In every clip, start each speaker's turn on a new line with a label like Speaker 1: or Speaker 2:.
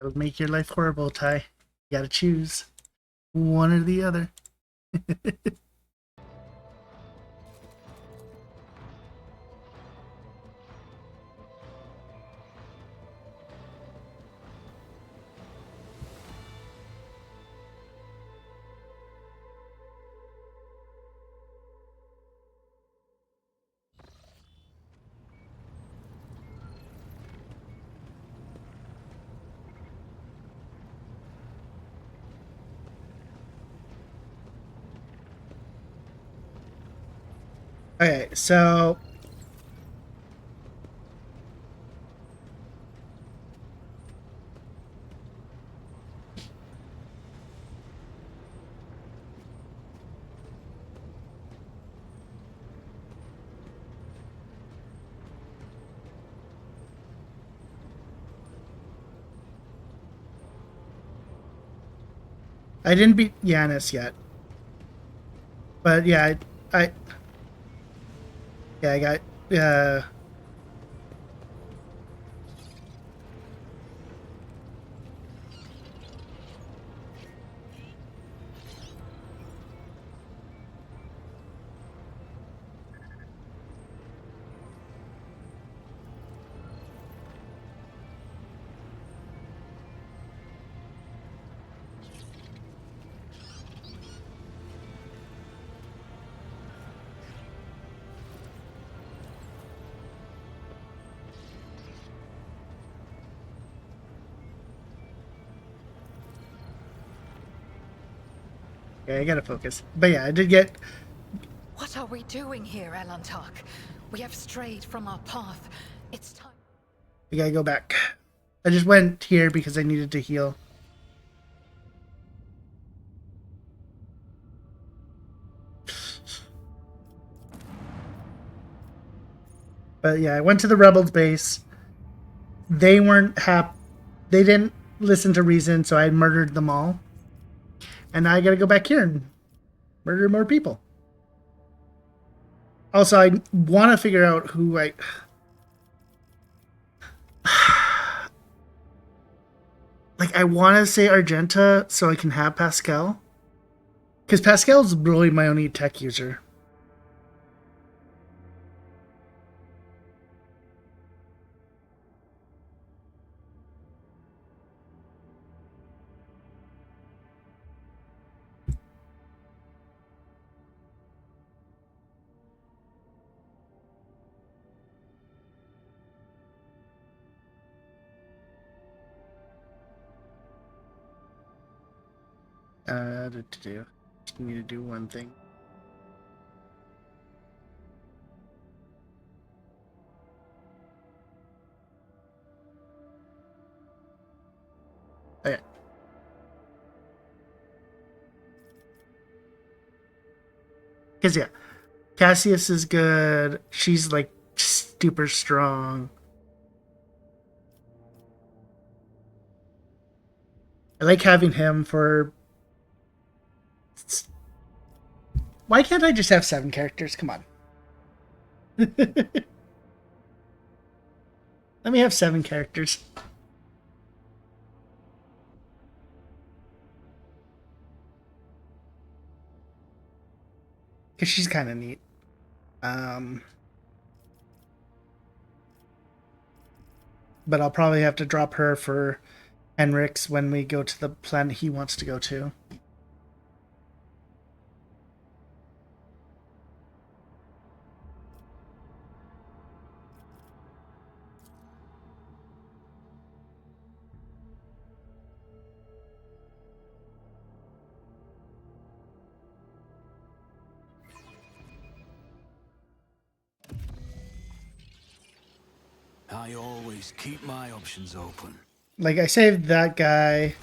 Speaker 1: It'll make your life horrible, Ty. You gotta choose one or the other. Okay, so I didn't beat Yanis yet, but yeah, I yeah, I got I gotta focus. But yeah, I did get.
Speaker 2: What are we doing here, Elantark? We have strayed from our path. It's time.
Speaker 1: I gotta go back. I just went here because I needed to heal. But yeah, I went to the rebels base. They weren't happy. They didn't listen to reason, so I murdered them all. And now I gotta go back here and murder more people. Also, I want to figure out who I. Like, I want to say Argenta so I can have Pascal. Because Pascal's really my only tech user. Just need to do one thing. Okay. Because, yeah, Cassius is good. She's, like, super strong. I like having him for. Why can't I just have 7 characters? Come on. Let me have 7 characters. Because she's kind of neat. But I'll probably have to drop her for Henrik's when we go to the planet he wants to go to.
Speaker 3: I always keep my options open.
Speaker 1: Like, I saved that guy.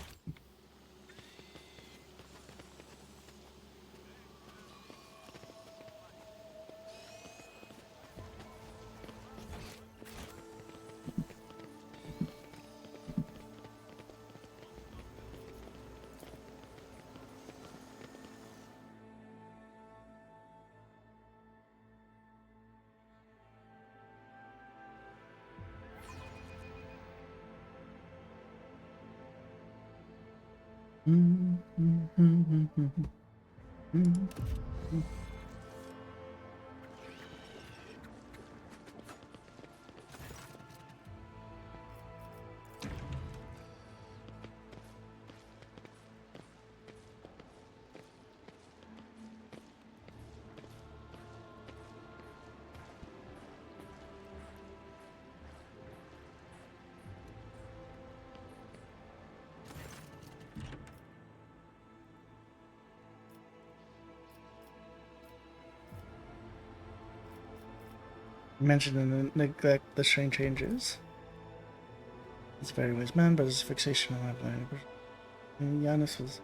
Speaker 1: Mentioned in the neglect the strange changes. He's a very wise man, but his fixation on my plan. Giannis was.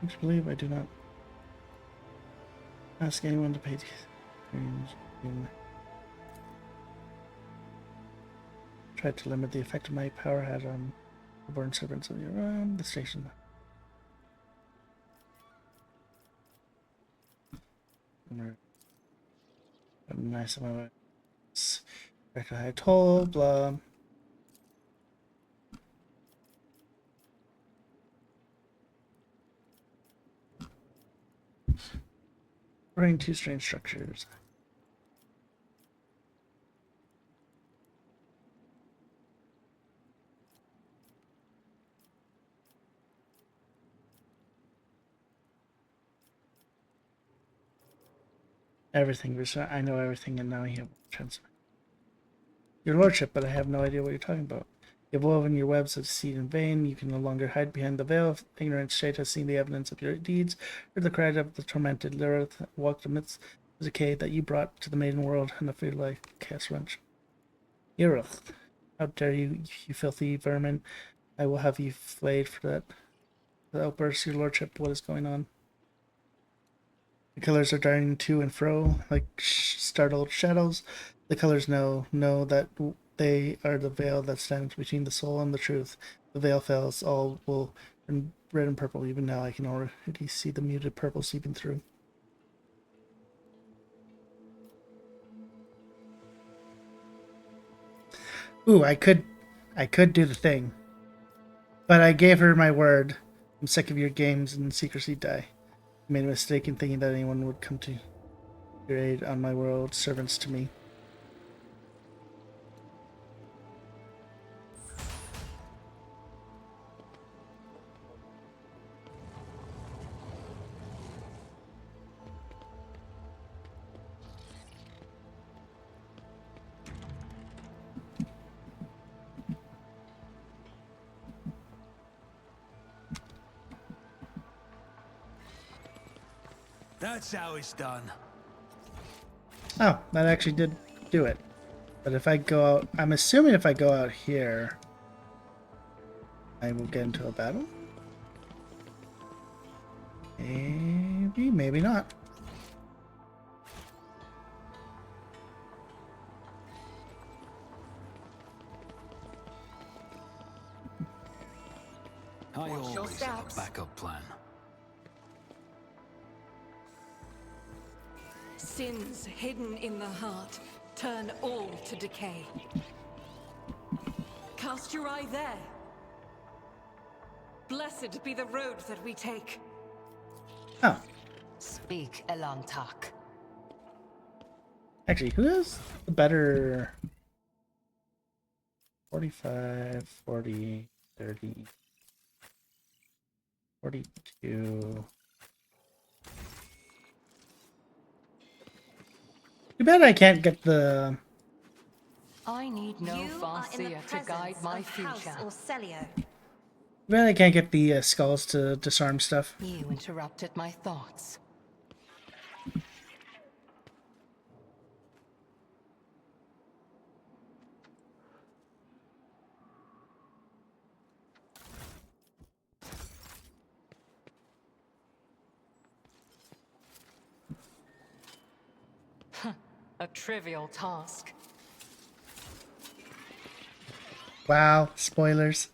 Speaker 1: I believe I do not ask anyone to pay these. Tried to limit the effect my power had on the born servants of the station. A nice amount of record high toll, blah. Running two strange structures. Everything, I know everything, and now he have transmit. Your lordship, but I have no idea what you're talking about. You have woven your webs of deceit in vain. You can no longer hide behind the veil of ignorance. Shade has seen the evidence of your deeds. Heard the cry of the tormented Lilith walked amidst the decay that you brought to the maiden world, and the fear like cast wrench. Yurith, how dare you, you filthy vermin! I will have you flayed for that. The outburst, your lordship. What is going on? The colors are darting to and fro like startled shadows. The colors know that they are the veil that stands between the soul and the truth. The veil fails, all will turn red and purple. Even now I can already see the muted purple seeping through. Ooh, I could do the thing. But I gave her my word. I'm sick of your games and secrecy die. I made a mistake in thinking that anyone would come to your aid on my world, servants to me.
Speaker 3: That's how it's done.
Speaker 1: Oh, that actually did do it. But if I go out, I'm assuming if I go out here, I will get into a battle. Maybe, maybe not.
Speaker 3: I always have a backup plan.
Speaker 2: Sins hidden in the heart turn all to decay. Cast your eye there. Blessed be the road that we take.
Speaker 1: Oh,
Speaker 2: Speak, Elantak.
Speaker 1: actually, who has the better 45, 40, 30, 42? Too bad I can't get the...
Speaker 2: I need no Farseer to guide my future.
Speaker 1: Too bad I can't get the skulls to disarm stuff.
Speaker 2: You interrupted my thoughts. A trivial task.
Speaker 1: Wow, spoilers.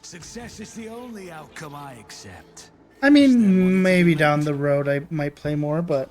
Speaker 3: Success is the only outcome I accept.
Speaker 1: I mean, maybe down the road I might play more, but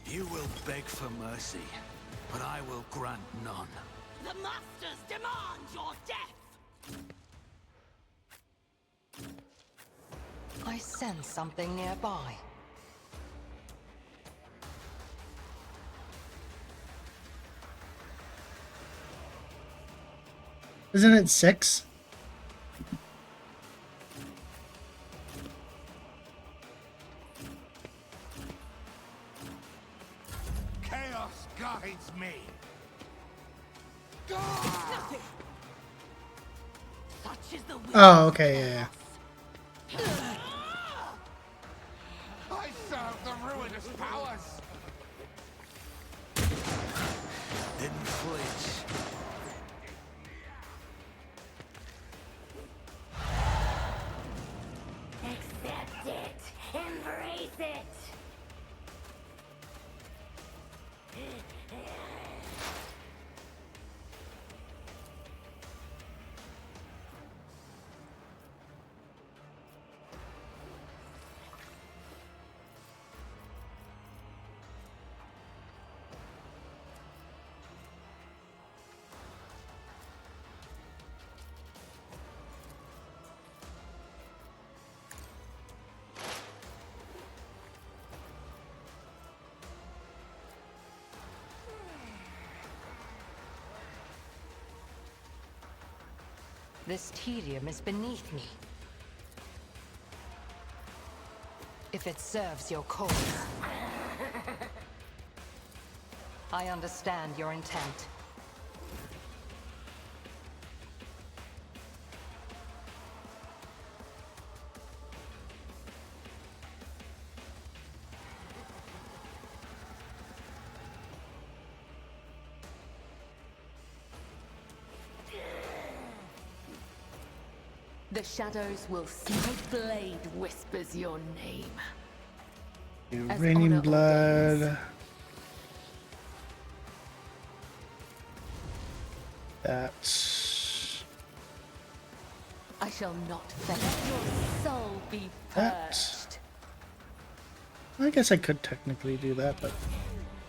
Speaker 3: You will beg for mercy, but I will grant none.
Speaker 4: The Masters demand your death!
Speaker 2: I sense something nearby.
Speaker 1: isn't it 6?
Speaker 5: Chaos guides me.
Speaker 4: Nothing! Such is the will
Speaker 1: Oh, okay, yeah.
Speaker 5: I serve the ruinous powers.
Speaker 3: Didn't flinch.
Speaker 4: Accept it! Embrace it!
Speaker 2: This tedium is beneath me. If it serves your cause. I understand your intent.
Speaker 4: The shadows will see. My blade whispers your name. As
Speaker 1: Raining
Speaker 4: honor
Speaker 1: blood.
Speaker 4: ordains.
Speaker 1: That's
Speaker 4: I shall not fail. Your soul be
Speaker 1: That-
Speaker 4: purged.
Speaker 1: I guess I could technically do that, but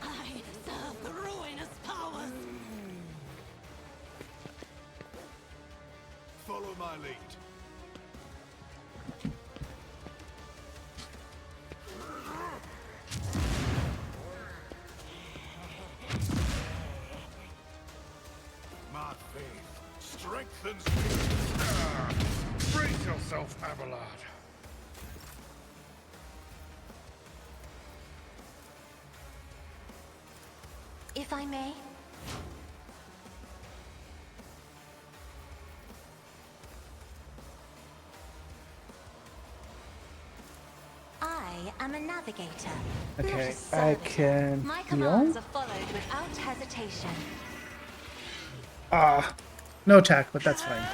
Speaker 4: I serve the ruinous powers.
Speaker 5: Follow my lead. My faith strengthens me. Brace yourself, Abelard.
Speaker 6: If I may. I am a navigator. not
Speaker 1: okay,
Speaker 6: a
Speaker 1: I
Speaker 6: servitor.
Speaker 1: can
Speaker 6: My
Speaker 1: heal.
Speaker 6: commands are followed without hesitation.
Speaker 1: No attack, but that's fine.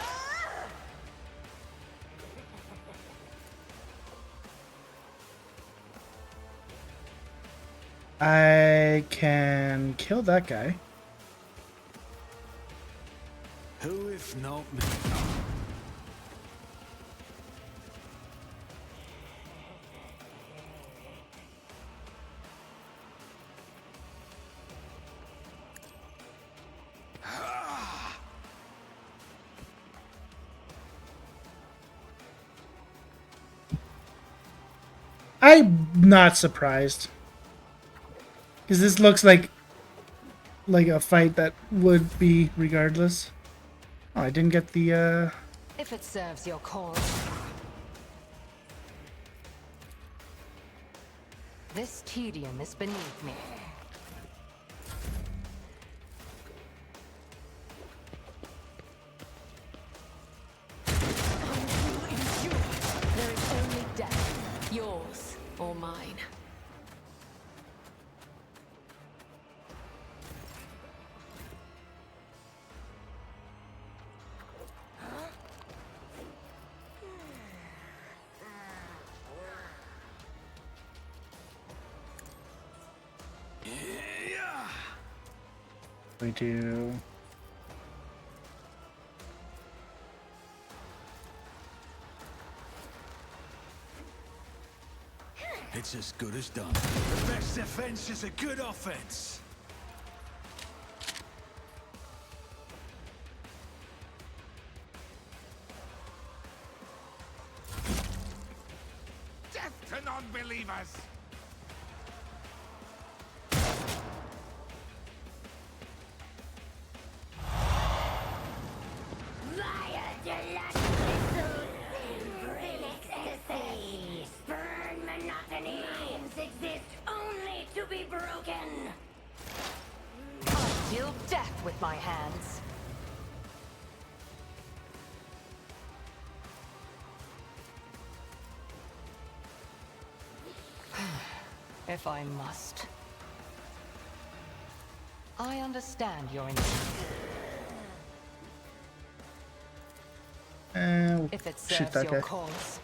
Speaker 1: I can kill that guy.
Speaker 3: Who if not me?
Speaker 1: I'm not surprised. Because this looks like a fight that would be regardless. Oh, I didn't get the
Speaker 2: If it serves your cause. This tedium is beneath me.
Speaker 4: There is only death, yours or mine.
Speaker 1: We do.
Speaker 3: It's as good as done. The best defense is a good offense.
Speaker 5: Death to non-believers!
Speaker 6: Burn monotony. Exist only to be broken.
Speaker 2: I deal death with my hands. If I must. I understand your intent. If it
Speaker 1: Shoot
Speaker 2: serves
Speaker 1: that
Speaker 2: your
Speaker 1: guy.
Speaker 2: cause.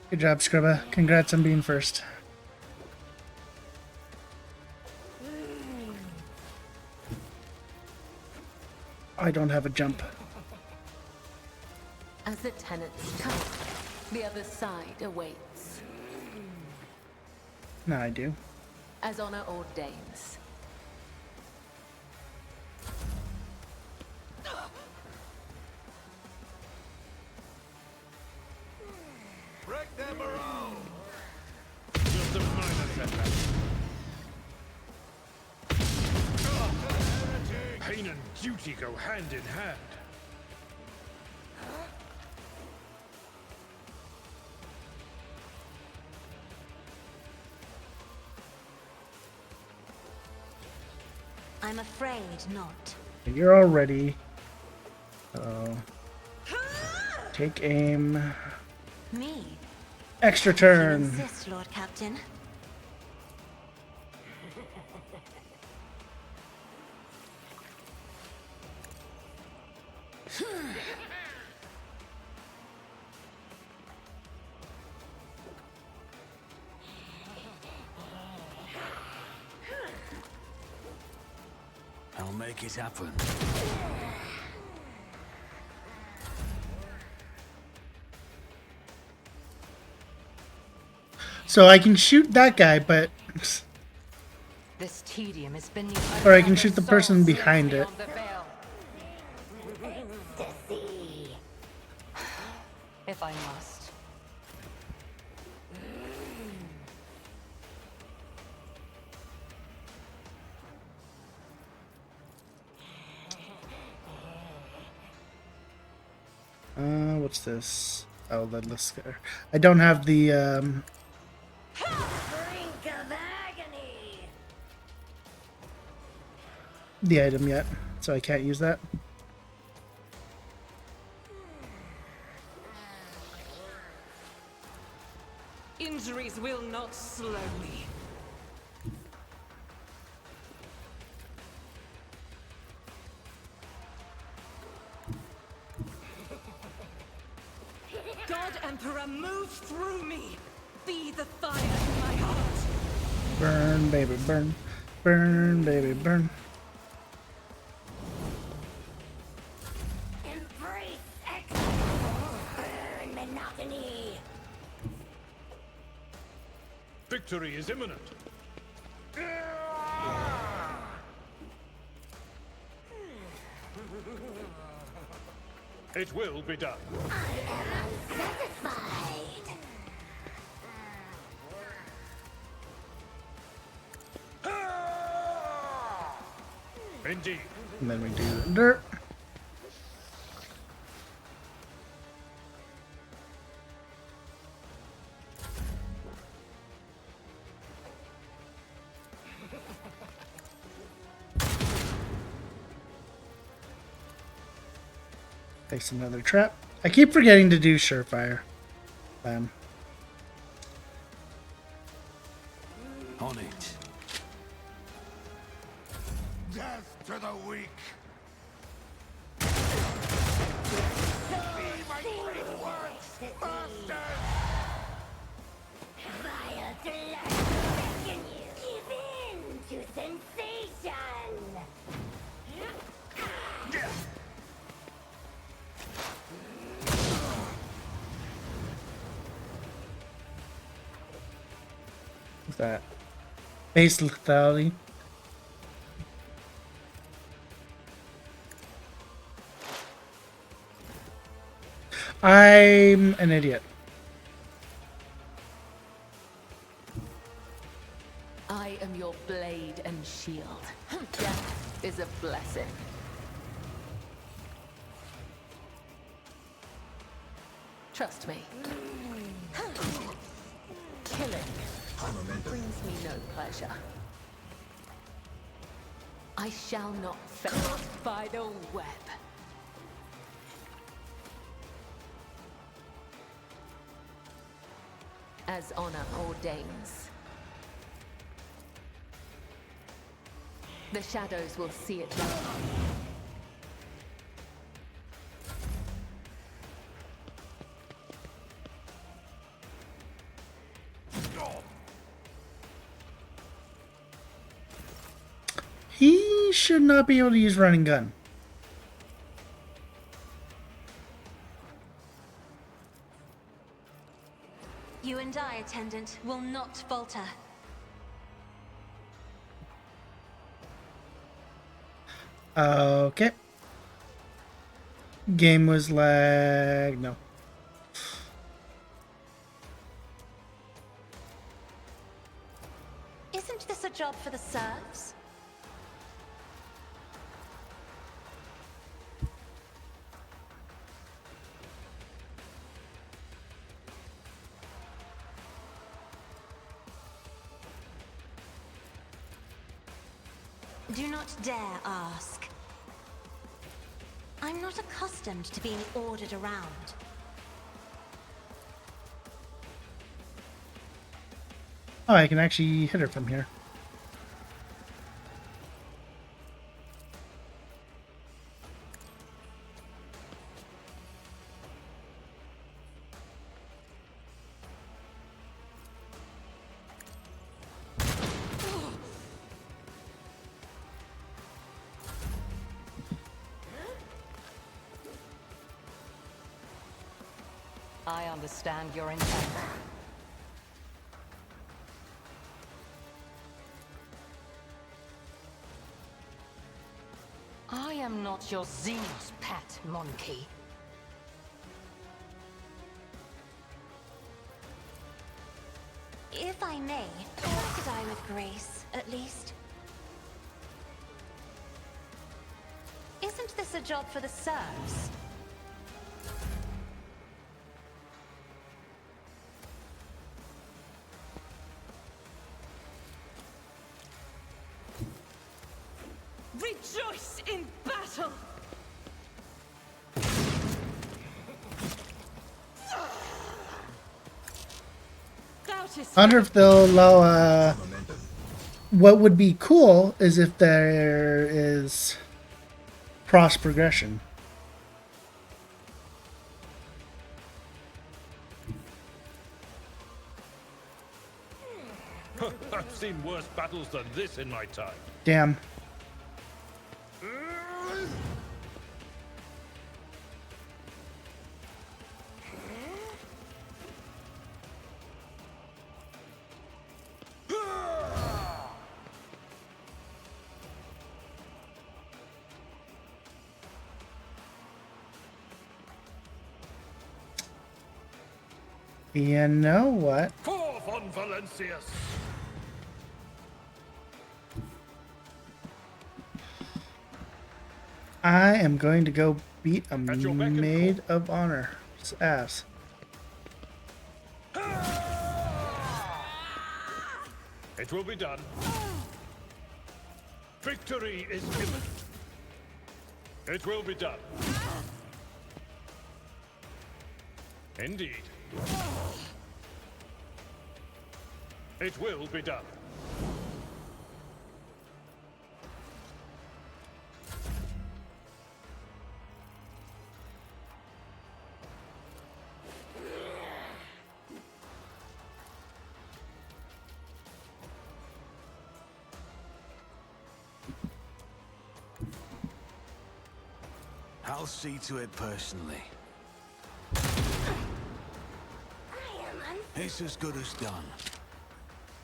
Speaker 1: Good job, Scrubba. Congrats on being first. I don't have a jump.
Speaker 4: As the tenants come, the other side awaits.
Speaker 1: No, I do.
Speaker 4: As honor ordains.
Speaker 5: Break their morale! Just a minor setback. Pain and duty go hand in hand.
Speaker 6: I'm afraid not.
Speaker 1: You're all ready. Take aim.
Speaker 6: Me?
Speaker 1: Extra
Speaker 6: You
Speaker 1: turn.
Speaker 6: insist, Lord Captain.
Speaker 3: I'll make it happen.
Speaker 1: So I can shoot that guy, but
Speaker 2: This tedium is beneath.
Speaker 1: Or I can shoot the person behind it.
Speaker 2: If I must.
Speaker 1: What's this? Oh, Leadless Scar. I don't have the
Speaker 6: Brink of agony.
Speaker 1: the item yet, so I can't use that.
Speaker 2: Injuries will not slow me. God Emperor, move through me. Be the fire in my heart.
Speaker 1: Burn, baby, burn. Burn, baby, burn.
Speaker 6: Embrace excellence. Burn monotony.
Speaker 5: Victory is imminent. It will be done.
Speaker 6: Satisfied.
Speaker 5: Indeed.
Speaker 1: And then we do the dirt. Place another trap. I keep forgetting to do Surefire.
Speaker 3: On it.
Speaker 5: Death to the weak. My great works, masters!
Speaker 6: Vile blood beckon you. Give in.
Speaker 1: What's that? Base lethality. I'm an idiot.
Speaker 4: I am your blade and shield. Death is a blessing. Trust me. Killing brings me no pleasure. I shall not fail by the web. As honor ordains. The shadows will see it done.
Speaker 1: He should not be able to use running gun.
Speaker 6: You and I, attendant, will not falter.
Speaker 1: Okay. Game was lag. No.
Speaker 6: Isn't this a job for the serfs? Do not dare ask. I'm not accustomed to being ordered around.
Speaker 1: Oh, I can actually hit her from here.
Speaker 2: I understand your intent. I am not your Xenos pet, monkey.
Speaker 6: If I may, try to die with grace, at least. Isn't this a job for the serfs?
Speaker 4: Rejoice in battle!
Speaker 1: I wonder if they'll allow, what would be cool is if there is cross progression.
Speaker 5: I've seen worse battles than this in my time.
Speaker 1: Damn. You know what?
Speaker 5: Forth on Valencius!
Speaker 1: I am going to go beat a
Speaker 5: At your beck and
Speaker 1: maid of honor's ass.
Speaker 5: It will be done. Victory is imminent. It will be done. Indeed. It will be done.
Speaker 3: I'll see to it personally.
Speaker 6: I am
Speaker 3: It's as good as done.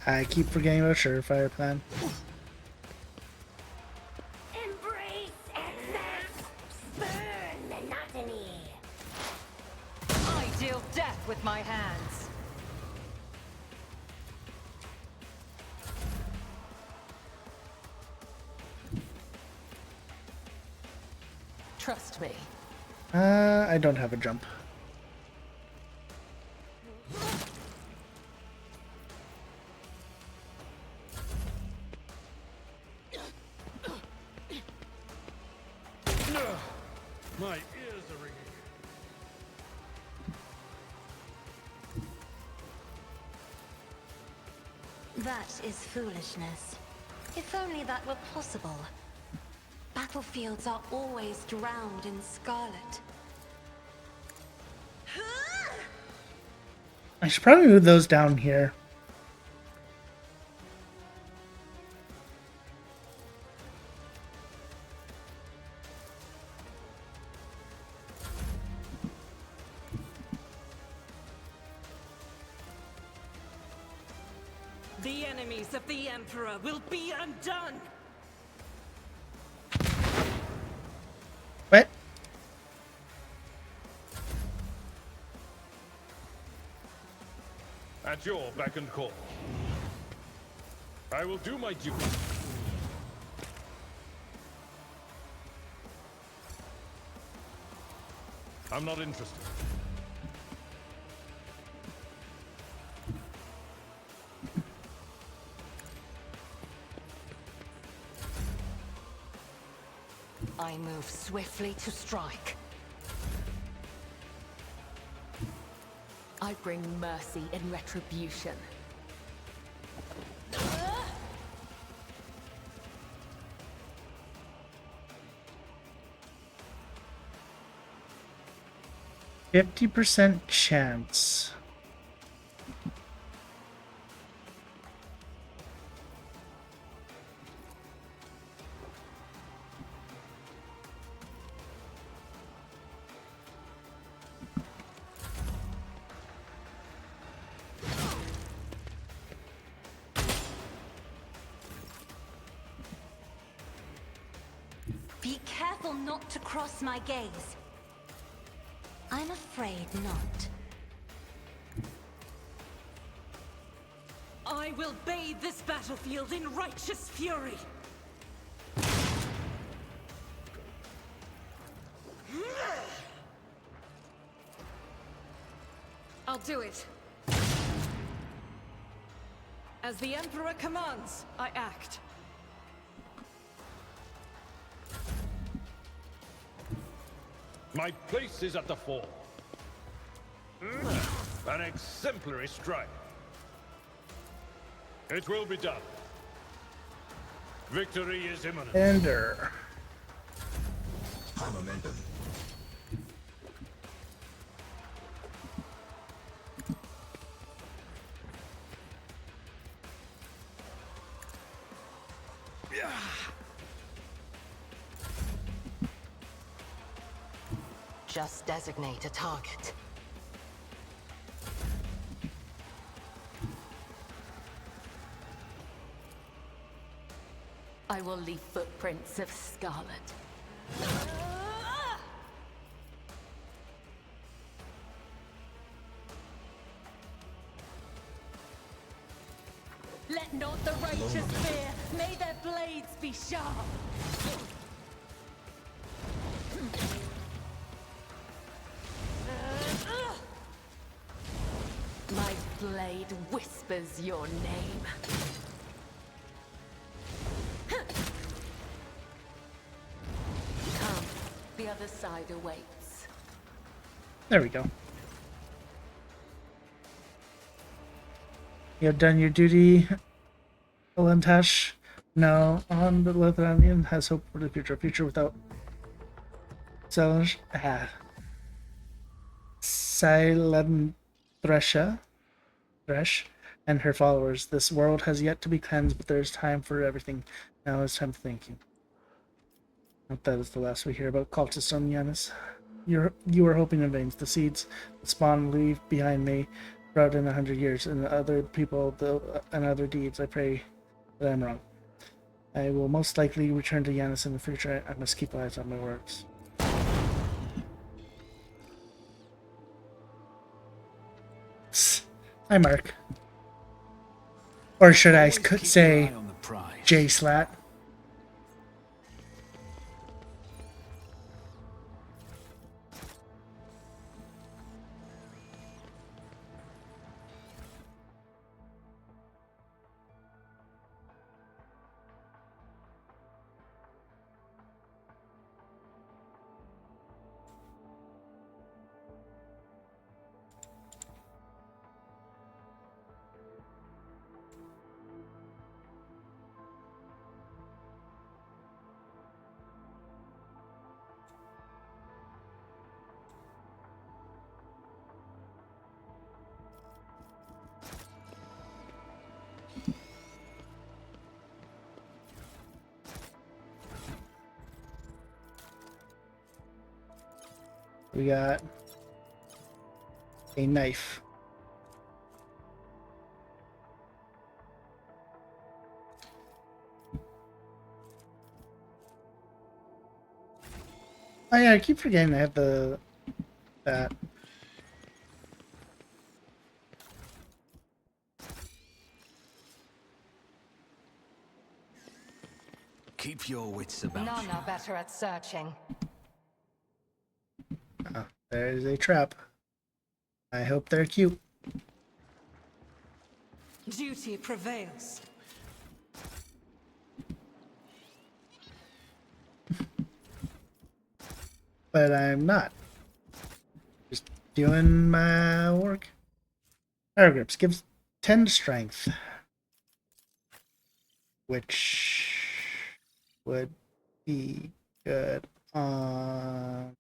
Speaker 1: I keep forgetting about Surefire Plan.
Speaker 6: Embrace excess. Burn monotony.
Speaker 2: I deal death with my hands. Trust me.
Speaker 1: I don't have a jump.
Speaker 5: My ears are ringing.
Speaker 6: That is foolishness. If only that were possible. Battlefields are always drowned in scarlet.
Speaker 1: I should probably move those down here.
Speaker 7: The enemies of the Emperor will be undone!
Speaker 1: What?
Speaker 5: At your beck and call. I will do my duty. I'm not interested.
Speaker 2: I move swiftly to strike.
Speaker 4: I bring mercy and retribution.
Speaker 1: 50% chance.
Speaker 6: Be careful not to cross my gaze. I'm afraid not.
Speaker 7: I will bathe this battlefield in righteous fury!
Speaker 2: I'll do it.
Speaker 7: As the Emperor commands, I act.
Speaker 5: My place is at the fore. An exemplary strike. It will be done. Victory is imminent.
Speaker 1: Ender.
Speaker 8: Momentum.
Speaker 2: Just designate a target.
Speaker 4: I will leave footprints of scarlet. Let not the righteous fear, may their blades be sharp. My blade whispers your name. Come, the other side awaits.
Speaker 1: There we go. You have done your duty, Alantash. Now on the Lithuanian has hope for the future. A future without Silent Thresh and her followers. This world has yet to be cleansed, but there's time for everything. Now it's time to thank you. Hope that is the last we hear about cultists on Yanis. You are hoping in vain. The seeds that spawn leave behind may throughout in 100 years, and other people and other deeds. I pray that I'm wrong. I will most likely return to Yanis in the future. I must keep eyes on my works. Hi, Mark. Or should I
Speaker 3: Always keep
Speaker 1: say
Speaker 3: your eye on the prize.
Speaker 1: J Slat? We got a knife. Oh yeah, I keep forgetting I have that.
Speaker 3: Keep your wits about
Speaker 2: None
Speaker 3: you.
Speaker 2: are better at searching.
Speaker 1: Oh, there's a trap. I hope they're cute.
Speaker 7: Duty prevails.
Speaker 1: But I'm not. Just doing my work. Fire grips gives 10 strength. Which would be good on...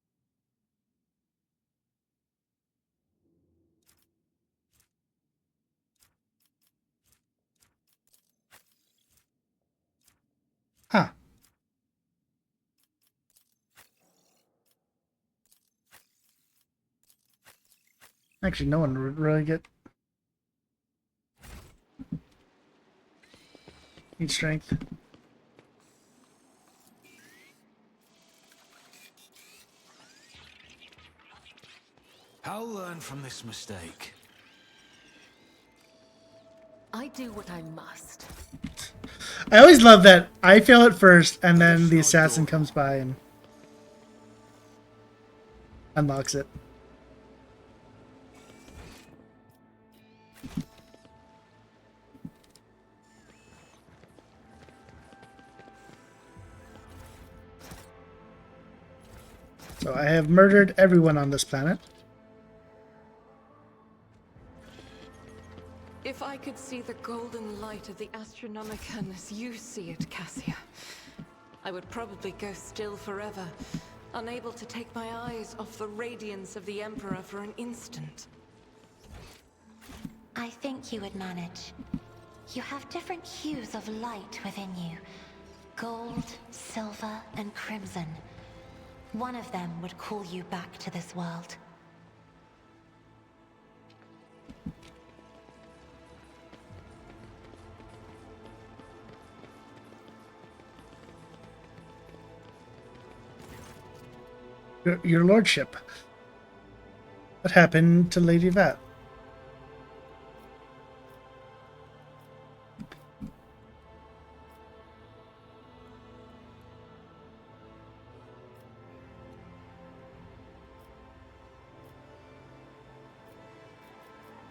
Speaker 1: Huh. Actually, no one would really get... Need strength.
Speaker 3: I'll learn from this mistake.
Speaker 4: I do what I must.
Speaker 1: I always love that I fail it first, and then the assassin comes by and unlocks it. So I have murdered everyone on this planet.
Speaker 7: If I could see the golden light of the Astronomicon as you see it, Cassia, I would probably go still forever, unable to take my eyes off the radiance of the Emperor for an instant.
Speaker 6: I think you would manage. You have different hues of light within you. Gold, silver, and crimson. One of them would call you back to this world.
Speaker 1: Your lordship. What happened to Lady Vat?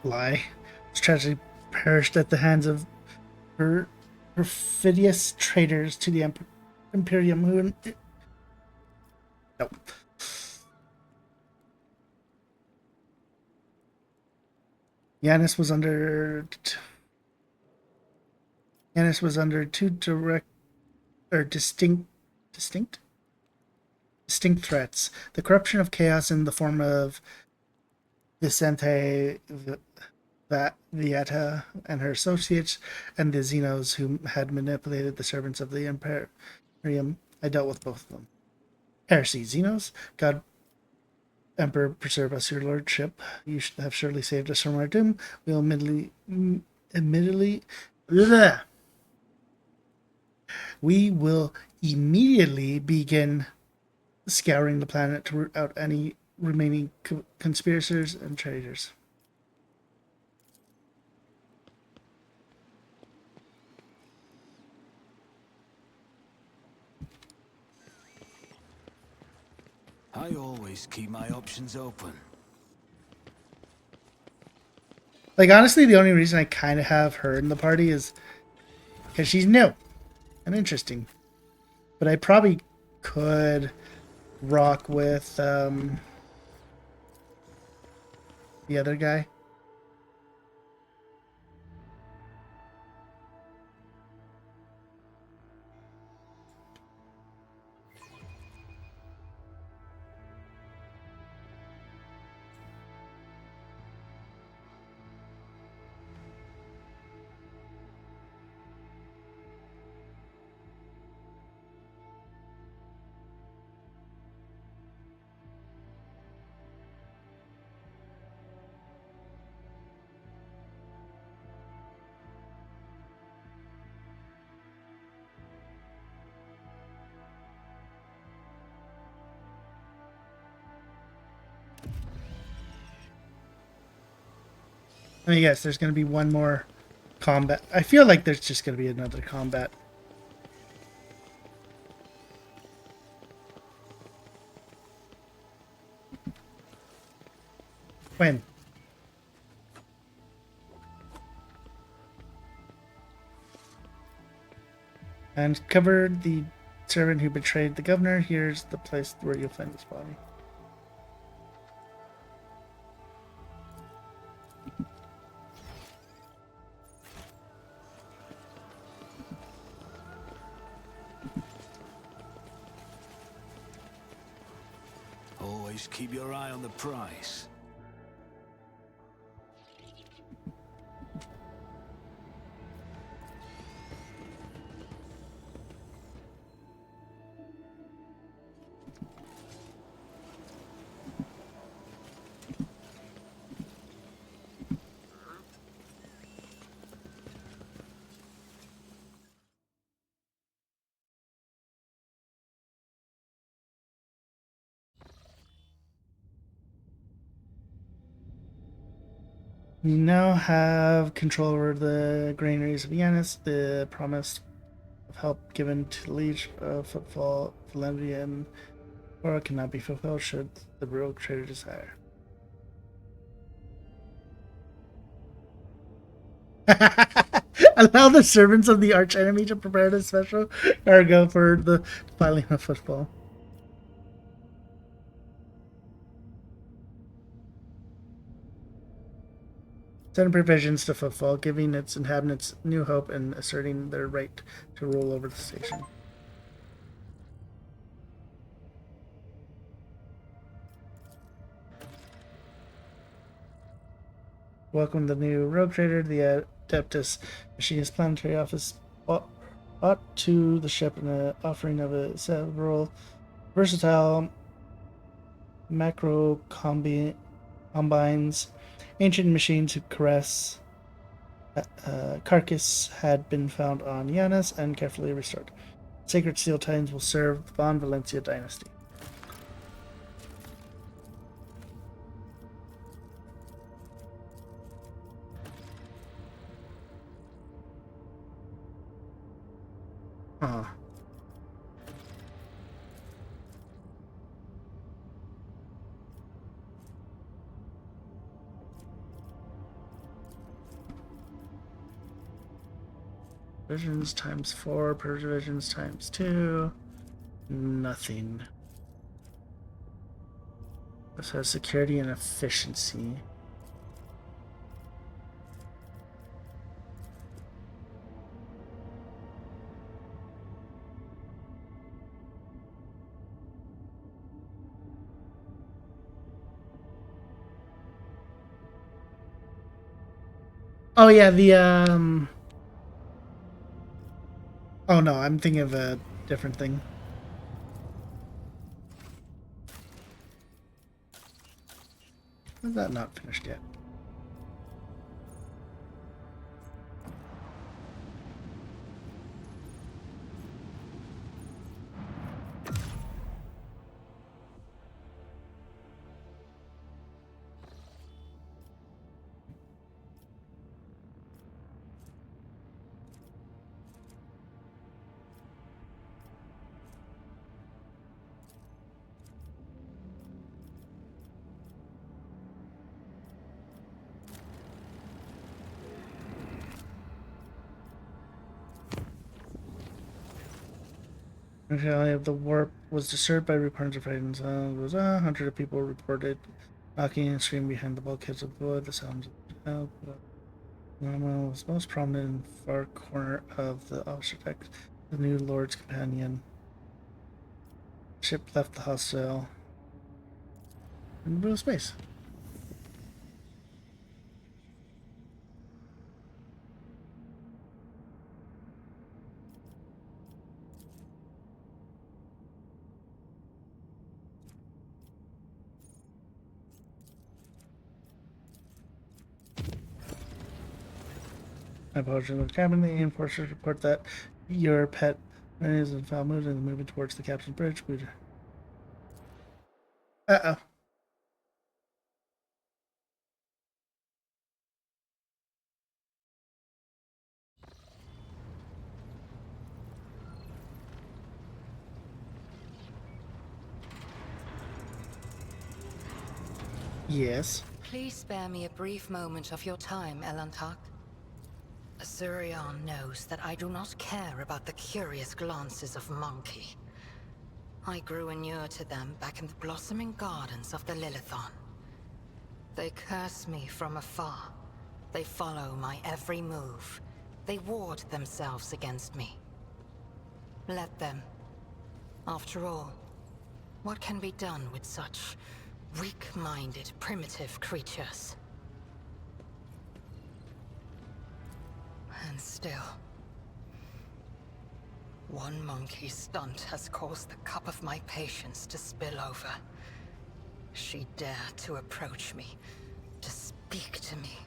Speaker 1: Lie. This tragedy perished at the hands of perfidious traitors to the Imperium who... Nope. Yanis was under two direct or distinct threats. The corruption of chaos in the form of Vicente Vieta and her associates, and the Xenos who had manipulated the servants of the Imperium. I dealt with both of them. Heresy. Xenos, God Emperor, preserve us, your lordship. You should have surely saved us from our doom. We'll bleh. We will immediately begin scouring the planet to root out any remaining conspirators and traitors.
Speaker 3: I always keep my options open.
Speaker 1: Like, honestly, the only reason I kind of have her in the party is because she's new and interesting. But I probably could rock with the other guy. I mean, yes, there's going to be one more combat. I feel like there's just going to be another combat. When? And covered the servant who betrayed the governor. Here's the place where you'll find his body.
Speaker 3: Always keep your eye on the prize.
Speaker 1: We now have control over the granaries of Yanis. The promise of help given to the Liege of Footfall, Valentia, and Aura cannot be fulfilled should the rogue trader desire. Allow the servants of the archenemy to prepare the special cargo for the filing of Footfall. Send provisions to Footfall, giving its inhabitants new hope and asserting their right to rule over the station. Welcome the new rogue trader, the Adeptus Machinist Planetary Office brought to the ship in the offering of a several versatile macro combines. Ancient machines who carcass had been found on Yanis and carefully restored. Sacred Steel Titans will serve the Von Valencia dynasty. Provisions times 4, provisions times 2. Nothing. This has security and efficiency. Oh yeah, the oh no, I'm thinking of a different thing. Is that not finished yet? The finale of the warp was disturbed by reports of frightened sounds. It was 100 of people reported knocking and screaming behind the bulkheads of wood. The sounds of Norma was most prominent in the far corner of the officer deck. The new Lord's companion. Ship left the hostel and blew space. I apologize to the cabin. The enforcers report that your pet is in foul mood and is moving towards the captain's bridge. Uh-oh. Yes.
Speaker 2: Please spare me a brief moment of your time, Elantak. Azurion knows that I do not care about the curious glances of Monkey. I grew inured to them back in the blossoming gardens of the Lilithon. They curse me from afar. They follow my every move. They ward themselves against me. Let them. After all, what can be done with such weak-minded, primitive creatures? And still, one monkey stunt has caused the cup of my patience to spill over. She dared to approach me, to speak to me,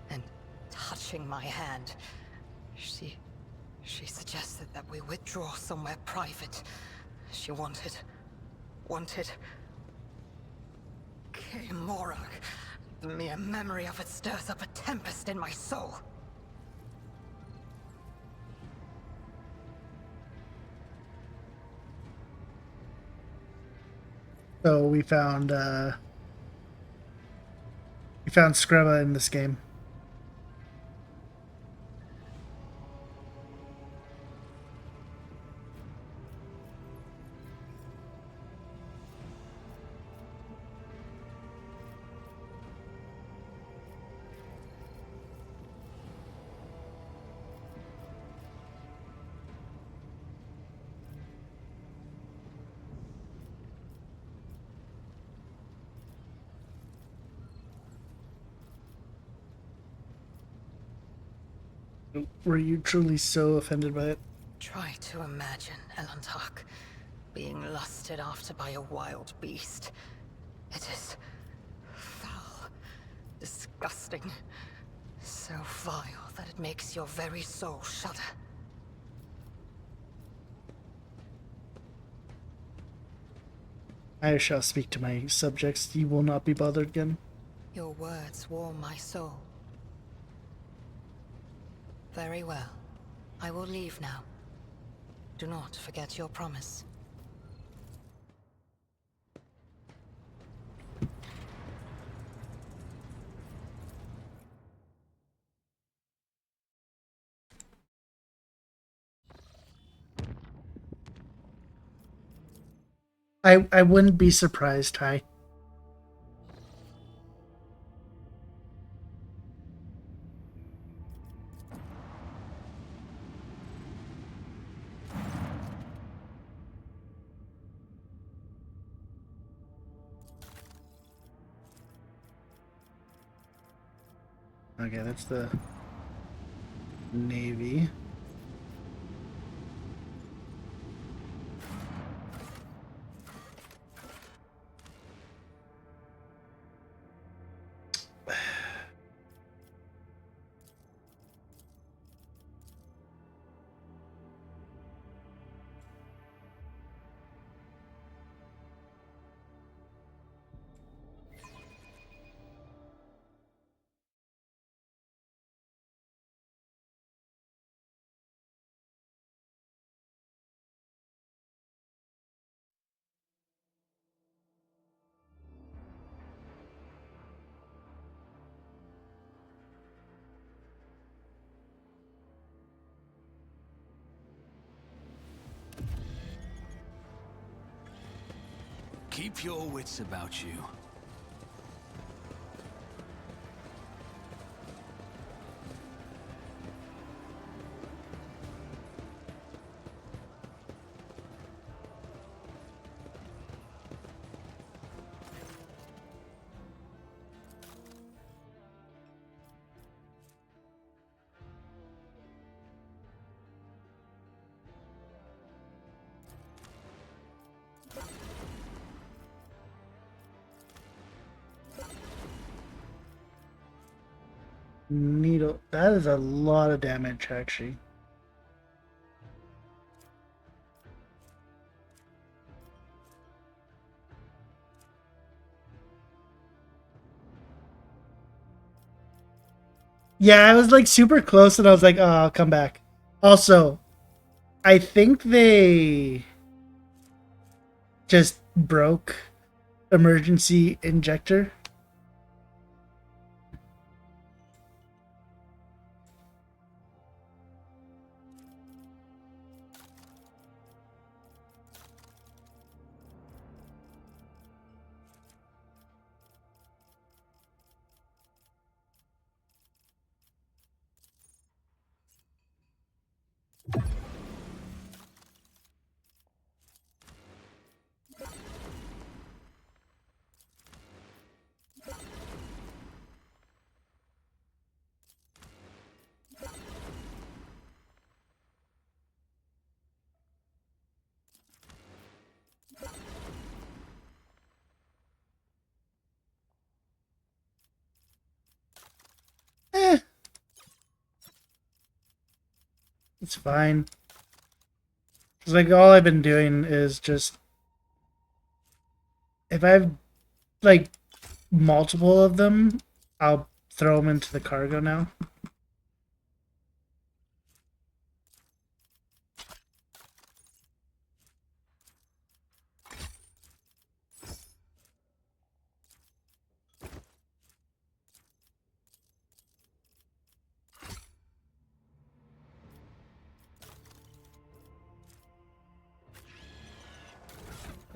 Speaker 2: and touching my hand, she suggested that we withdraw somewhere private. She wanted Kaer Morag. The mere memory of it stirs up a tempest in my soul.
Speaker 1: So we found Scrubba in this game. Were you truly so offended by it?
Speaker 2: Try to imagine, Elantak, being lusted after by a wild beast. It is foul, disgusting, so vile that it makes your very soul shudder.
Speaker 1: I shall speak to my subjects. You will not be bothered again.
Speaker 2: Your words warm my soul. Very well. I will leave now. Do not forget your promise.
Speaker 1: I wouldn't be surprised, Ty. Okay, that's the Navy.
Speaker 3: Keep your wits about you.
Speaker 1: Needle. That is a lot of damage, actually. Yeah, I was like super close and I was like, oh, I'll come back. Also, I think they just broke emergency injector. It's fine. It's like all I've been doing is just if I have like multiple of them, I'll throw them into the cargo now.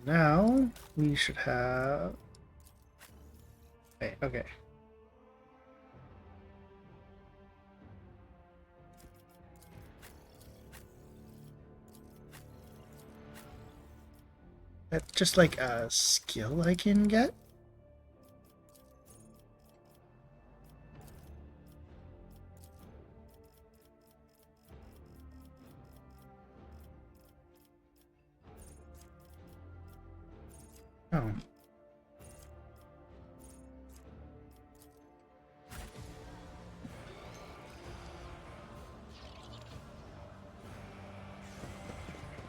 Speaker 1: Now we should have. Okay. That's just like a skill I can get. Oh.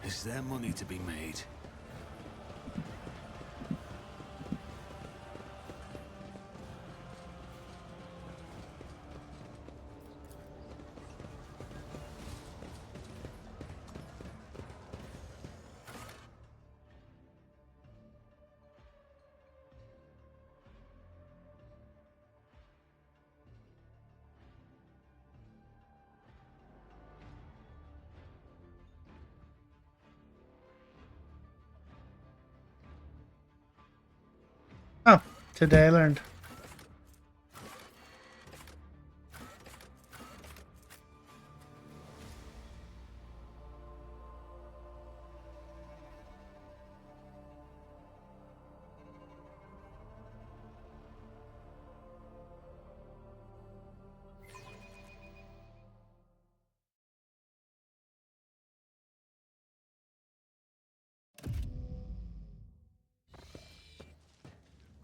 Speaker 3: Is there money to be made?
Speaker 1: Oh, today I learned.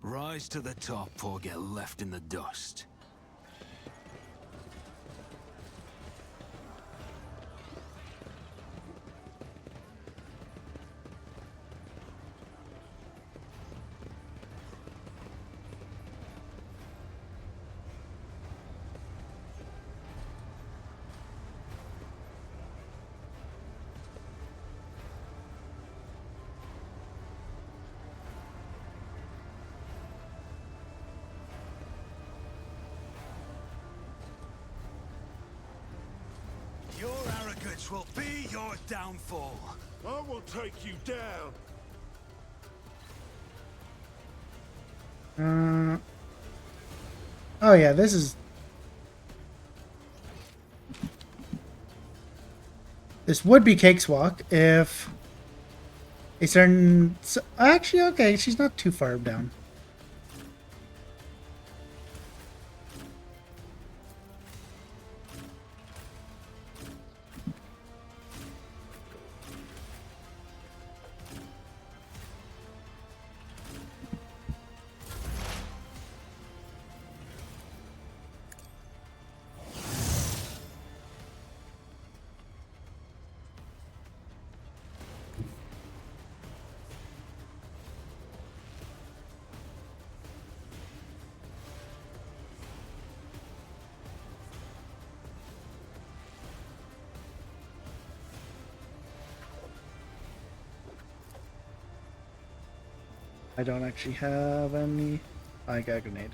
Speaker 3: Rise to the top or get left in the dust. Your arrogance will be your downfall.
Speaker 5: I will take you down.
Speaker 1: Oh yeah, this is... This would be Cake's Walk if a certain... Actually, okay, she's not too far down. I don't actually have any... I got a grenade.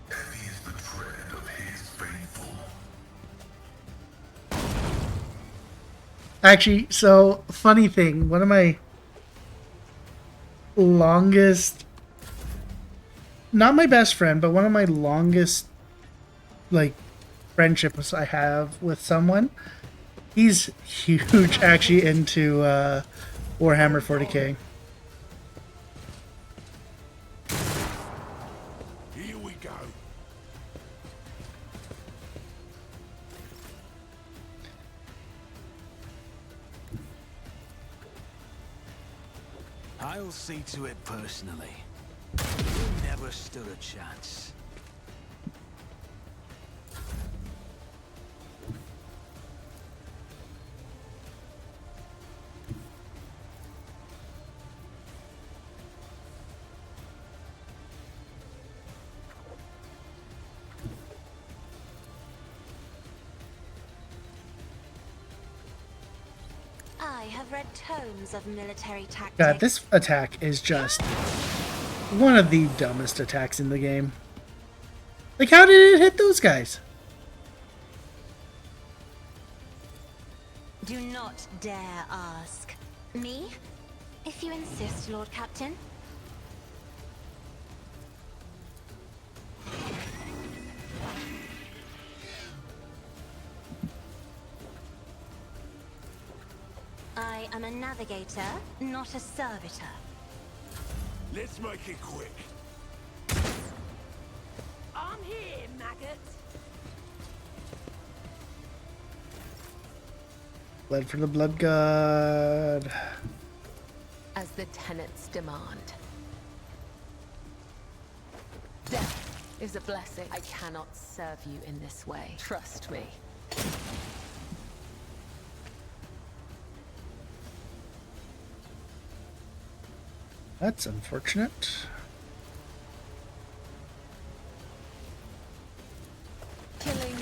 Speaker 5: Heavy is the tread of his faithful.
Speaker 1: Actually, so, funny thing, one of my longest... Not my best friend, but one of my longest, like, friendships I have with someone, he's huge actually into Warhammer 40k.
Speaker 5: Here we go.
Speaker 3: I'll see to it personally. You never stood a chance.
Speaker 6: I have read tomes of military tactics.
Speaker 1: God, this attack is just one of the dumbest attacks in the game. Like, how did it hit those guys?
Speaker 6: Do not dare ask. Me? If you insist, Lord Captain. I am a navigator, not a servitor.
Speaker 5: Let's make it quick.
Speaker 4: I'm here, maggot.
Speaker 1: Blood for the blood god.
Speaker 4: As the tenets demand. Death is a blessing. I cannot serve you in this way. Trust me.
Speaker 1: That's unfortunate.
Speaker 4: Killing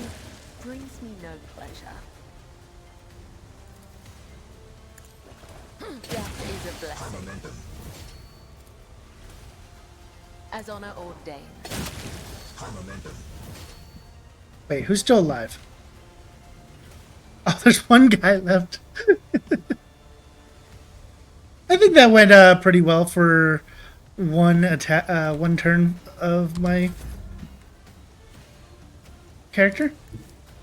Speaker 4: brings me no pleasure. Death is a blessing. As honor ordains.
Speaker 1: Wait, who's still alive? Oh, there's one guy left. I think that went pretty well for one attack, one turn of my character.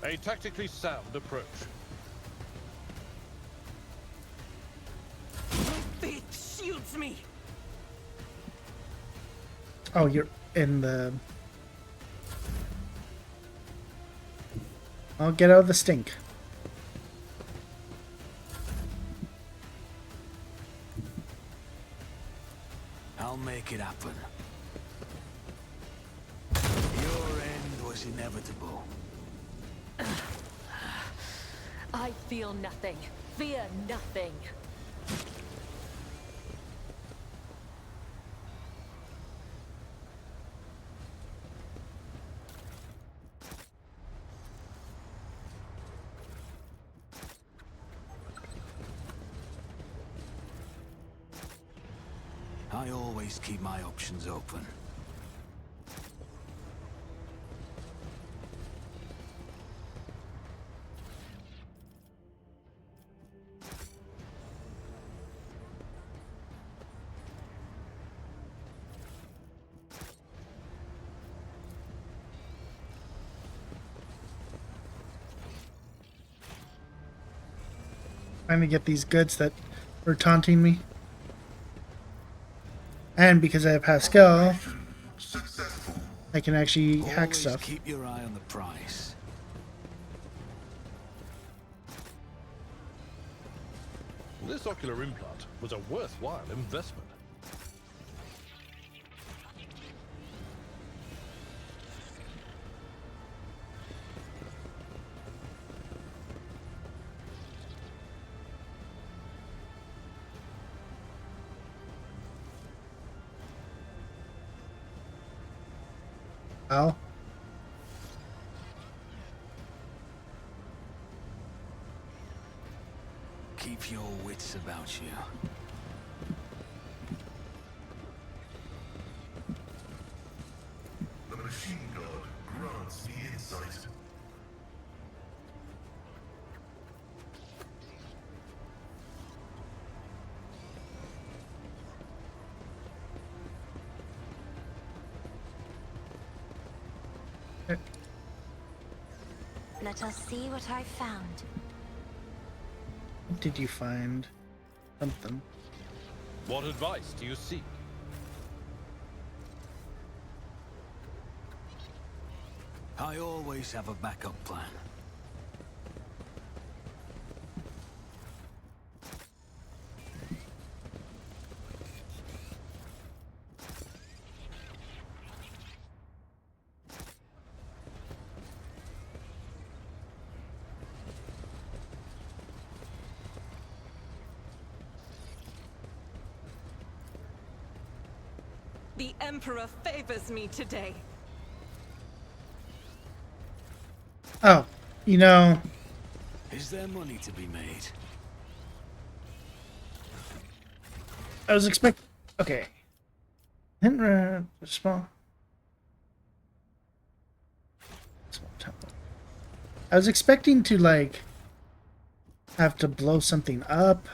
Speaker 8: A tactically sound approach.
Speaker 5: It shields me.
Speaker 1: Oh, you're in the... I'll get out of the stink.
Speaker 3: I'll make it happen. Your end was inevitable.
Speaker 4: I feel nothing. Fear nothing.
Speaker 3: I always keep my options open.
Speaker 1: Trying to get these goods that were taunting me. And because I have Pascal, I can actually hack
Speaker 3: Always
Speaker 1: stuff.
Speaker 3: keep your eye on the price.
Speaker 8: This ocular implant was a worthwhile investment.
Speaker 1: Ow.
Speaker 3: Keep your wits about you.
Speaker 5: The machine god grants me insight.
Speaker 6: Let us see what I found.
Speaker 1: What did you find? Something.
Speaker 8: What advice do you seek?
Speaker 3: I always have a backup plan.
Speaker 7: The Emperor favors me today.
Speaker 1: Oh, you know,
Speaker 3: Is there money to be made?
Speaker 1: I was expecting. Okay. Small. Small temple. I was expecting to, like, have to blow something up,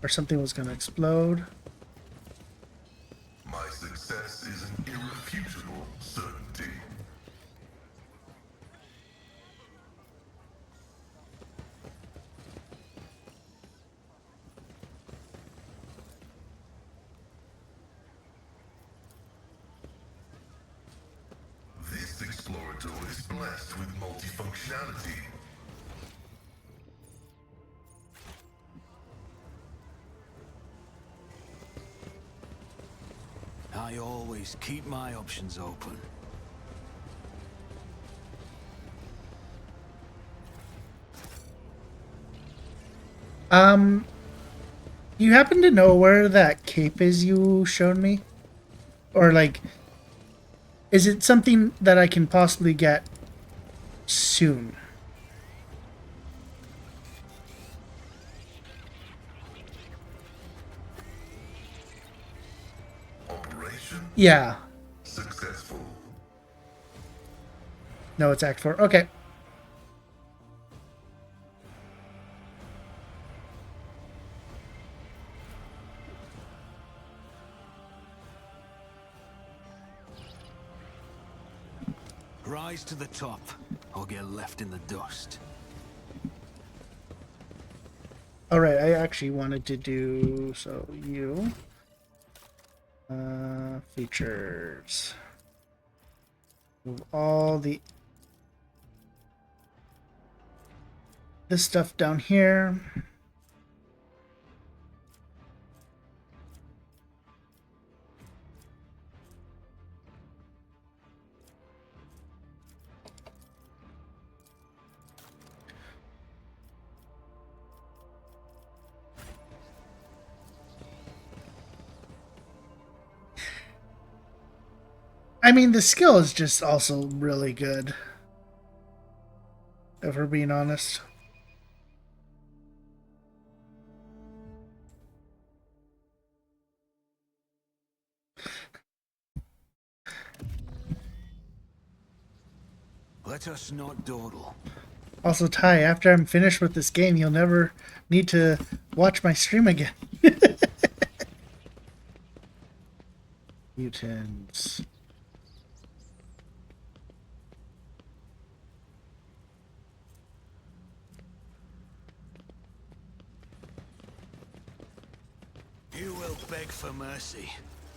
Speaker 1: or something was gonna explode.
Speaker 5: My success is an irrefutable certainty. This explorator is blessed with multifunctionality.
Speaker 3: I always keep my options open.
Speaker 1: You happen to know where that cape is you showed me? Or, like, is it something that I can possibly get soon?
Speaker 5: Operation
Speaker 1: Yeah.
Speaker 5: successful.
Speaker 1: No, it's Act 4. Okay.
Speaker 3: Rise to the top, or get left in the dust.
Speaker 1: Alright, I actually wanted to do, so you. Features. Move all this stuff down here. I mean, the skill is just also really good. If we're being honest.
Speaker 3: Let us not dawdle.
Speaker 1: Also, Ty, after I'm finished with this game, you'll never need to watch my stream again. Mutants.
Speaker 3: beg for mercy,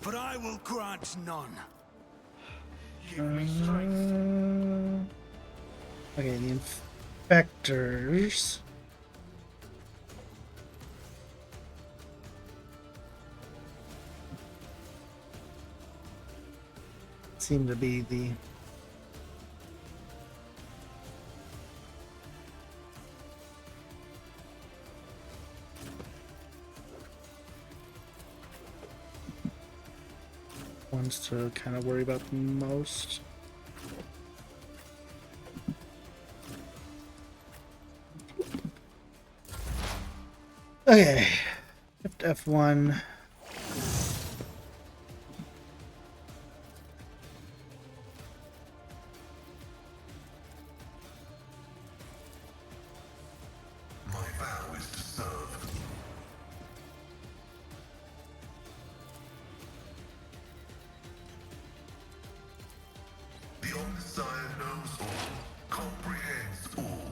Speaker 3: but I will grant none.
Speaker 5: Give me strength.
Speaker 1: Okay, the infectors. Seem to be the ones to kind of worry about the most. Okay, shift F1.
Speaker 9: My vow is to serve. The Omnissiah knows all, comprehends all.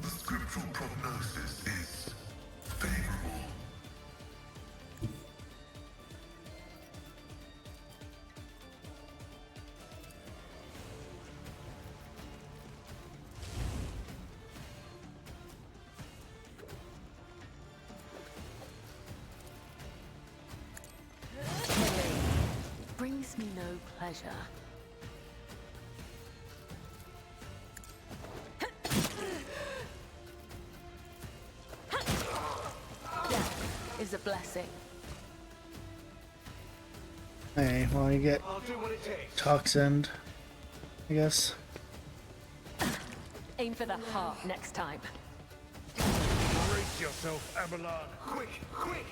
Speaker 9: The scriptural prognosis is favorable.
Speaker 4: Killing brings me no pleasure. Death is a blessing.
Speaker 1: Hey, well, you get
Speaker 5: I'll do what it takes.
Speaker 1: toxined, I guess.
Speaker 4: Aim for the heart next time.
Speaker 5: Brace yourself, Abelard. Quick, quick!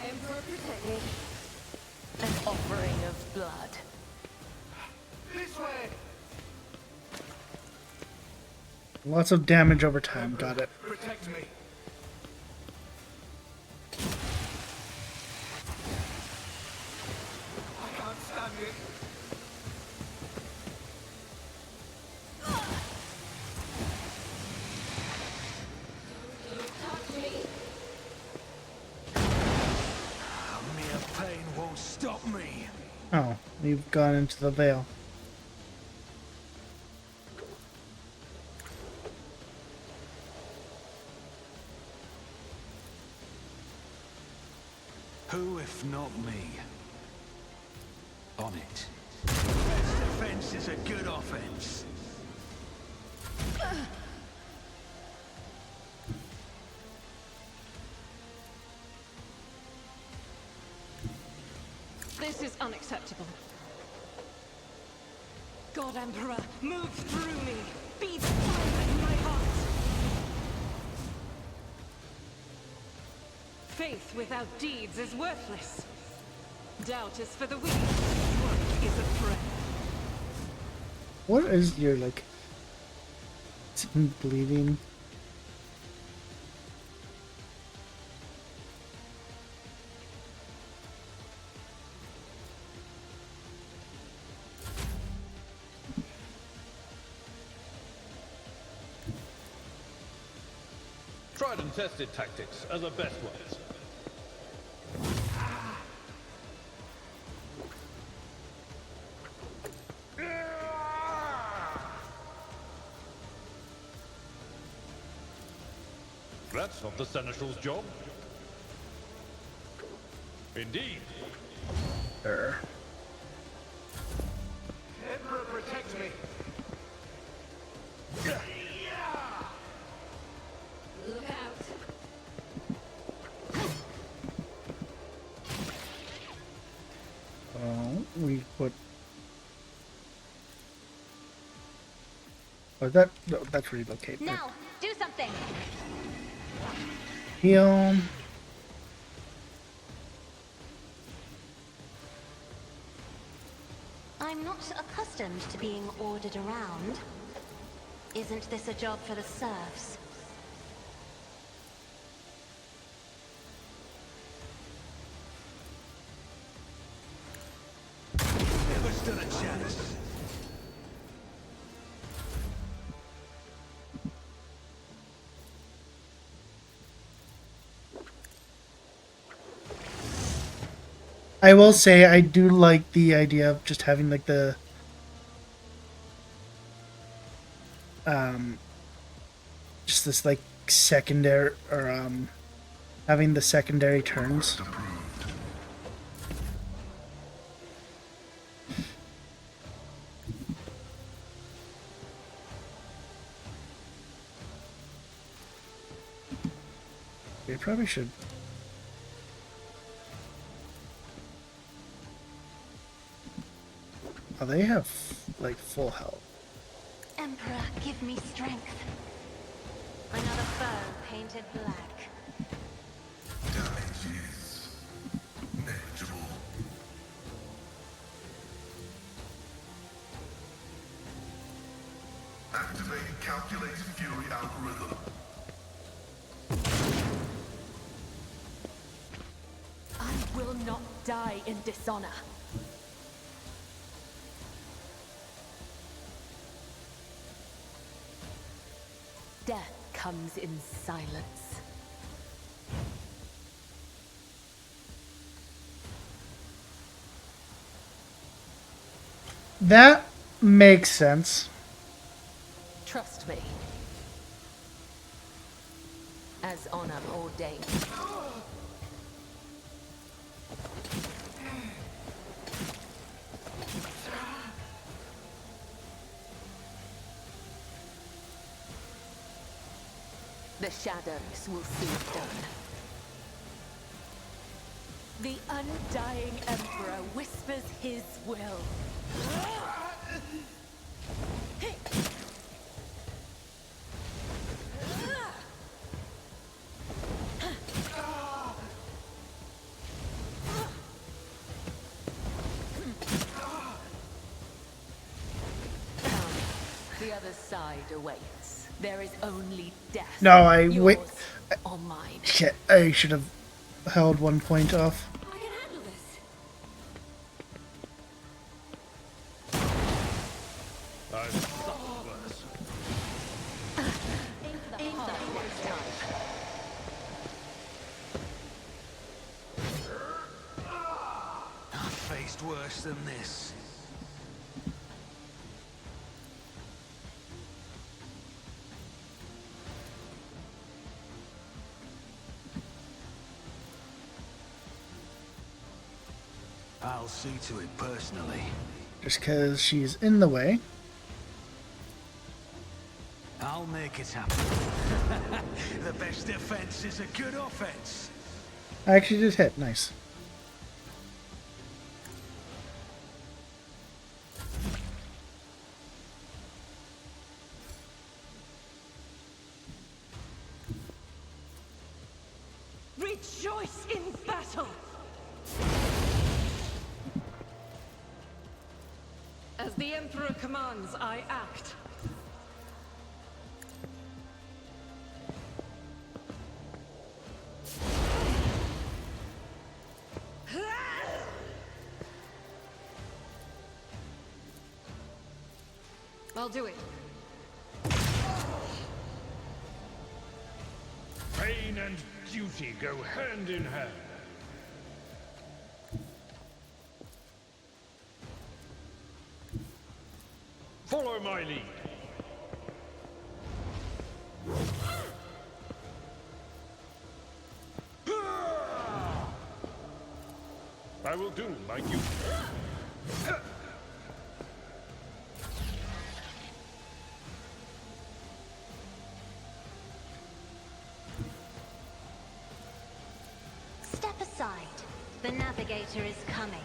Speaker 4: Emperor protect me. An offering of blood.
Speaker 5: This way!
Speaker 1: Lots of damage over time. Got it.
Speaker 5: Protect me. I can't stand it.
Speaker 3: Mere pain won't stop me.
Speaker 1: Oh, you've gone into the veil.
Speaker 3: Who if not me? On it. Best defense is a good offense.
Speaker 7: This is unacceptable. God Emperor, move through me! Be the fire in my heart! Faith without deeds is worthless. Doubt is for the weak. Work is a prayer.
Speaker 1: What is your, like, bleeding?
Speaker 8: Tried and tested tactics are the best ones. That's not the Seneschal's job. Indeed.
Speaker 1: There.
Speaker 5: Emperor, protect me.
Speaker 7: Look out!
Speaker 1: Oh, we put. Oh, that no, that's relocate.
Speaker 6: Now, do something!
Speaker 1: Heal.
Speaker 6: I'm not accustomed to being ordered around. Isn't this a job for the serfs?
Speaker 3: Never stood a chance.
Speaker 1: I will say I do like the idea of just having like the just this like secondary or having the secondary turns. We probably should. Oh, they have like full health.
Speaker 6: Emperor, give me strength. Another foe painted black.
Speaker 9: Damage is negligible. Activating calculated fury algorithm.
Speaker 4: I will not die in dishonor. Death comes in silence.
Speaker 1: That makes sense.
Speaker 4: Trust me. As honor ordained. The shadows will see it done. The undying Emperor whispers his will. The other side awaits. There is only death.
Speaker 1: No, I wait.
Speaker 4: Yours or mine.
Speaker 1: Shit, I should have held 1 point off.
Speaker 4: I can handle this.
Speaker 8: I've suffered worse.
Speaker 4: Aim for the heart next time.
Speaker 3: I've faced worse than this. I'll see to it personally.
Speaker 1: Just because she's in the way.
Speaker 3: I'll make it happen. The best defense is a good offense.
Speaker 1: I actually did hit. Nice.
Speaker 7: Rejoice in battle! As the Emperor commands, I act. I'll do it.
Speaker 8: Pain and duty go hand in hand. Follow my lead. I will do my duty.
Speaker 6: Step aside. The navigator is coming.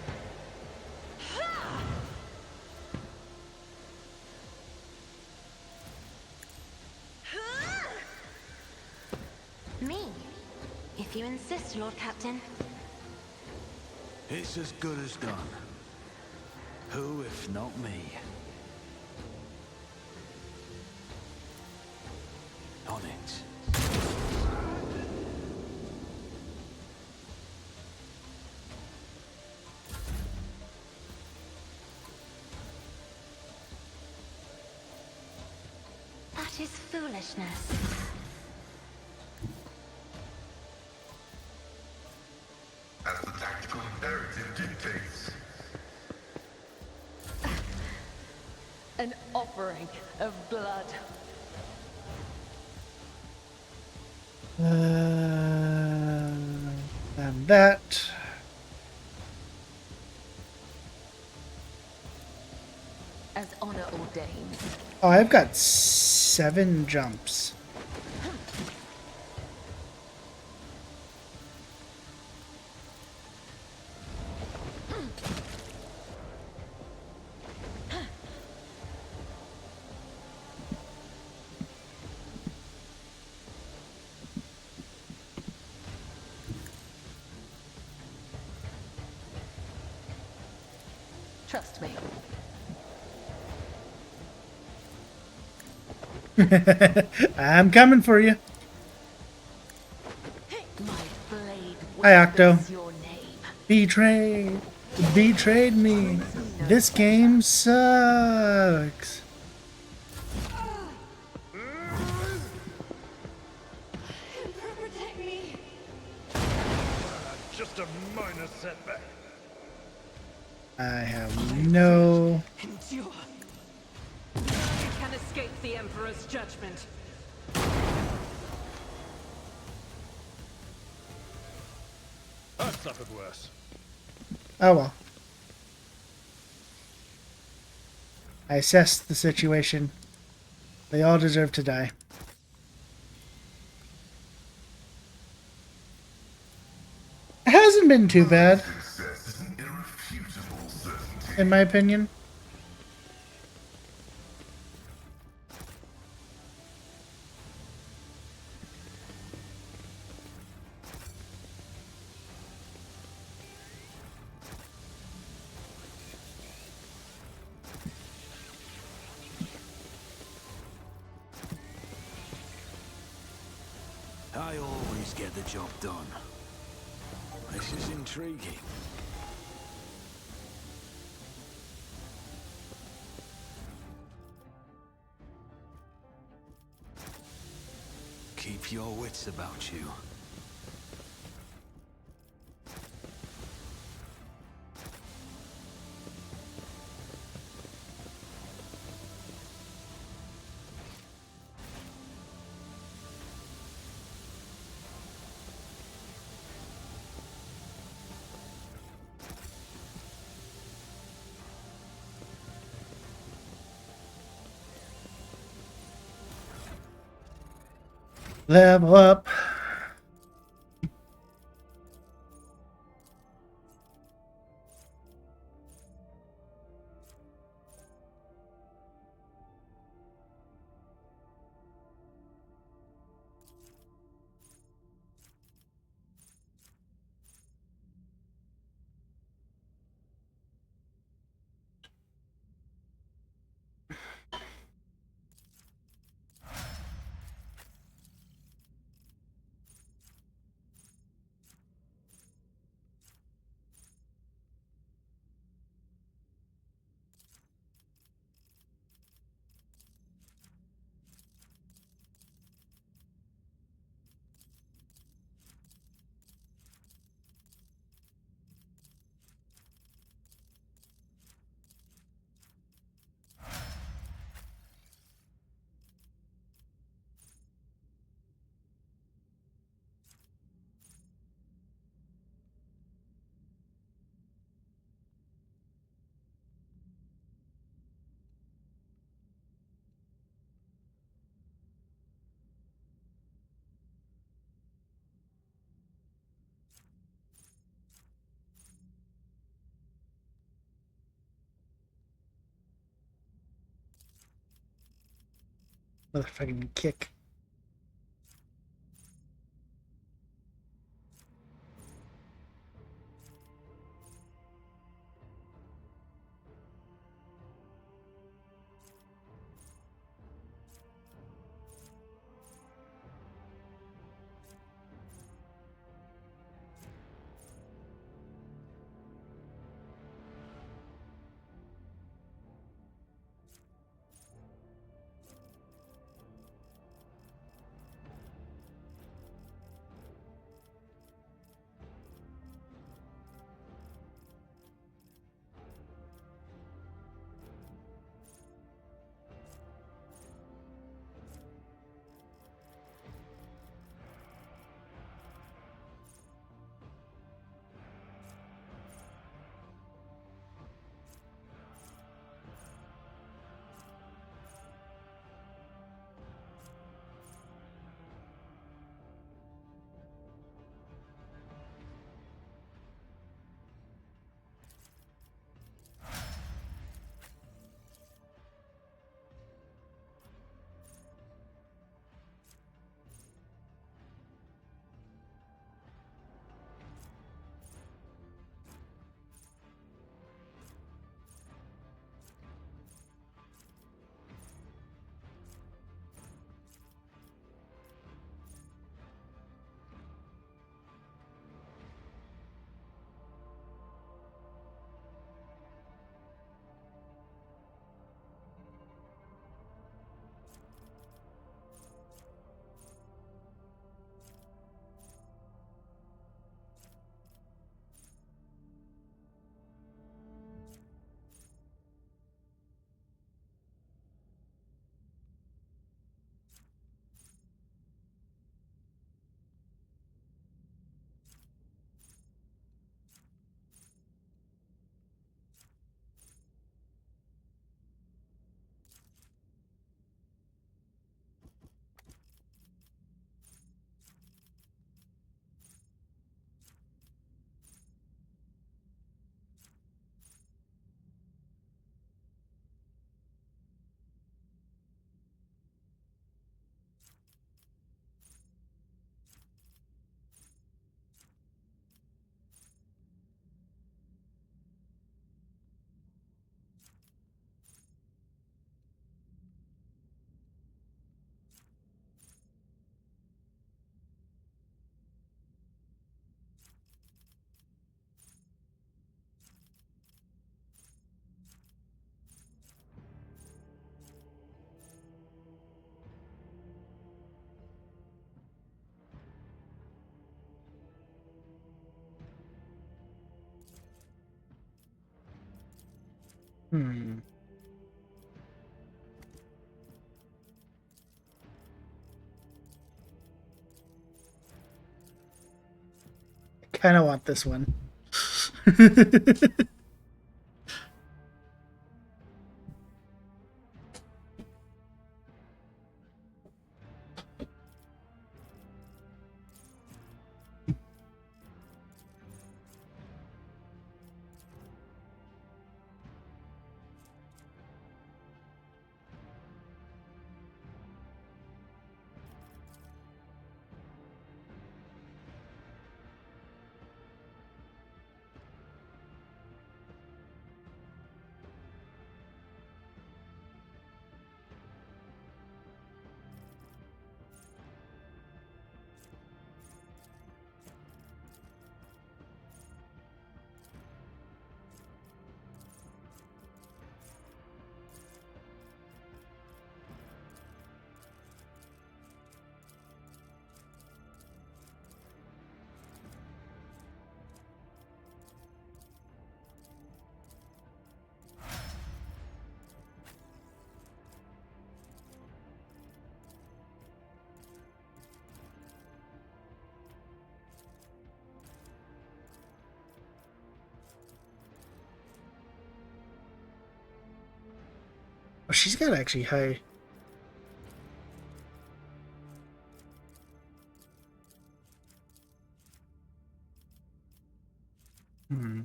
Speaker 6: Me? If you insist, Lord Captain.
Speaker 3: It's as good as done. Who, if not me? On it.
Speaker 6: That is foolishness.
Speaker 9: As the tactical imperative dictates.
Speaker 4: An offering of blood.
Speaker 1: And that.
Speaker 4: As honor ordains.
Speaker 1: Oh, I've got 7 jumps.
Speaker 4: Trust me.
Speaker 1: I'm coming for you.
Speaker 4: My blade
Speaker 1: Hi, Octo.
Speaker 4: whispers your name.
Speaker 1: Betrayed. Betrayed me. This game sucks.
Speaker 7: Protect me.
Speaker 8: Just a minor setback.
Speaker 1: I have no...
Speaker 7: Endure. You can escape the Emperor's judgment.
Speaker 8: I've suffered worse.
Speaker 1: Oh well. I assessed the situation. They all deserve to die. It hasn't been too bad,
Speaker 9: Success is an irrefutable certainty.
Speaker 1: in my opinion.
Speaker 3: I always get the job done. This is intriguing. Keep your wits about you.
Speaker 1: Level up. Motherfucking kick. Hmm. I kind of want this one. Oh, she's got actually high. Hmm.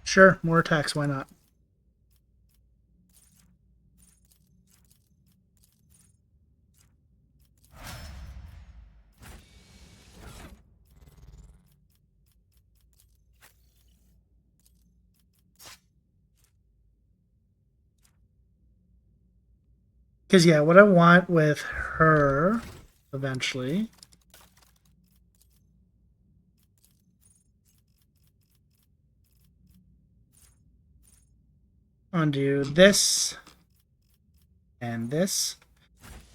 Speaker 1: Sure, more attacks, why not? Because, yeah, what I want with her eventually. Undo this and this.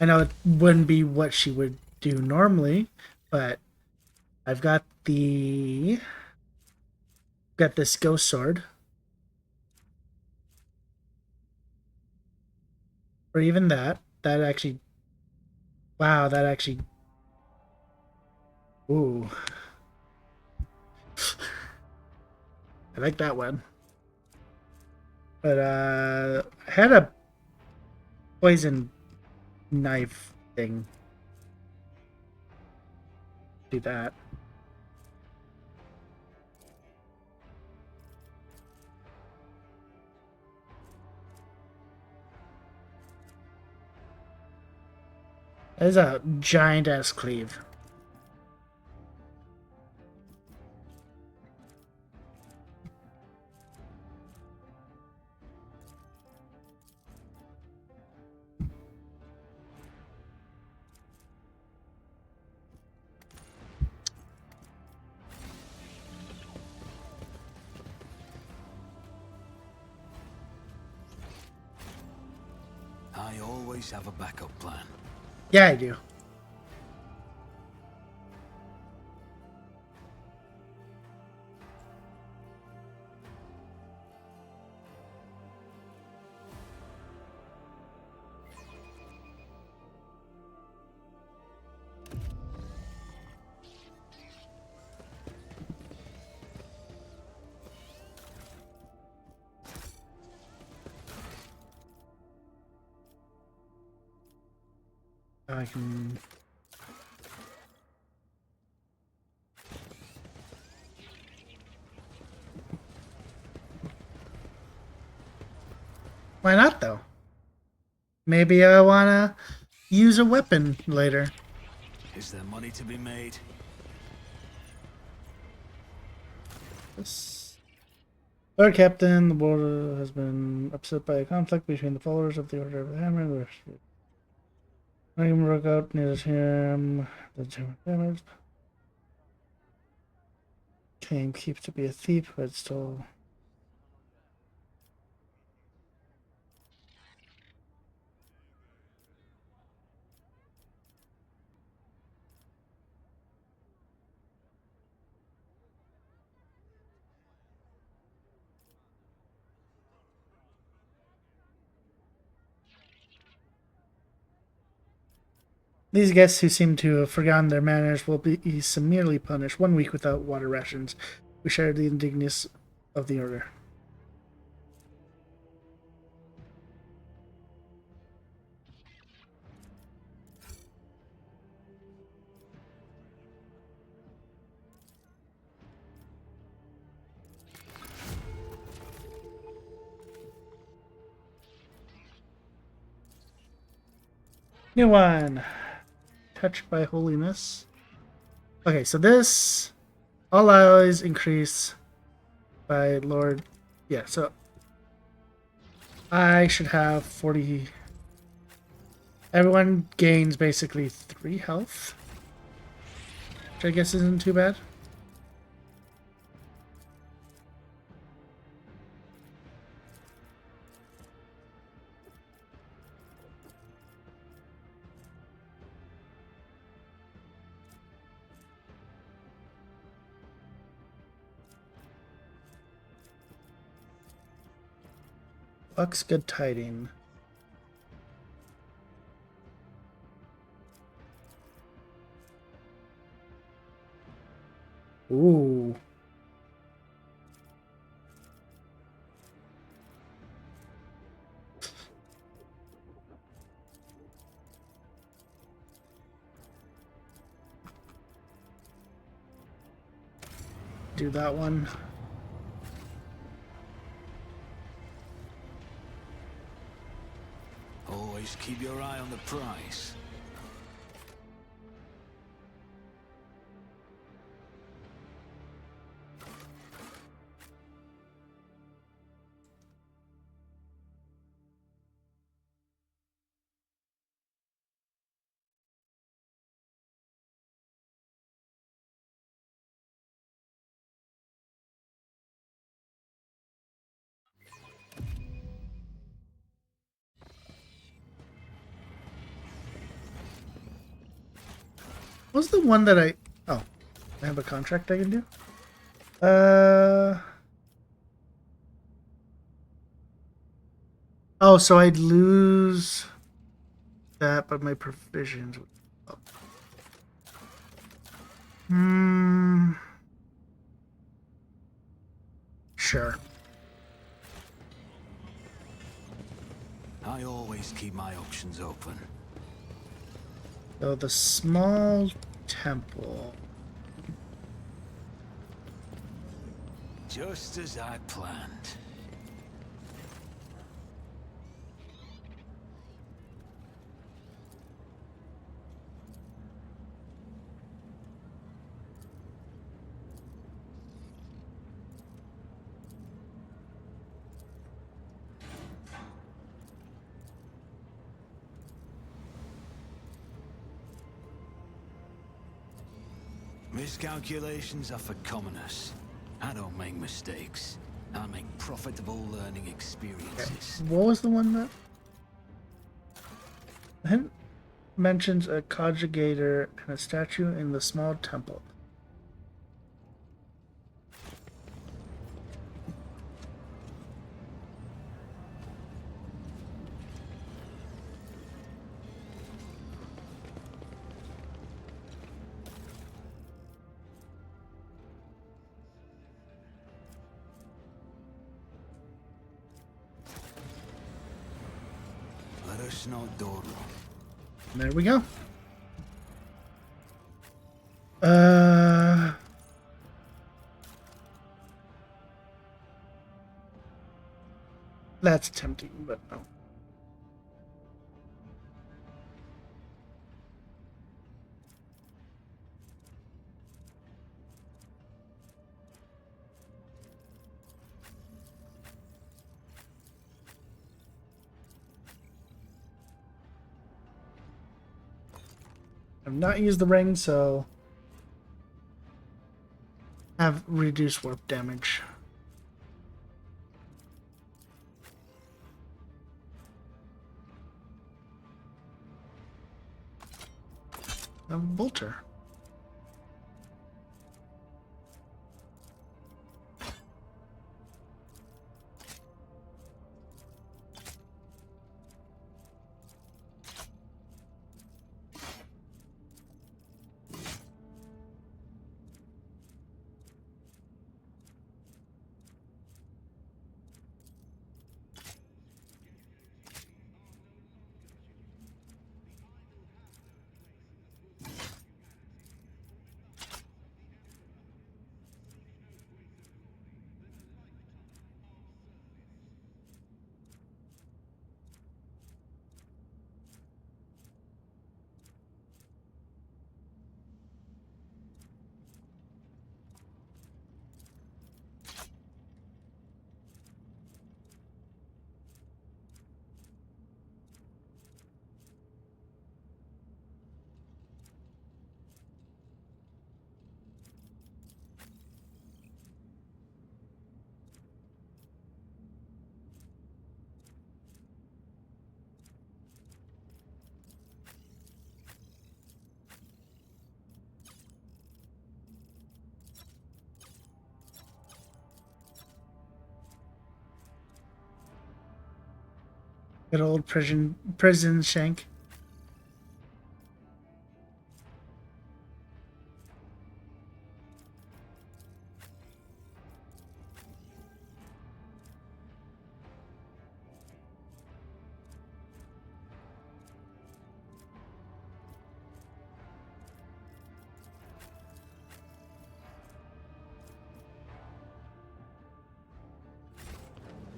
Speaker 1: I know it wouldn't be what she would do normally, but I've got this ghost sword. Or even that. That actually. Wow, that actually. Ooh. I like that one. But I had a poison knife thing. Do that. That is a giant ass cleave.
Speaker 3: I always have a backup plan.
Speaker 1: Yeah, I do. I can. Why not, though? Maybe I want to use a weapon later.
Speaker 3: Is there money to be made?
Speaker 1: Lord Captain, the border has been upset by a conflict between the followers of the Order of the Hammer. I can work out near him. The damage. Claim keeps to be a thief, but still. These guests who seem to have forgotten their manners will be summarily punished 1 week without water rations. We share the indignity of the order. New one. Touched by holiness. Okay, so this all allies increase by Lord. Yeah, so I should have 40. Everyone gains basically 3 health, which I guess isn't too bad. Buck's good tiding. Ooh. Do that one.
Speaker 3: Always keep your eye on the prize.
Speaker 1: What was the one that I... Oh, I have a contract I can do? Oh, so I'd lose that, but my provisions would... Oh. Sure.
Speaker 3: I always keep my options open.
Speaker 1: So the small temple.
Speaker 3: Just as I planned. Miscalculations are for commoners. I don't make mistakes. I make profitable learning experiences.
Speaker 1: What was the one that... The hint mentions a conjugator and a statue in the small temple. There we go. That's tempting, but no. I've not used the ring, so have reduced warp damage. A bolter. Good old prison shank.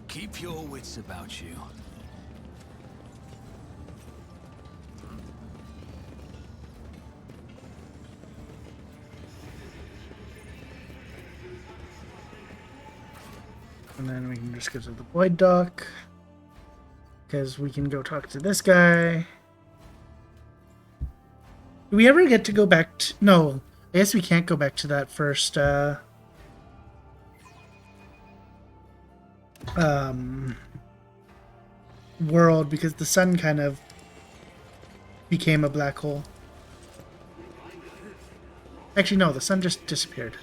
Speaker 3: Keep your wits about you.
Speaker 1: And then we can just go to the void dock. Because we can go talk to this guy. Do we ever get to go back to... No, I guess we can't go back to that first... world, because the sun kind of became a black hole. Actually, no, the sun just disappeared.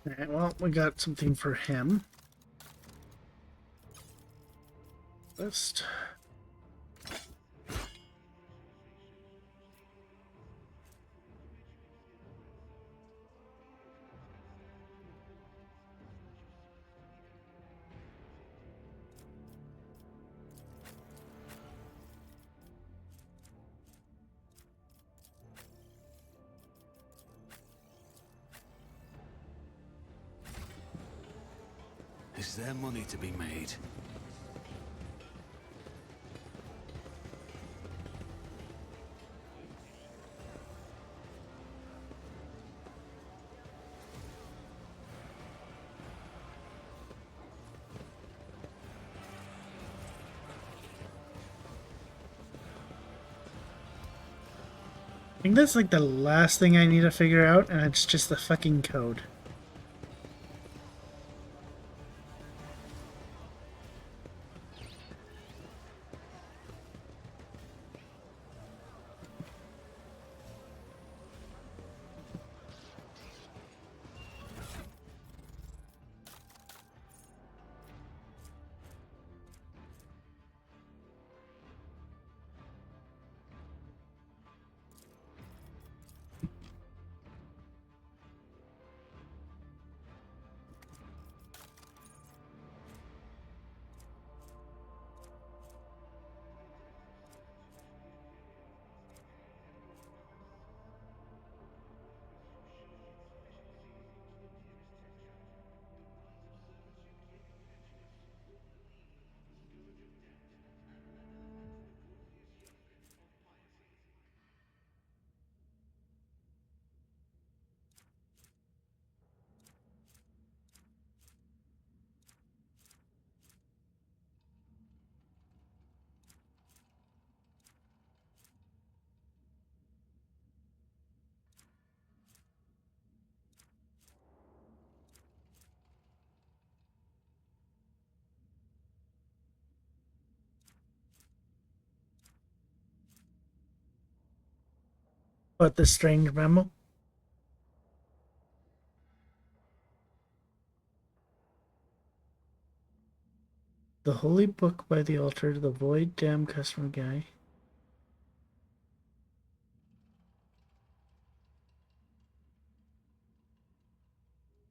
Speaker 1: Alright, well, we got something for him. List.
Speaker 3: Is there money to be made?
Speaker 1: I think that's like the last thing I need to figure out, and it's just the fucking code. But the strange memo. The holy book by the altar, the void, damn customer guy.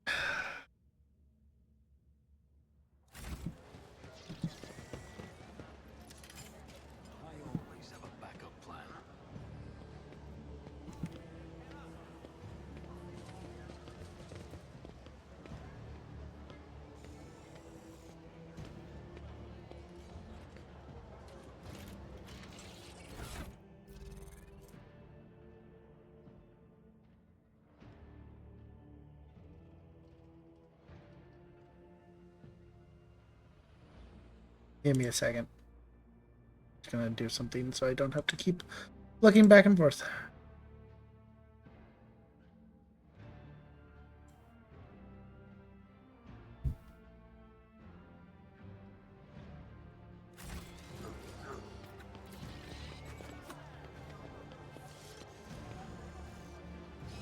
Speaker 3: I always have a backup plan.
Speaker 1: Give me a second. Just gonna do something so I don't have to keep looking back and forth.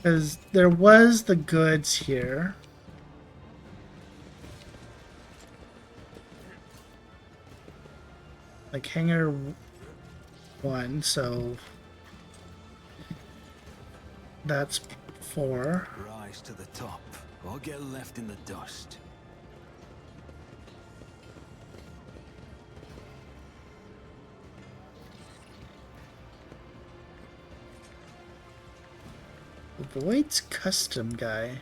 Speaker 1: Because there was the goods here. Like hangar 1, so that's 4.
Speaker 3: Rise to the top, or get left in the dust.
Speaker 1: The Void's custom guy.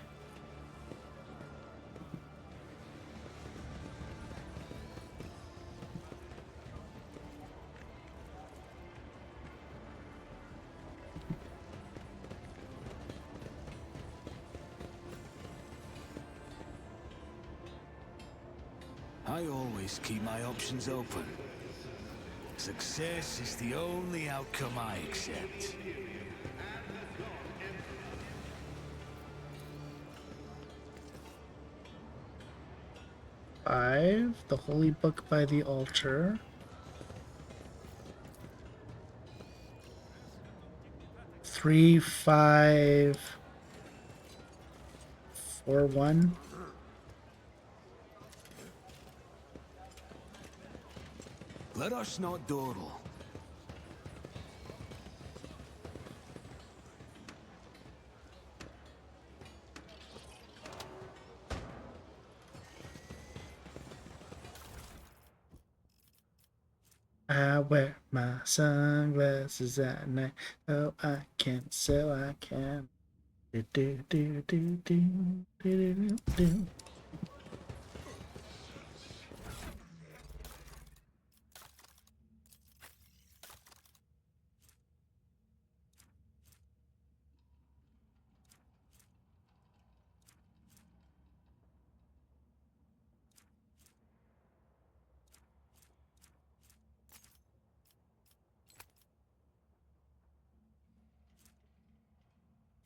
Speaker 3: I always keep my options open. Success is the only outcome I accept.
Speaker 1: Five, the holy book by the altar. 3, 5, 4, 1.
Speaker 3: Let us not dawdle.
Speaker 1: I wear my sunglasses at night. Oh, I can, so I can. Do do do do do do do do.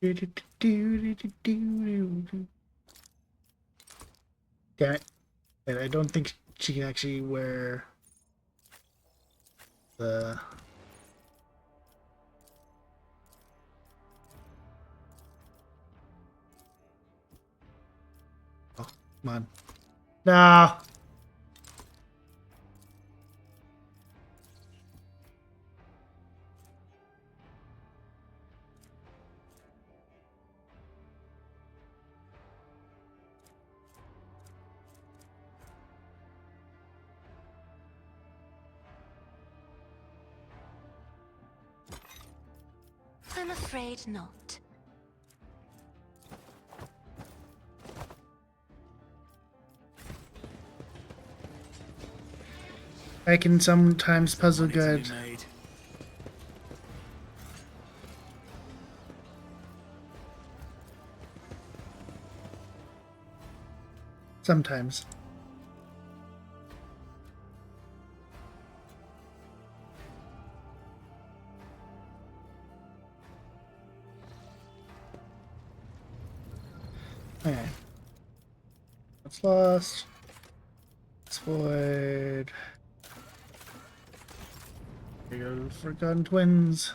Speaker 1: Damn it. I don't think she can actually wear the... Oh, come on. No!
Speaker 6: I'm afraid not.
Speaker 1: I can sometimes puzzle
Speaker 3: Money to be
Speaker 1: good.
Speaker 3: made.
Speaker 1: Sometimes. Okay. That's lost. It's void. Here go Forgotten Twins.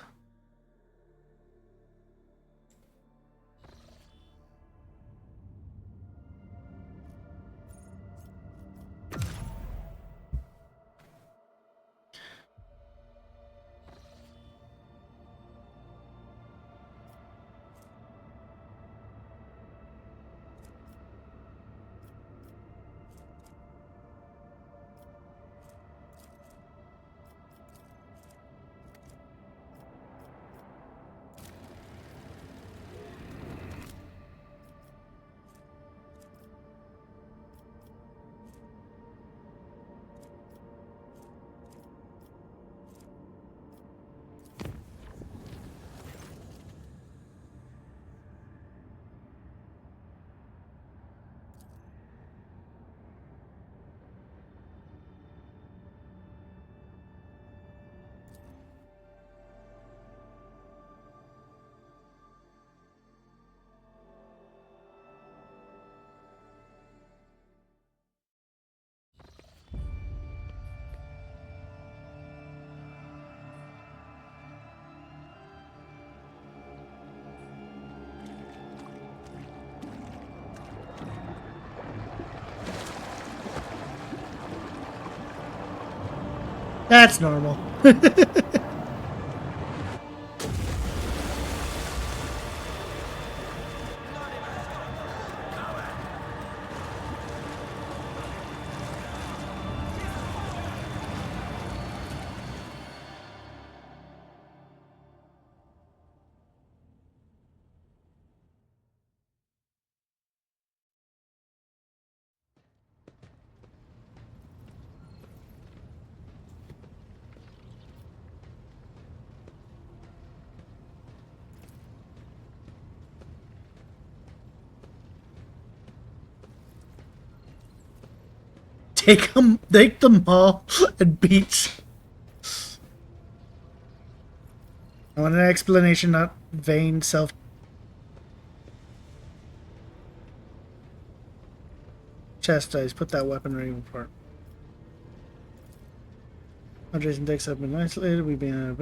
Speaker 1: That's normal. Take them all and beach. I want an explanation, not vain self. Chastise. Put that weaponry apart. Andres and Dex have been isolated. We've been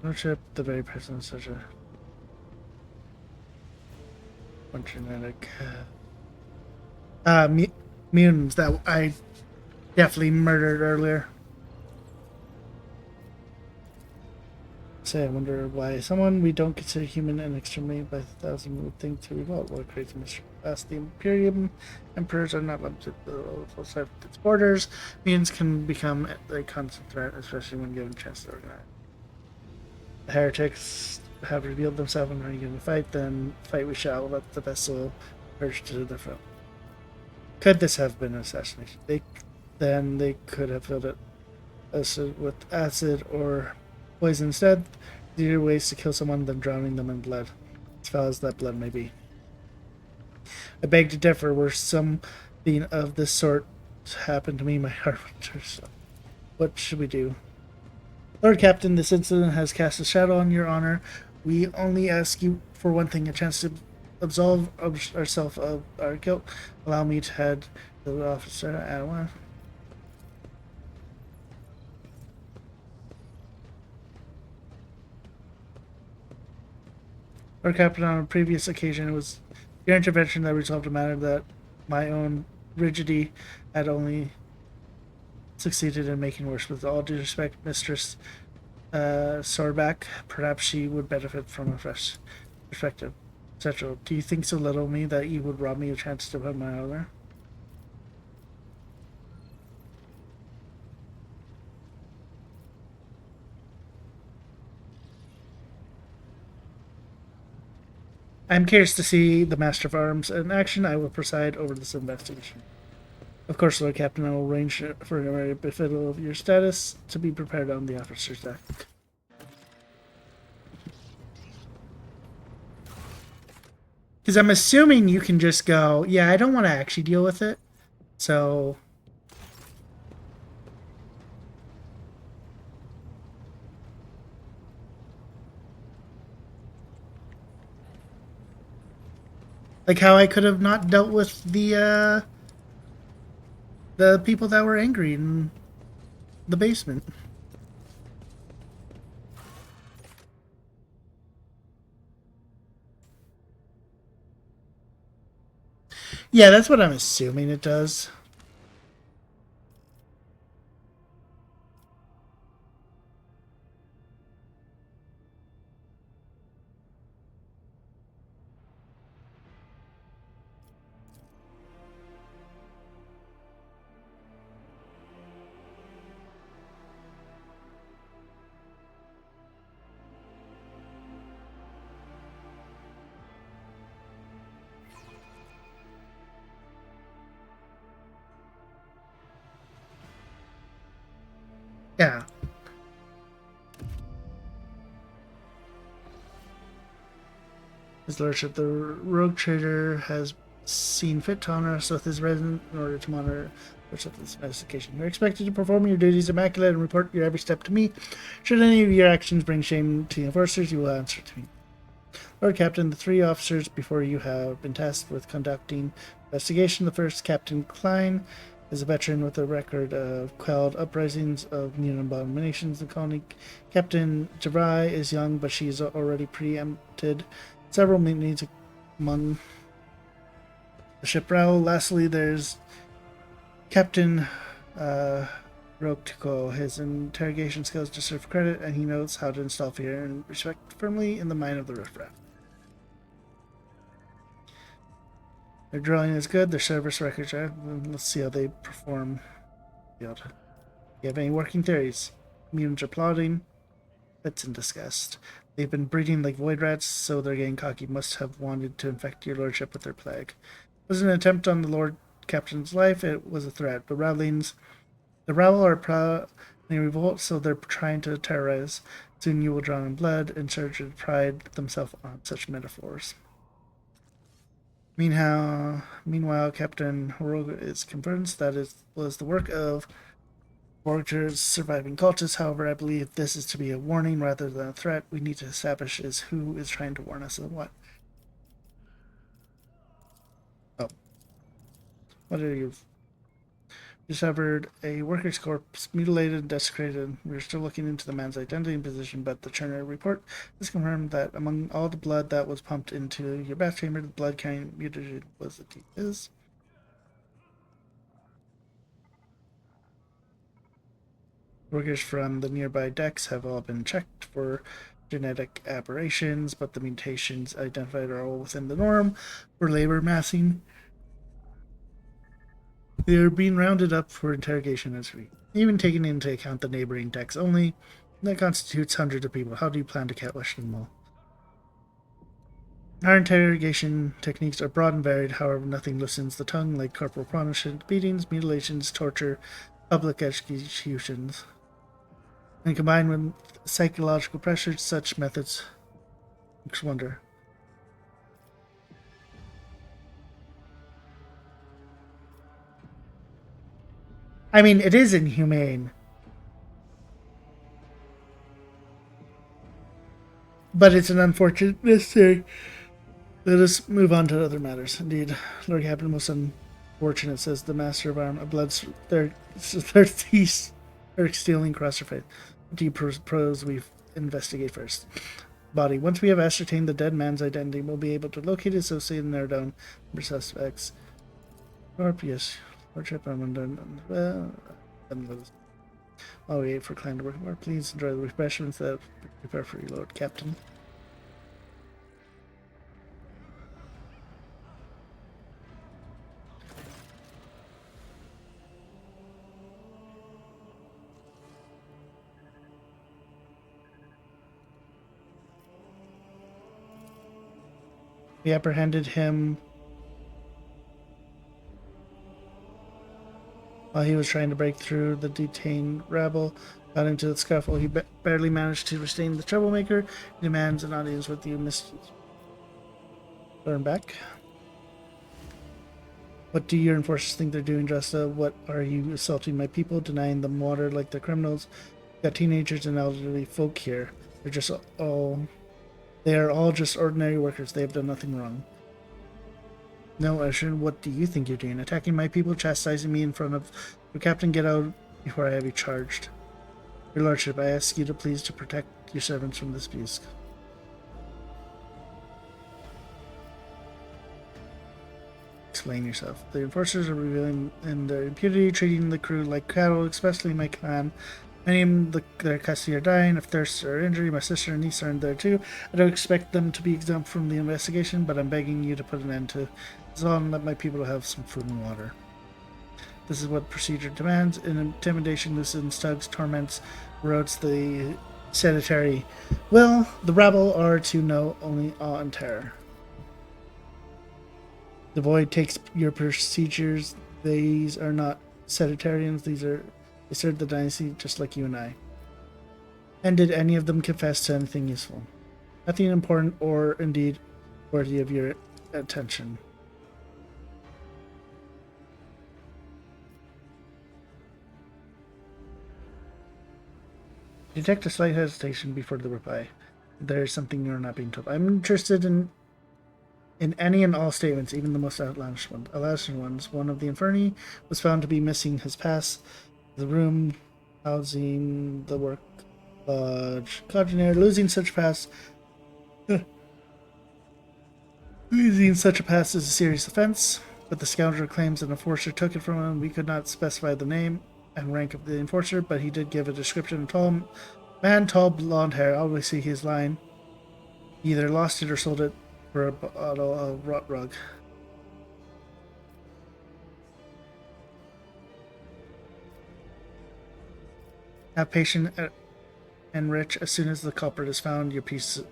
Speaker 1: ownership. The very presence of such a genetic mutants that I definitely murdered earlier. Say, I wonder why someone we don't consider human and exterminated by 1,000 would think to revolt. What creates a mystery? As the Imperium emperors are not limited to outside its borders, mutants can become a constant threat, especially when given a chance to organize. The heretics have revealed themselves and are going to fight, then fight we shall. Let the vessel urge to the front. Could this have been an assassination? Then they could have filled it with acid or poison instead. There are ways to kill someone than drowning them in blood, as foul as that blood may be. I beg to differ. Were something of this sort happened to me, my heart would What should we do? Lord Captain, this incident has cast a shadow on your honor. We only ask you for one thing, a chance to absolve ourselves of our guilt. Allow me to head to the officer at one. Lord Captain, on a previous occasion, it was your intervention that resolved a matter that my own rigidity had only succeeded in making worse. With all due respect, Mistress Sorback, perhaps she would benefit from a fresh perspective. Etc. Do you think so little of me that you would rob me of a chance to put my honor? I'm curious to see the Master of Arms in action. I will preside over this investigation. Of course, Lord Captain, I will arrange for a befiddle of your status to be prepared on the officer's deck. Because I'm assuming you can just go, yeah, I don't want to actually deal with it. So... like how I could have not dealt with the people that were angry in the basement. Yeah, that's what I'm assuming it does. Yeah. His Lordship, the rogue trader, has seen fit to honor us with his resident in order to monitor this investigation. You're expected to perform your duties immaculate and report your every step to me. Should any of your actions bring shame to the enforcers, you will answer to me. Lord Captain, the 3 officers before you have been tasked with conducting investigation. The first, Captain Klein, is a veteran with a record of quelled uprisings of new abominations in the colony. Captain Javrai is young, but she has already preempted several mutinies among the ship Raoul. Lastly, there's Captain Roktuko. His interrogation skills deserve credit, and he knows how to install fear and respect firmly in the mind of the riffraff. Their drilling is good, their service records are. Let's see how they perform. Do you have any working theories? Mutants are plotting. Fits in disgust. They've been breeding like void rats, so they're getting cocky. Must have wanted to infect your lordship with their plague. It was an attempt on the Lord Captain's life. It was a threat. The rabble are proud and revolt, so they're trying to terrorize. Soon you will drown in blood. Insurgents pride themselves on such metaphors. Meanwhile, Captain Horoga is convinced that it was the work of Voyager's surviving cultists. However, I believe this is to be a warning rather than a threat. We need to establish is who is trying to warn us and what. Oh. What are you? Discovered a worker's corpse, mutilated and desecrated. We're still looking into the man's identity and position, but the Turner report has confirmed that among all the blood that was pumped into your bath chamber, the blood carrying mutagen was the T. Workers from the nearby decks have all been checked for genetic aberrations, but the mutations identified are all within the norm for labor massing. They are being rounded up for interrogation this week. Even taking into account the neighboring decks only, that constitutes hundreds of people. How do you plan to question them all? Our interrogation techniques are broad and varied, however, nothing loosens the tongue like corporal punishment, beatings, mutilations, torture, public executions. And combined with psychological pressure, such methods makes wonder. I mean, it is inhumane, but it's an unfortunate mistake. Let us move on to other matters. Indeed, Lord Captain, most unfortunate, says the Master of Arm, a bloodthirsty stealing across her face. Do you propose we investigate first? Body. Once we have ascertained the dead man's identity, we'll be able to locate his associate and narrow down number suspects. Corp, yes. Lordship, I'm done. I'll wait for Clan to work more. Please enjoy the refreshments that prepare for you, Lord Captain. We apprehended him while he was trying to break through the detained rabble. Got into the scuffle. He barely managed to restrain the troublemaker. He demands an audience with you, Miss Burnback. What do your enforcers think they're doing, Dresta? What are you assaulting my people, denying them water like they're criminals? We've got teenagers and elderly folk here. They are all just ordinary workers. They have done nothing wrong. No, Usher, what do you think you're doing? Attacking my people, chastising me in front of your captain? Get out before I have you charged. Your Lordship, I ask you to please to protect your servants from this abuse. Explain yourself. The enforcers are revealing in their impunity, treating the crew like cattle, especially my clan. Many of their custody are dying of thirst or injury. My sister and niece are in there too. I don't expect them to be exempt from the investigation, but I'm begging you to put an end to this all and let my people have some food and water. This is what procedure demands. In intimidation, loosens, tugs, torments, erodes the sedentary. Well, the rabble are to know only awe and terror. The void takes your procedures. These are not sedentarians. They served the dynasty just like you and I. And did any of them confess to anything useful? Nothing important or indeed worthy of your attention. Detect a slight hesitation before the reply. There is something you're not being told. I'm interested in any and all statements, even the most outlandish ones. One of the Inferni was found to be missing his pass. The room, housing, the work lodge, Cognaire, losing such a pass is a serious offense, but the scoundrel claims an enforcer took it from him. We could not specify the name and rank of the enforcer, but he did give a description. Tall man, tall blonde hair, obviously he's lying. He either lost it or sold it for a bottle of rot rug. Have patience and rich. As soon as the culprit is found, your people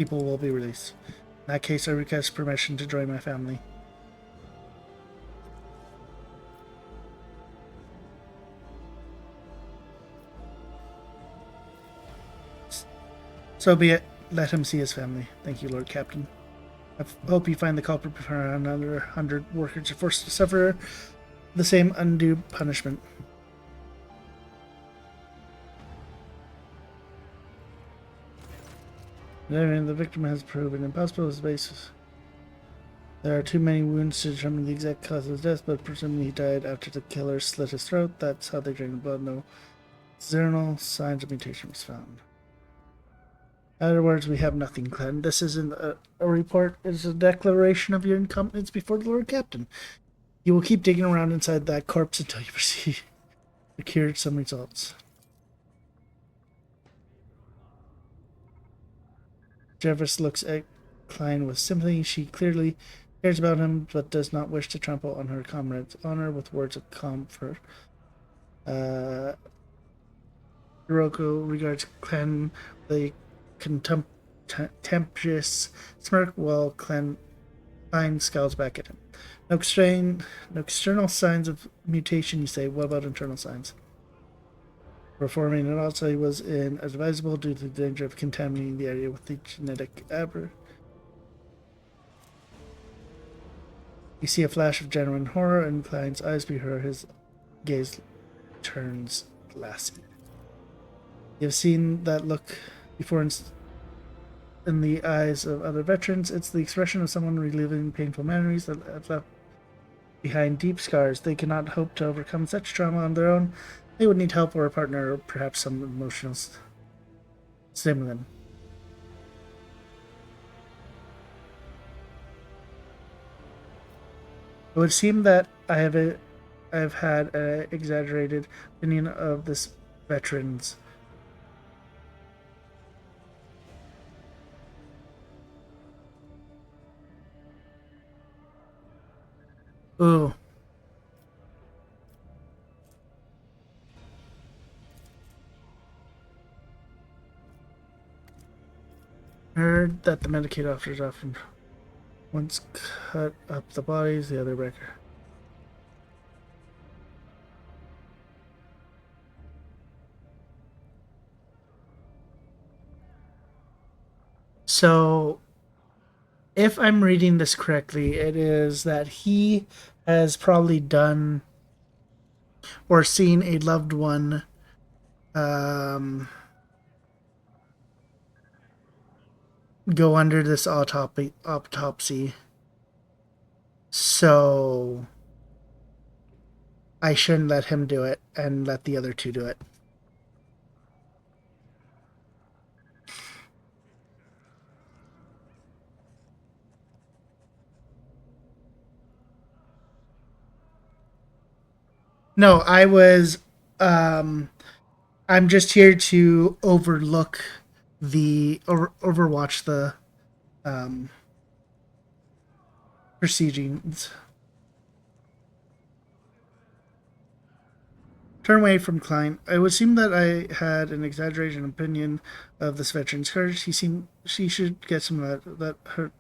Speaker 1: will be released. In that case, I request permission to join my family. So be it. Let him see his family. Thank you, Lord Captain. I hope you find the culprit before another 100 workers are forced to suffer the same undue punishment. The victim has proven impossible as basis. There are too many wounds to determine the exact cause of his death, but presumably he died after the killer slit his throat. That's how they drained the blood. No external signs of mutation was found. In other words, we have nothing, Clan. This isn't a report. It's a declaration of your incompetence before the Lord Captain. You will keep digging around inside that corpse until you secured some results. Jervis looks at Klein with sympathy. She clearly cares about him, but does not wish to trample on her comrade's honor with words of comfort. Hiroko regards Klein with a contemptuous smirk while Klein scowls back at him. No external signs of mutation, you say. What about internal signs? Performing an autopsy was inadvisable due to the danger of contaminating the area with the genetic aberration. You see a flash of genuine horror in Klein's eyes before his gaze turns glassy. You've seen that look before in the eyes of other veterans. It's the expression of someone reliving painful memories that have left behind deep scars. They cannot hope to overcome such trauma on their own. They would need help or a partner or perhaps some emotional stimulant. It would seem that I have had an exaggerated opinion of this veterans. Ooh. Heard that the Medicaid officers often once cut up the bodies, the other record. So, if I'm reading this correctly, it is that he has probably done or seen a loved one go under this autopsy. So I shouldn't let him do it and let the other two do it. No, I'm just here to overlook overwatch the proceedings. Turn away from Klein. It would seem that I had an exaggerated opinion of this veteran's courage. She should get some of that hurt.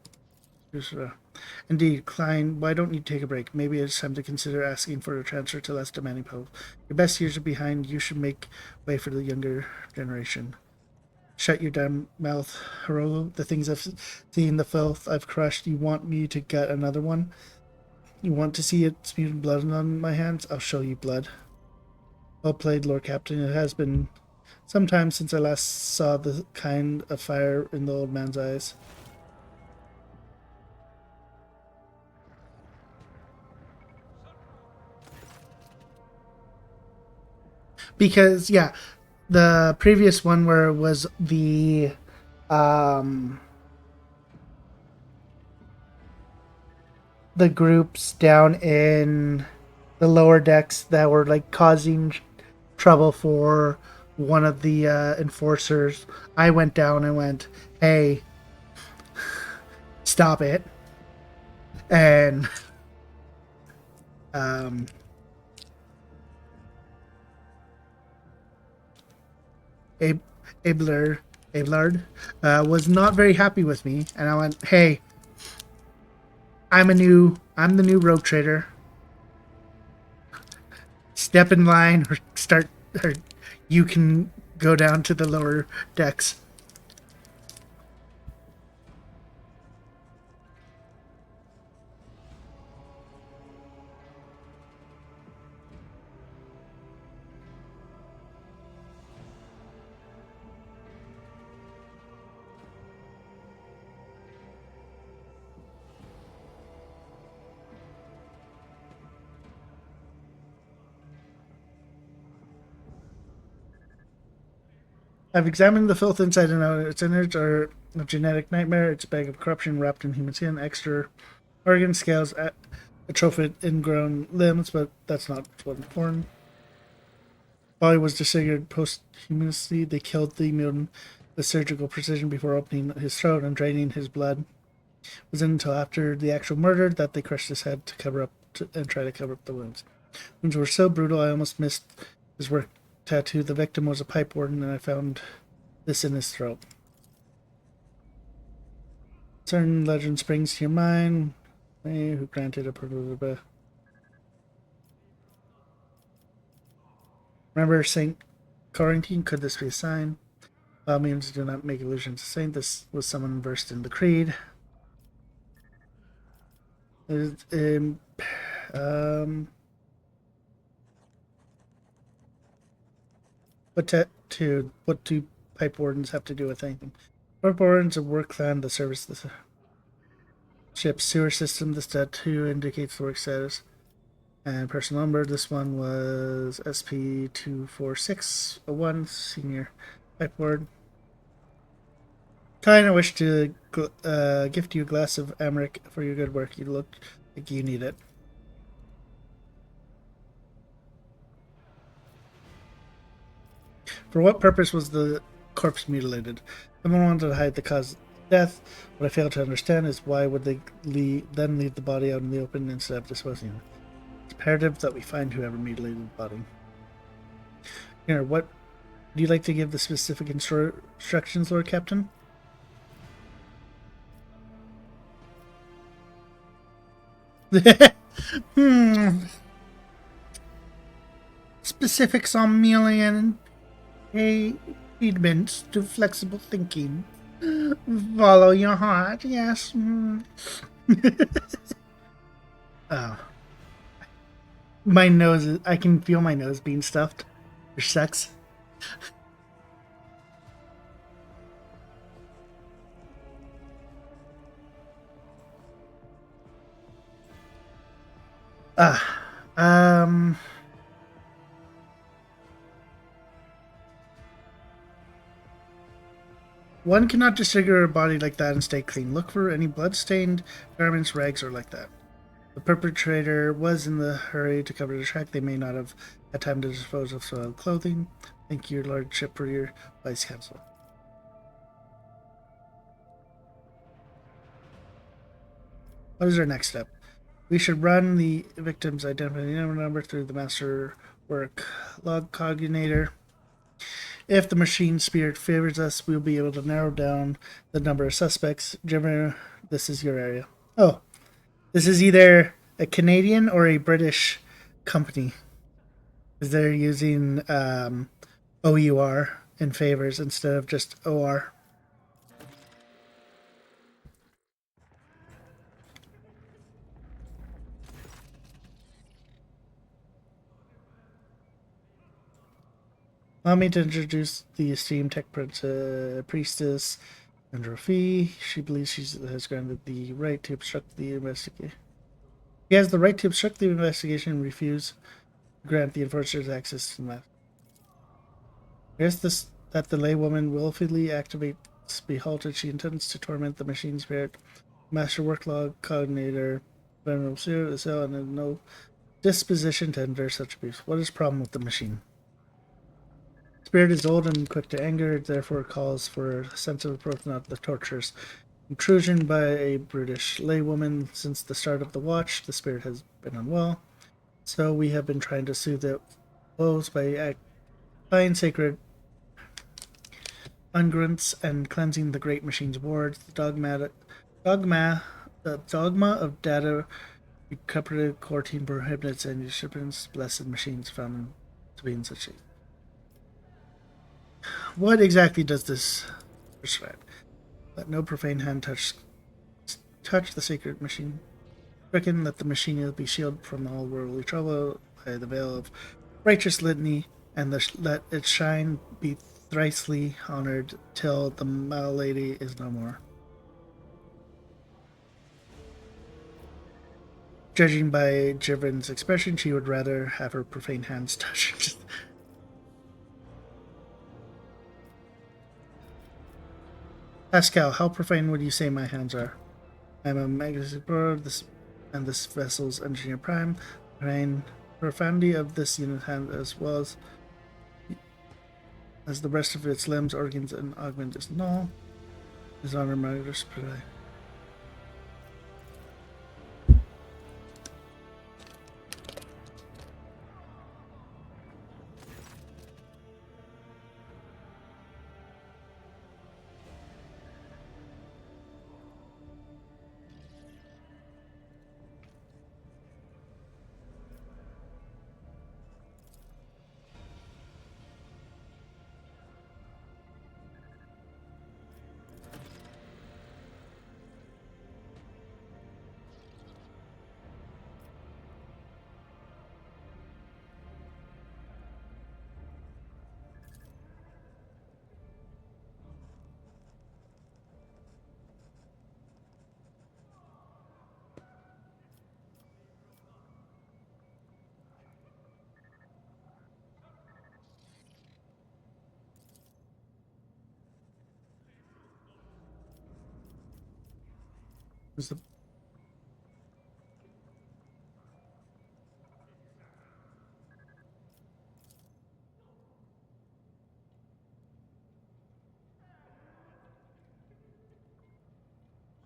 Speaker 1: Indeed, Klein, why don't you take a break? Maybe it's time to consider asking for a transfer to less demanding post. Your best years are behind. You should make way for the younger generation. Shut your damn mouth, Hirolo. The things I've seen, the filth I've crushed. You want me to gut another one? You want to see it spewing blood on my hands? I'll show you blood. Well played, Lord Captain. It has been some time since I last saw the kind of fire in the old man's eyes. Because, yeah, the previous one where it was the groups down in the lower decks that were like causing trouble for one of the enforcers, I went down and went, hey, stop it. And Abelard was not very happy with me, and I went, hey, I'm the new rogue trader. Step in line or you can go down to the lower decks. I've examined the filth inside and out. Its innards are a genetic nightmare. It's a bag of corruption wrapped in human skin, extra organ scales, atrophied ingrown limbs, but that's not what's important. Body was disfigured posthumously. They killed the mutant with surgical precision before opening his throat and draining his blood. It wasn't until after the actual murder that they crushed his head and try to cover up the wounds. Wounds were so brutal I almost missed his work tattoo. The victim was a pipe warden, and I found this in his throat. Certain legend springs to your mind. Who granted a privilege? Remember Saint Quarantine? Could this be a sign? Well, means do not make allusions to saint. This was someone versed in the creed. What to pipe wardens have to do with anything? Pipe wardens are work clan that service the ship's sewer system. This tattoo indicates the work status. And personal number, this one was SP24601, senior pipe ward. Kinda wish to gift you a glass of Amric for your good work. You look like you need it. For what purpose was the corpse mutilated? Someone wanted to hide the cause of death. What I fail to understand is why would they then leave the body out in the open instead of disposing of it? It's imperative that we find whoever mutilated the body. Here, what do you like to give the specific instructions, Lord Captain? Specifics on mealing and feedments to flexible thinking. Follow your heart, yes. Oh. My nose, I can feel my nose being stuffed. Which sucks. One cannot disfigure a body like that and stay clean. Look for any blood-stained garments, rags, or like that. The perpetrator was in the hurry to cover the track. They may not have had time to dispose of soiled clothing. Thank you, your lordship, for your wise counsel. What is our next step? We should run the victim's identity number through the masterwork log coordinator. If the machine spirit favors us, we'll be able to narrow down the number of suspects. Jimmer, this is your area. Oh, this is either a Canadian or a British company. Because they're using OUR in favors instead of just OR. Allow me to introduce the esteemed tech priestess, Andrew Fee. She believes she has granted the right to obstruct the investigation. He has the right to obstruct the investigation and refuse to grant the enforcers access to the map. I guess that the laywoman willfully activates be halted. She intends to torment the machine spirit. Master worklog coordinator Venerable Cell and has no disposition to endure such abuse. What is the problem with the machine? Spirit is old and quick to anger, it therefore calls for a sensitive approach, not the tortures. Intrusion by a brutish laywoman. Since the start of the watch, the spirit has been unwell. So we have been trying to soothe it woes by applying sacred unguents and cleansing the great machine's wards. The dogma of data recuperative core team prohibits any shipments. Blessed machines found to be in such a. What exactly does this prescribe? Let no profane hand touch the sacred machine. Reckon that the machine will be shielded from all worldly trouble by the veil of righteous litany, and let its shine be thricely honored till the malady is no more. Judging by Jiven's expression, she would rather have her profane hands touched. Pascal, how profane would you say my hands are? I am a magnificent bird, and this vessel's engineer prime. The profanity of this unit hand as well as the rest of its limbs, organs, and augment is null. His honor matters. Was the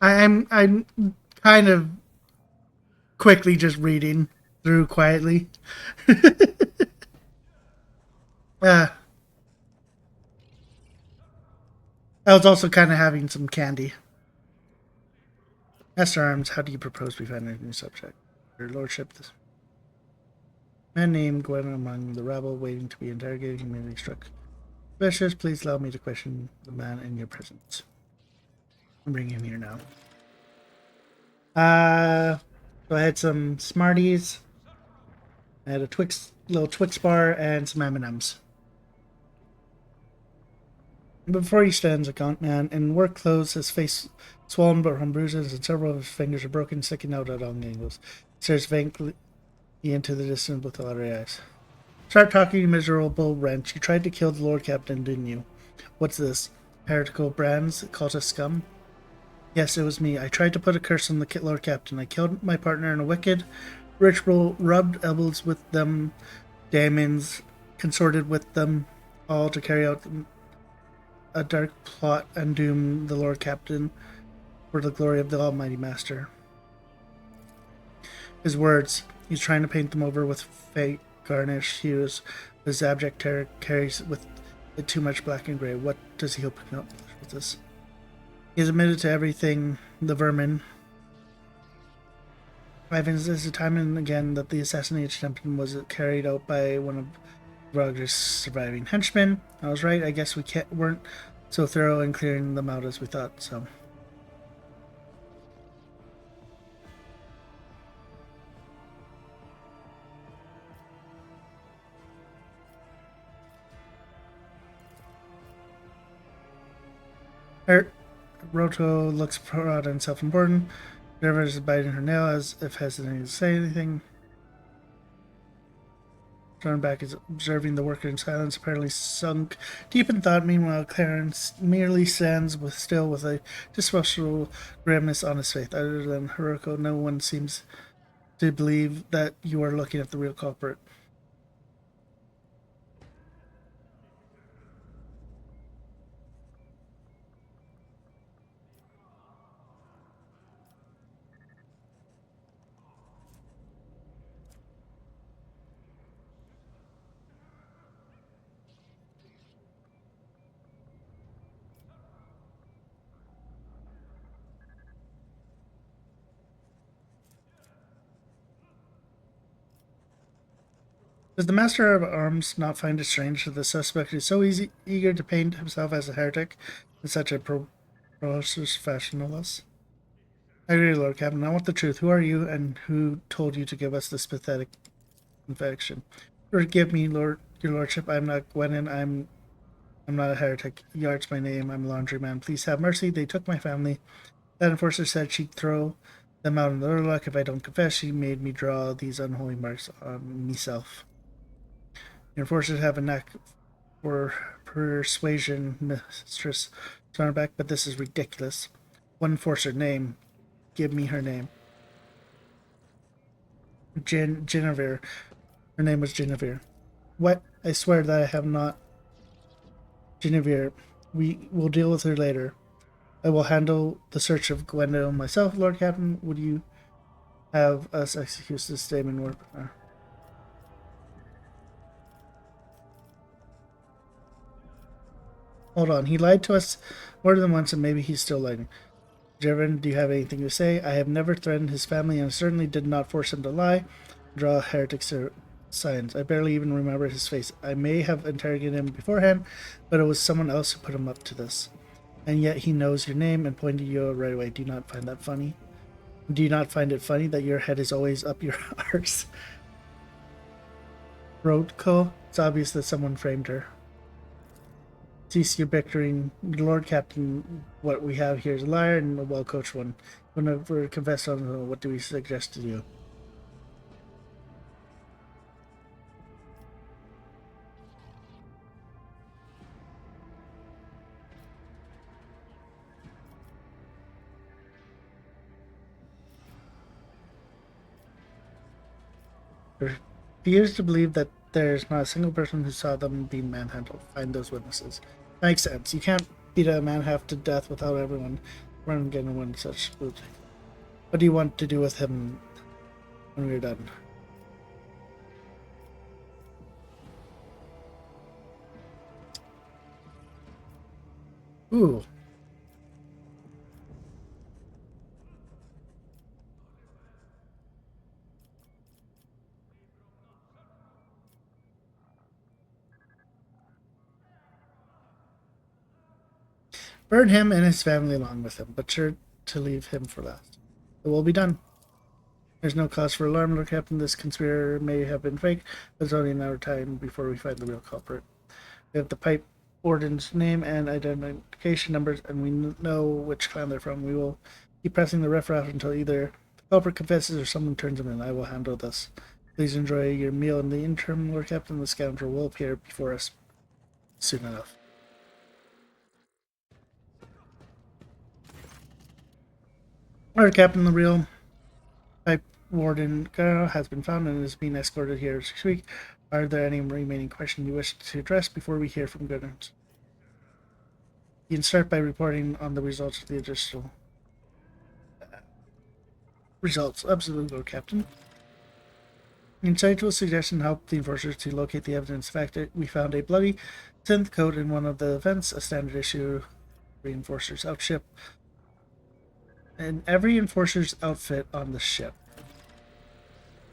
Speaker 1: I'm kind of quickly just reading through quietly. uh, I was also kind of having some candy. Master Arms, how do you propose we find a new subject? Your lordship, this man named Gwen among the rabble waiting to be interrogated, immediately struck. Suspicious, please allow me to question the man in your presence. I'm bringing him here now. So I had some Smarties. I had a little Twix bar, and some M&Ms. Before he stands, a gaunt man in work clothes, his face swollen but from bruises, and several of his fingers are broken, sticking out at all angles. He stares vaguely into the distance with watery eyes. Start talking, you miserable wretch. You tried to kill the Lord Captain, didn't you? What's this? Heretical brands called us scum? Yes, it was me. I tried to put a curse on the Lord Captain. I killed my partner in a wicked ritual, rubbed elbows with them, demons, consorted with them, all to carry out a dark plot and doom the Lord Captain for the glory of the Almighty Master. His words, he's trying to paint them over with fake garnish hues. His abject terror carries with it too much black and gray. What does he hope to accomplish with this? He has admitted to everything, the vermin. I've insisted time and again that the assassination attempt was carried out by one of Roger's surviving henchmen. I was right. I guess we weren't so thorough in clearing them out as we thought. So, Roto looks proud and self-important. Nerva is biting her nail as if hesitating to say anything. Dornback is observing the worker in silence, apparently sunk deep in thought. Meanwhile, Clarence merely stands still with a distrustful grimness on his face. Other than Haruko, no one seems to believe that you are looking at the real culprit. Does the Master of Arms not find it strange that the suspect is so eager to paint himself as a heretic in such a ferocious fashion of us? I agree, Lord Captain. I want the truth. Who are you, and who told you to give us this pathetic confession? Forgive me, your lordship. I'm not Gwenin. I'm not a heretic. Yard's my name. I'm a laundryman. Please have mercy. They took my family. That enforcer said she'd throw them out in the Urlach if I don't confess. She made me draw these unholy marks on myself. Your enforcers have a knack for persuasion, Mistress Stormback, but this is ridiculous. One enforcer name. Give me her name. Genevieve. Her name was Genevieve. What? I swear that I have not. Genevieve. We will deal with her later. I will handle the search of Gwendolyn myself, Lord Captain. Would you have us execute this statement work? Hold on. He lied to us more than once, and maybe he's still lying. Jevon, do you have anything to say? I have never threatened his family, and certainly did not force him to lie. Draw heretic signs. I barely even remember his face. I may have interrogated him beforehand, but it was someone else who put him up to this. And yet he knows your name and pointed you out right away. Do you not find that funny? Do you not find it funny that your head is always up your arse? Rodko? It's obvious that someone framed her. Cease your bickering. Lord Captain, what we have here is a liar and a well-coached one. Whenever confess on what do we suggest to do? I refuse to believe that there's not a single person who saw them being manhandled. Find those witnesses. Makes sense. You can't beat a man half to death without everyone running getting one such smoothly. What do you want to do with him when we're done? Ooh. Burn him and his family along with him, but sure to leave him for last. It will be done. There's no cause for alarm, Lord Captain. This conspirator may have been fake, but it's only a matter of time before we find the real culprit. We have the pipe warden's name and identification numbers, and we know which clan they're from. We will keep pressing the riffraff until either the culprit confesses or someone turns him in. I will handle this. Please enjoy your meal in the interim, Lord Captain. The scoundrel will appear before us soon enough. Lord Captain, the real pipe warden Garo has been found and is being escorted here this week. Are there any remaining questions you wish to address before we hear from Goodens? You can start by reporting on the results of the additional results. Absolutely, Lord Captain. Insightful suggestion helped the enforcers to locate the evidence. In fact, we found a bloody synth coat in one of the vents, a standard issue reinforcers outship, and every enforcer's outfit on the ship.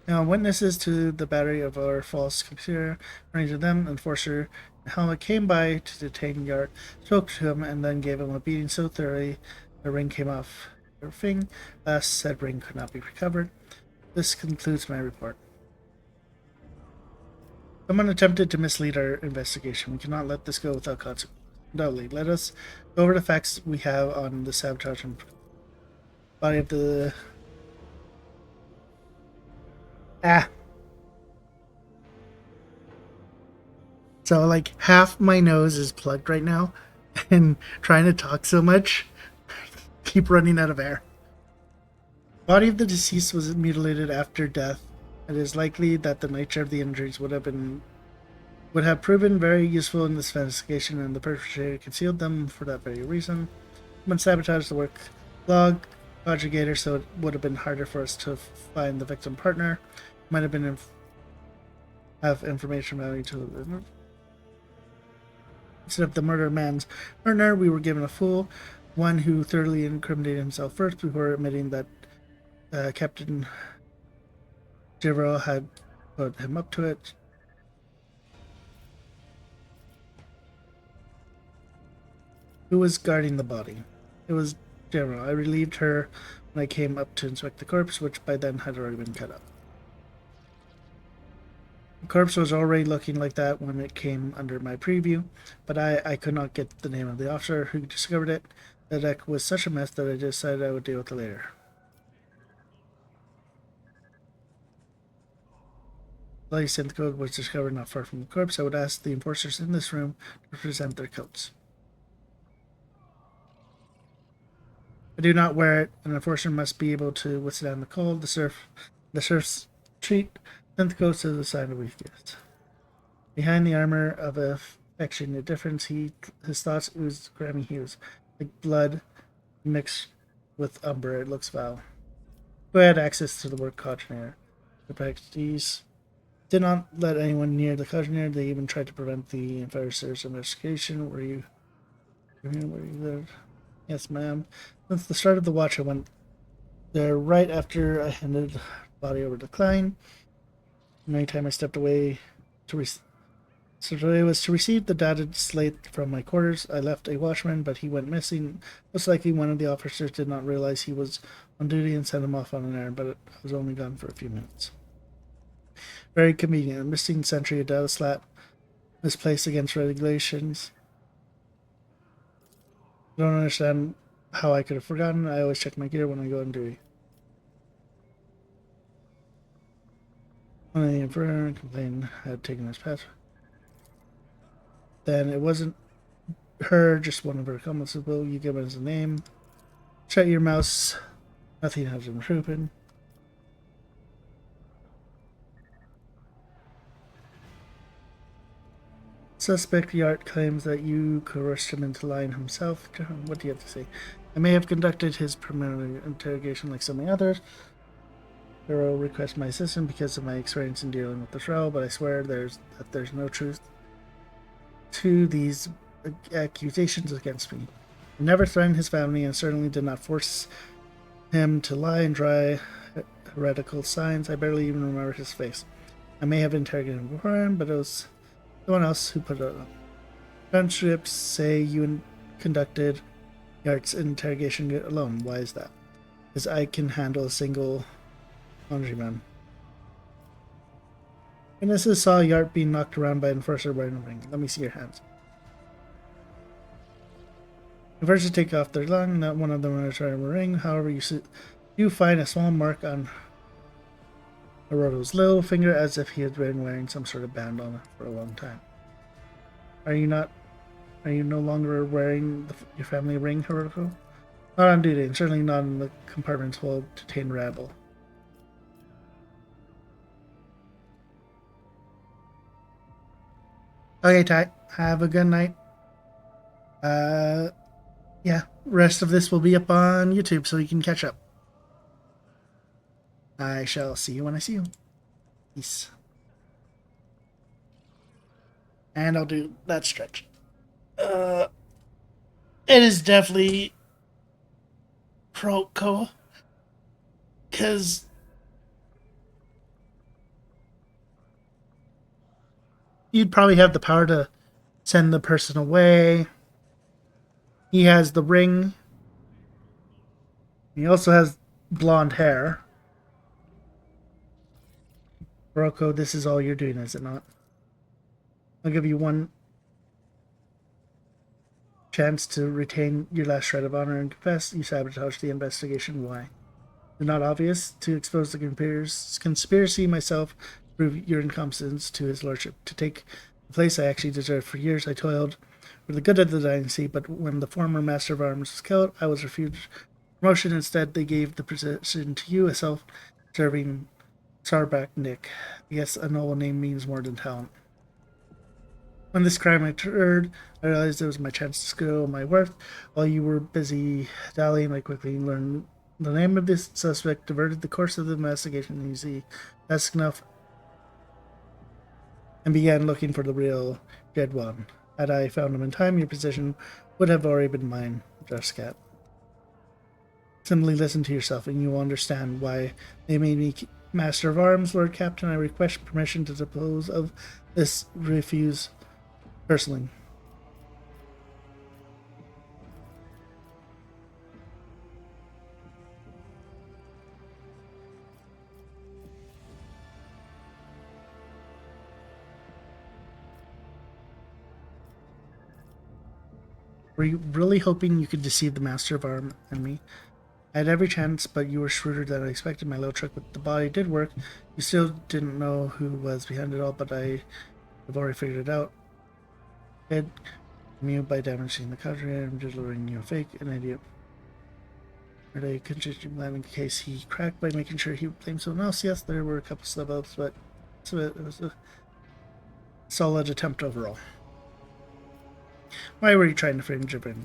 Speaker 1: Now, witnesses to the battery of our false computer, according to them, enforcer Helmet came by to detain Yart, spoke to him, and then gave him a beating so thoroughly the ring came off her finger. Last said ring could not be recovered. This concludes my report. Someone attempted to mislead our investigation. We cannot let this go without consequence. Undoubtedly, let us go over the facts we have on the sabotage and body of the... So, like, half my nose is plugged right now, and trying to talk so much, keep running out of air. Body of the deceased was mutilated after death. It is likely that the nature of the injuries would have proven very useful in this investigation, and the perpetrator concealed them for that very reason. Someone sabotaged the work log conjugator, so it would have been harder for us to find the victim partner. Might have been have information value to instead of the murder man's partner, we were given a fool, one who thoroughly incriminated himself first before admitting that Captain Jivro had put him up to it. Who was guarding the body? It was Jivro. I relieved her when I came up to inspect the corpse, which by then had already been cut up. The corpse was already looking like that when it came under my preview, but I could not get the name of the officer who discovered it. The deck was such a mess that I decided I would deal with it later. The synth code was discovered not far from the corpse. I would ask the enforcers in this room to present their coats. I do not wear it. An enforcer must be able to withstand the cold. The serfs treat synth coats as a sign of weakness. Behind the armor of affection, the difference his thoughts ooze grimy hues, like blood mixed with umber. It looks foul. Who had access to the work cognator? The practice did not let anyone near the cognator. They even tried to prevent the enforcer's investigation. Were you there? Yes, ma'am. Since the start of the watch, I went there right after I handed the body over to Klein. And anytime I stepped away was to receive the dotted slate from my quarters. I left a watchman, but he went missing. Most likely one of the officers did not realize he was on duty and sent him off on an errand, but I was only gone for a few minutes. Very convenient. A missing sentry, a data slap, misplaced against regulations. I don't understand how I could have forgotten. I always check my gear when I go on duty. One of the infernal complained I had taken his pet. Then it wasn't her, just one of her comments. Will you give us a name? Shut your mouse. Nothing has been proven. Suspect Yart claims that you coerced him into lying himself. What do you have to say? I may have conducted his preliminary interrogation like so many others. Hero requests my assistance because of my experience in dealing with the Shroud, but I swear there's no truth to these accusations against me. I never threatened his family and certainly did not force him to lie and dry heretical signs. I barely even remember his face. I may have interrogated him beforehand, but it was someone else who put it up. Transcripts say you conducted Yart's interrogation alone. Why is that? Because I can handle a single laundryman. Witnesses saw Yart being knocked around by an enforcer wearing a ring. Let me see your hands. Enforcers take off their lung, not one of them is wearing a ring. However, you find a small mark on Hiroto's little finger as if he had been wearing some sort of band on it for a long time. Are you no longer wearing your family ring, Hiroto? Not on duty, and certainly not in the compartments full of detained rabble. Okay, Ty. Have a good night. Yeah, rest of this will be up on YouTube so you can catch up. I shall see you when I see you. Peace. And I'll do that stretch. It is definitely Proko. Because you'd probably have the power to send the person away. He has the ring. He also has blonde hair. Rocco, this is all you're doing, is it not? I'll give you one chance to retain your last shred of honor and confess. You sabotaged the investigation. Why? Is it not obvious? To expose the conspiracy myself, prove your incompetence to his lordship. To take the place I actually deserved. For years I toiled for the good of the dynasty, but when the former master of arms was killed, I was refused promotion. Instead, they gave the position to you, a self-serving Sarbak Nick. Yes, a noble name means more than talent. When this crime occurred, I realized it was my chance to scale my worth. While you were busy dallying, I quickly learned the name of this suspect, diverted the course of the investigation, you see, that's enough, and began looking for the real dead one. Had I found him in time, your position would have already been mine, Druskat. Simply listen to yourself, and you will understand why they made me Master of Arms, Lord Captain. I request permission to dispose of this refuse personally. Were you really hoping you could deceive the Master of Arm and me? I had every chance, but you were shrewder than I expected. My little trick with the body did work. You still didn't know who was behind it all, but I have already figured it out. It immune by damaging the country. I'm delivering you a fake, an idiot. Or a contingency plan in case he cracked by making sure he would blame someone else. Yes, there were a couple slip-ups, but it was a solid attempt overall. Why were you trying to frame Jibrin?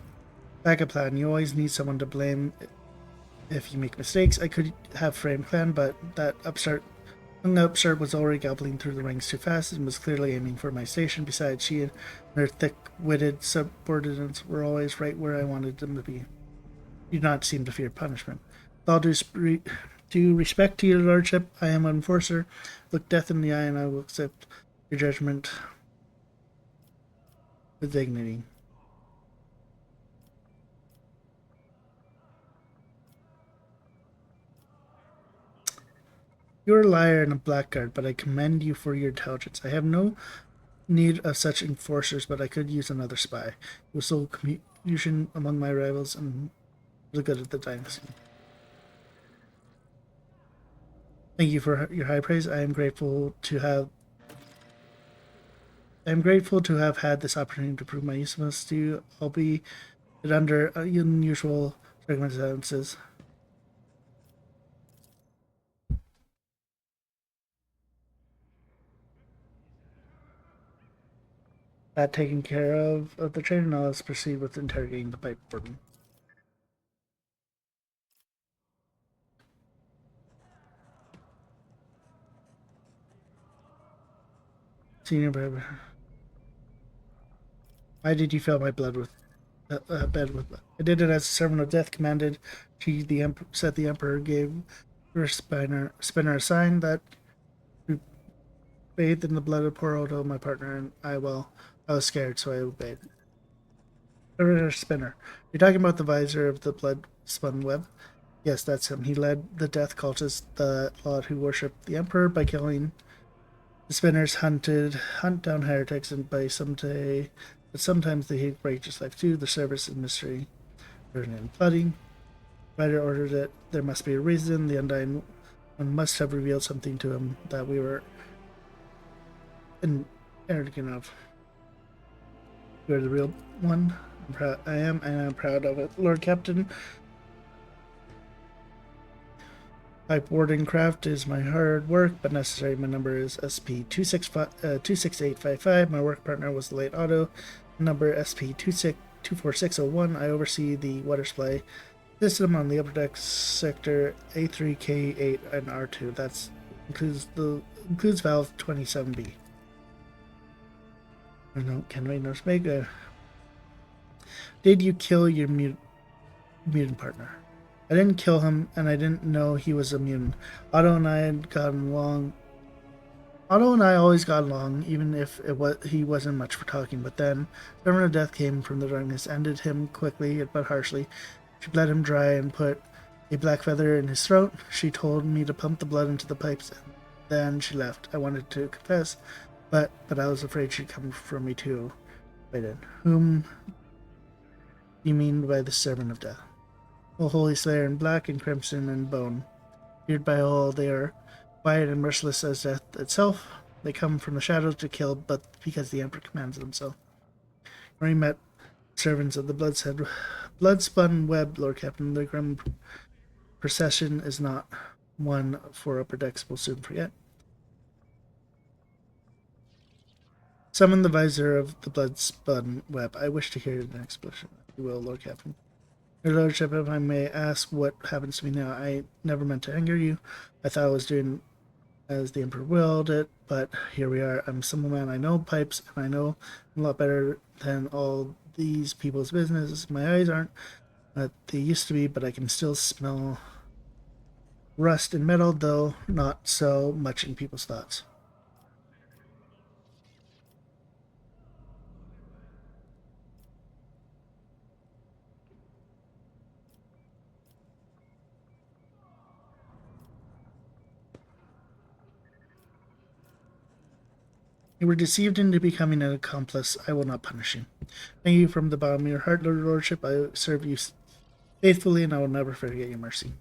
Speaker 1: Backup plan. You always need someone to blame if you make mistakes. I could have framed plan, but that upstart was already gobbling through the ranks too fast and was clearly aiming for my station. Besides, she and her thick-witted subordinates were always right where I wanted them to be. You do not seem to fear punishment. With all due respect to your lordship, I am an enforcer. Look death in the eye and I will accept your judgment with dignity. You're a liar and a blackguard, but I commend you for your intelligence. I have no need of such enforcers, but I could use another spy. It was so confusion among my rivals and the good of the dynasty. Thank you for your high praise. I am grateful to have had this opportunity to prove my usefulness to you, albeit under unusual circumstances. That taken care of the train, now let's proceed with interrogating the pipe warden. Senior Barber. Why did you fill my blood with bed with blood? I did it as a servant of death commanded. Said the Emperor gave her spinner a sign that we bathed in the blood of poor Odo, my partner, and I was scared, so I obeyed. Spinner. You're talking about the visor of the blood spun web? Yes, that's him. He led the death cultists, the lot who worshipped the Emperor by killing the spinners, hunt down heretics, and but sometimes they hate righteous life too. The service is mystery, burning and flooding. Ryder ordered it. There must be a reason. The Undying One must have revealed something to him that we were arrogant of. You are the real one. I am, and I'm proud of it. Lord Captain, pipe warden craft is my hard work, but necessary. My number is SP26855. My work partner was the late Otto. Number SP24601. I oversee the water supply system on the upper deck sector A3, K8, and R2. That includes valve 27B. Kenway North Mega. Did you kill your mutant partner? I didn't kill him, and I didn't know he was a mutant. Otto and I always got along, even if he wasn't much for talking. But then, Servant of Death came from the darkness, ended him quickly but harshly. She bled him dry and put a black feather in his throat. She told me to pump the blood into the pipes, and then she left. I wanted to confess, but I was afraid she'd come for me too. I did. Whom you mean by the Servant of Death? O Holy Slayer in black and crimson and bone. Feared by all, they are quiet and merciless as death itself. They come from the shadows to kill, but because the Emperor commands them so. When we met servants of the blood-spun web, Lord Captain, the grim procession is not one for upper decks will soon forget. Summon the visor of the blood-spun web. I wish to hear an explanation. You will, Lord Captain. Your Lordship, if I may ask what happens to me now, I never meant to anger you. I thought I was doing as the Emperor willed it, but here we are. I'm a simple man. I know pipes, and I know a lot better than all these people's business. My eyes aren't what they used to be, but I can still smell rust and metal, though not so much in people's thoughts. You were deceived into becoming an accomplice. I will not punish you. Thank you from the bottom of your heart, Lord Lordship. I serve you faithfully, and I will never forget your mercy.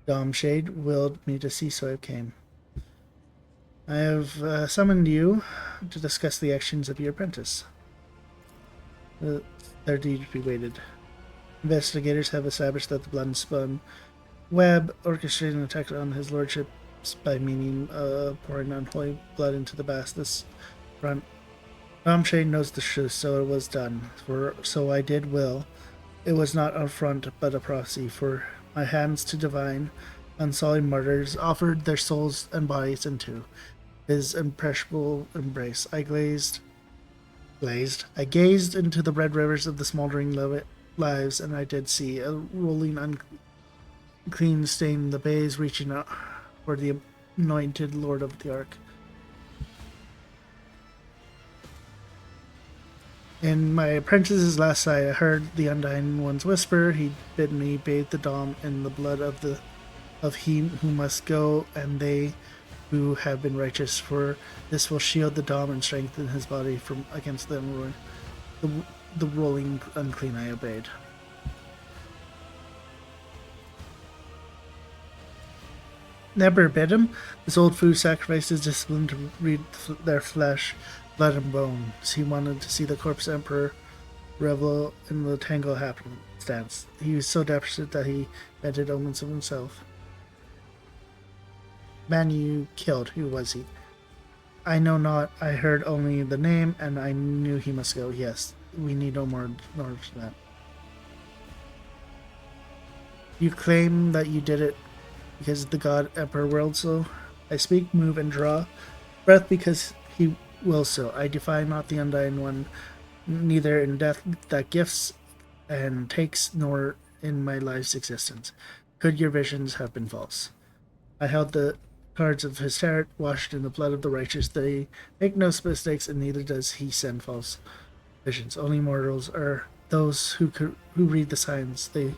Speaker 1: Domshade willed me to see, so I came. I have summoned you to discuss the actions of your apprentice. Their deed to be waited. Investigators have established that the blood and spun web orchestrated an attack on his lordship by meaning pouring unholy blood into the basilisk's front. Domshade knows the truth, so it was done. So I did will. It was not a front, but a prophecy. For my hands to divine, unsullied martyrs offered their souls and bodies into his imperishable embrace. I gazed into the red rivers of the smoldering lives, and I did see a rolling unclean stain in the bays, reaching out for the anointed Lord of the Ark. In my apprentice's last sight, I heard the Undying One's whisper. He bid me bathe the Dom in the blood of he who must go, and they who have been righteous, for this will shield the Dom and strengthen his body from against the rolling unclean. I obeyed. Never bid him. This old fool sacrificed his discipline to read their flesh, blood, and bones. He wanted to see the corpse emperor revel in the tangle happenstance. He was so desperate that he invented omens of himself. Man you killed, who was he? I know not. I heard only the name, and I knew he must go. Yes, we need no more knowledge than that. You claim that you did it because the god Emperor willed so. I speak, move, and draw breath because he wills so. I defy not the Undying One, neither in death that gifts and takes, nor in my life's existence. Could your visions have been false? I held the cards of his tarot, washed in the blood of the righteous. They make no mistakes, and neither does he send false visions. Only mortals are those who read the signs. They.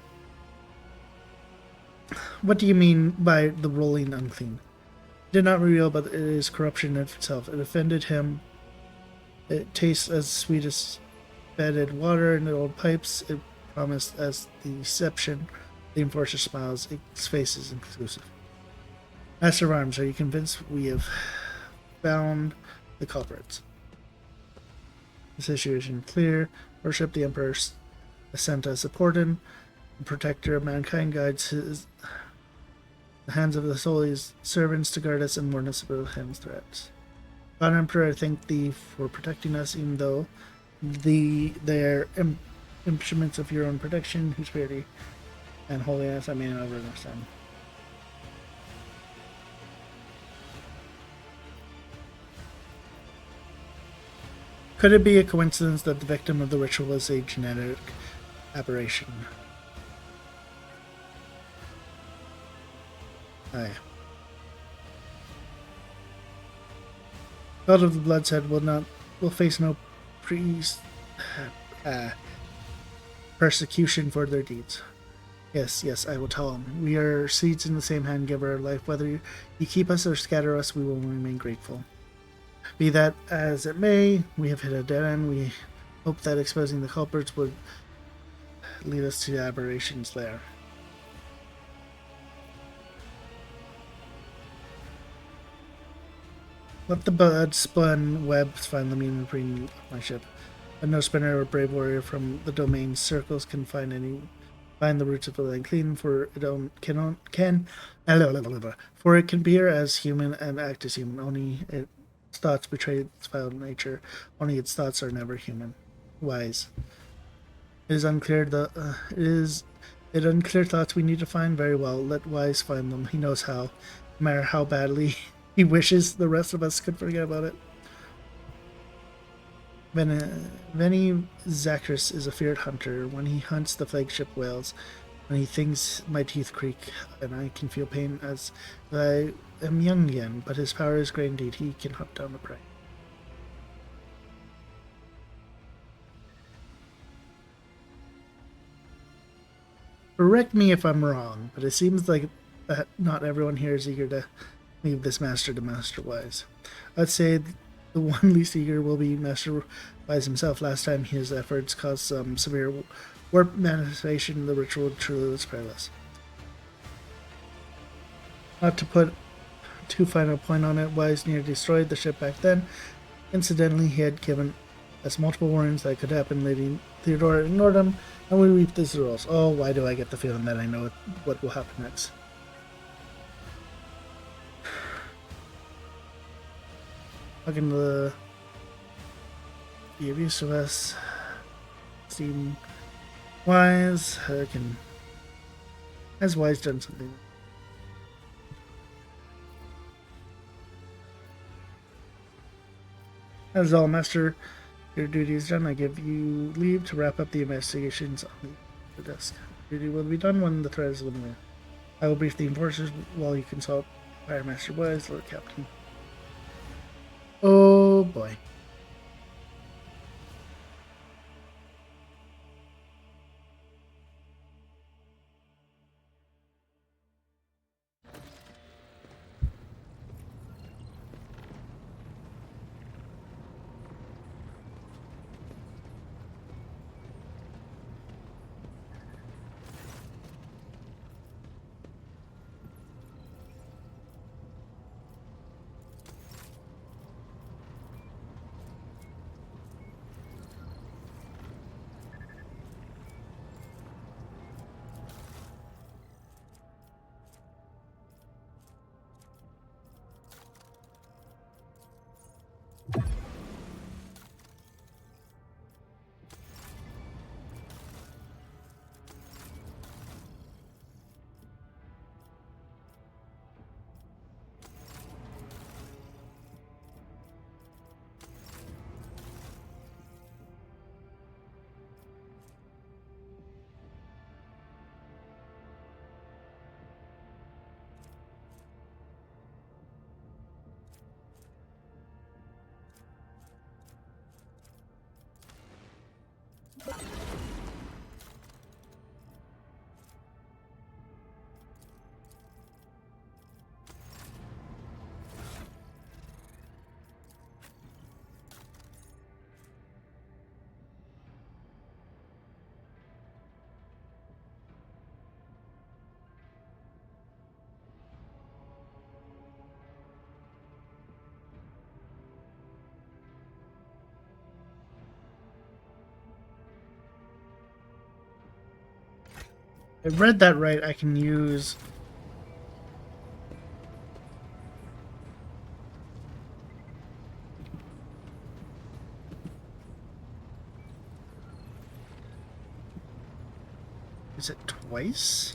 Speaker 1: What do you mean by the rolling unclean? It did not reveal, but it is corruption in itself. It offended him. It tastes as sweet as bedded water in the old pipes. It promised as the deception. The enforcer smiles. Its face is inclusive. Master of Arms, are you convinced we have found the culprits? The situation clear. Worship the Emperor sent us a portent. The protector of mankind guides the hands of the Soli's servants to guard us and warn us about his threats. God Emperor, I thank thee for protecting us, even though they are instruments of your own protection, whose purity and holiness I may never understand. Could it be a coincidence that the victim of the ritual was a genetic aberration? Aye. God of the Bloodshed will face no persecution for their deeds. Yes, I will tell him. We are seeds in the same hand, giver of life. Whether you keep us or scatter us, we will remain grateful. Be that as it may, we have hit a dead end. We hope that exposing the culprits would lead us to the aberration's lair. Let the blood-spun webs find the meaning between my ship. But no spinner or brave warrior from the domain circles can find the roots of the unclean, for it can appear as human and act as human. Only its thoughts betray its foul nature. Only its thoughts are never human. Wise. It is unclear unclear thoughts we need to find. Very well. Let Wise find them. He knows how. No matter how badly he wishes the rest of us could forget about it. Veni Zacchaeus is a feared hunter. When he hunts, the flagship wails. When he thinks, my teeth creak, and I can feel pain as I am young again. But his power is great indeed. He can hunt down the prey. Correct me if I'm wrong, but it seems like not everyone here is eager to leave this master to Master Wise. I'd say the one least eager will be Master Wise himself. Last time his efforts caused some severe warp manifestation, the ritual truly was perilous. Not to put too fine a point on it, Wise nearly destroyed the ship back then. Incidentally, he had given us multiple warnings that could happen. Lady Theodora ignored him, and we reaped the results. Oh, why do I get the feeling that I know what will happen next? Talking to the abuse of us, Steam Wise, has Wise done something? That is all, Master. Your duty is done. I give you leave to wrap up the investigations on the desk. Duty will be done when the threat is eliminated. I will brief the enforcers while you consult Fire Master Wise, Lord Captain. Oh boy. I read that right. I can use. Is it twice?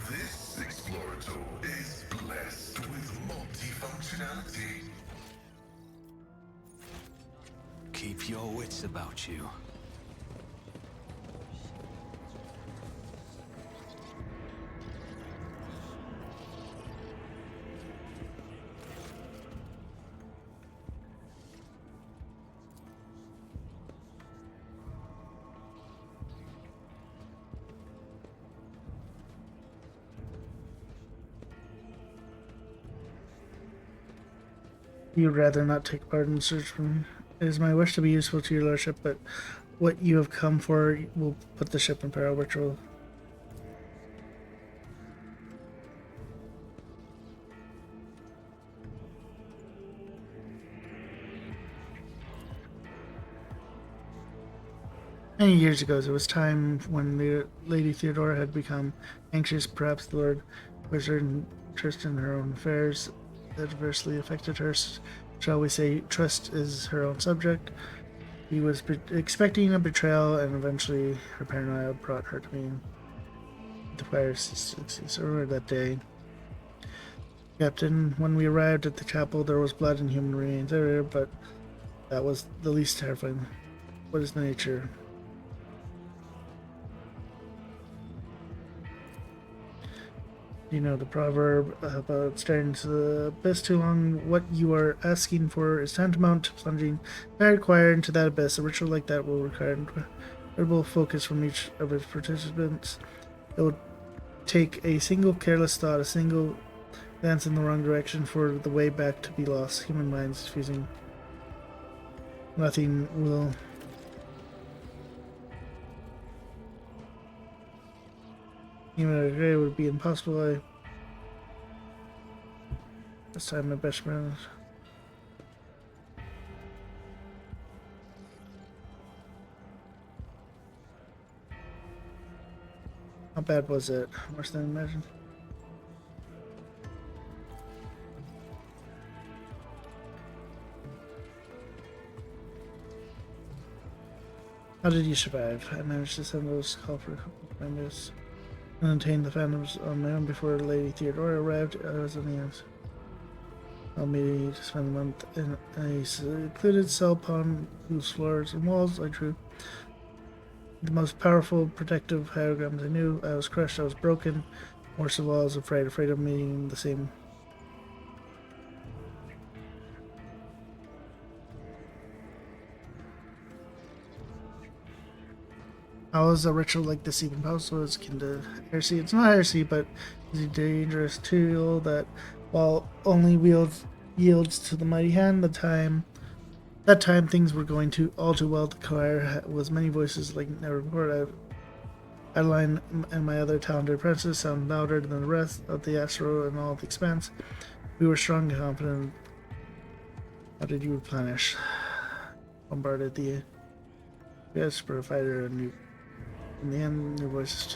Speaker 9: This Explorator is blessed with multifunctionality.
Speaker 3: Keep your wits about you.
Speaker 1: You'd rather not take part in the search for me. It is my wish to be useful to your lordship, but what you have come for will put the ship in peril, which will. Many years ago, it was time when the Lady Theodora had become anxious. Perhaps the Lord was her interest in her own affairs that adversely affected her. Shall we say, trust is her own subject. He was expecting a betrayal, and eventually her paranoia brought her to me. The fire assistance earlier that day. Captain, when we arrived at the chapel, there was blood and human remains everywhere, but that was the least terrifying. What is nature? You know the proverb about staring into the abyss too long. What you are asking for is tantamount to plunging very quiet into that abyss. A ritual like that will require incredible focus from each of its participants. It will take a single careless thought, a single glance in the wrong direction for the way back to be lost. Human minds fusing. Nothing will. Even a day would be impossible. This time my best friend. How bad was it? Worse than I imagined. How did you survive? I managed to send those call for a couple of members and obtain the phantoms on my own before Lady Theodora arrived. I was on the end. Allowed me to spend a month in a secluded cell upon whose floors and walls I drew the most powerful protective diagrams I knew. I was crushed, I was broken. Worst of all, I was afraid of meeting the same. How is a ritual like this even possible? It's akin to heresy. It's not heresy, but it's a dangerous tool that, while only yields to the mighty hand, that time things were going to all too well. The choir was many voices like never before. Adeline and my other talented apprentices sound louder than the rest of the astro and all the expanse. We were strong and confident. How did you replenish? Bombarded the Esper fighter, and in the end, new voices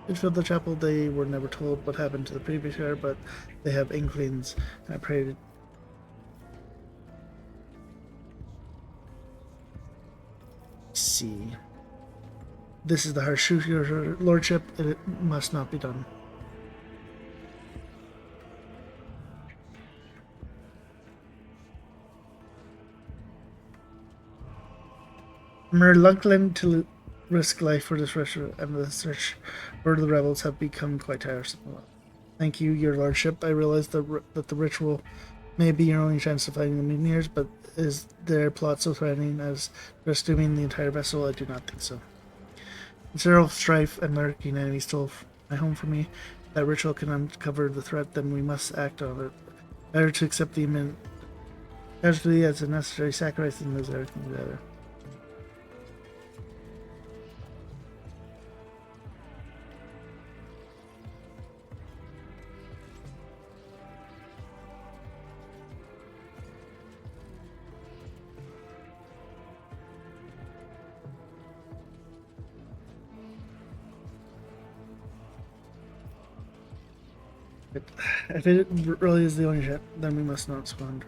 Speaker 1: did fill the chapel. They were never told what happened to the previous year, but they have inklings, and I prayed. See. This is the harsh truth, your lordship. It must not be done. I'm reluctant to risk life for this ritual, and the search for the rebels have become quite tiresome. Thank you, your lordship. I realize that the ritual may be your only chance of fighting the mutineers, but is their plot so threatening as rescuing the entire vessel? I do not think so. Considerable strife and lurking enemies stole my home from me. If that ritual can uncover the threat, then we must act on it. Better to accept the imminent casualty as a necessary sacrifice than lose everything together. If it really is the only ship, then we must not squander.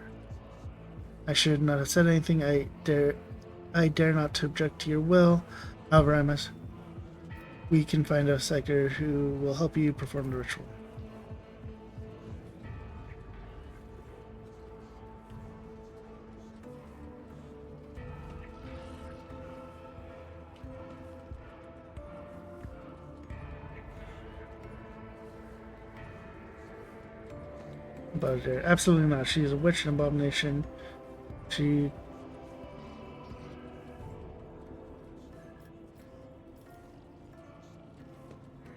Speaker 1: I should not have said anything. I dare not to object to your will. However, we can find a psyker who will help you perform the ritual. But absolutely not. She is a witch and abomination. She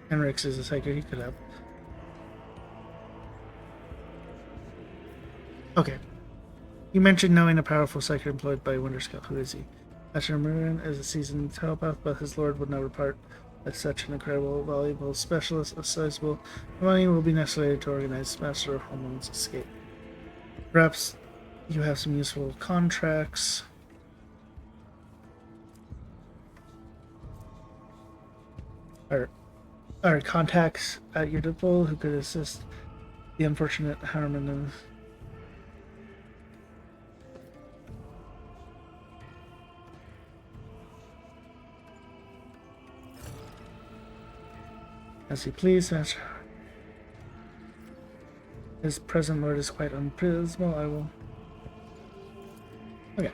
Speaker 1: Henrix is a psychic. He could help. Okay. You mentioned knowing a powerful psychic employed by Winterskull. Who is he? Asher Marin is a seasoned telepath, but his lord would never part as such an incredible, valuable specialist. A sizable money will be necessary to organize Master of Homeland's escape. Perhaps you have some useful contracts. Or contacts at your disposal who could assist the unfortunate Harmon and as you please, Master. His present lord is quite unprismable. I will. Okay.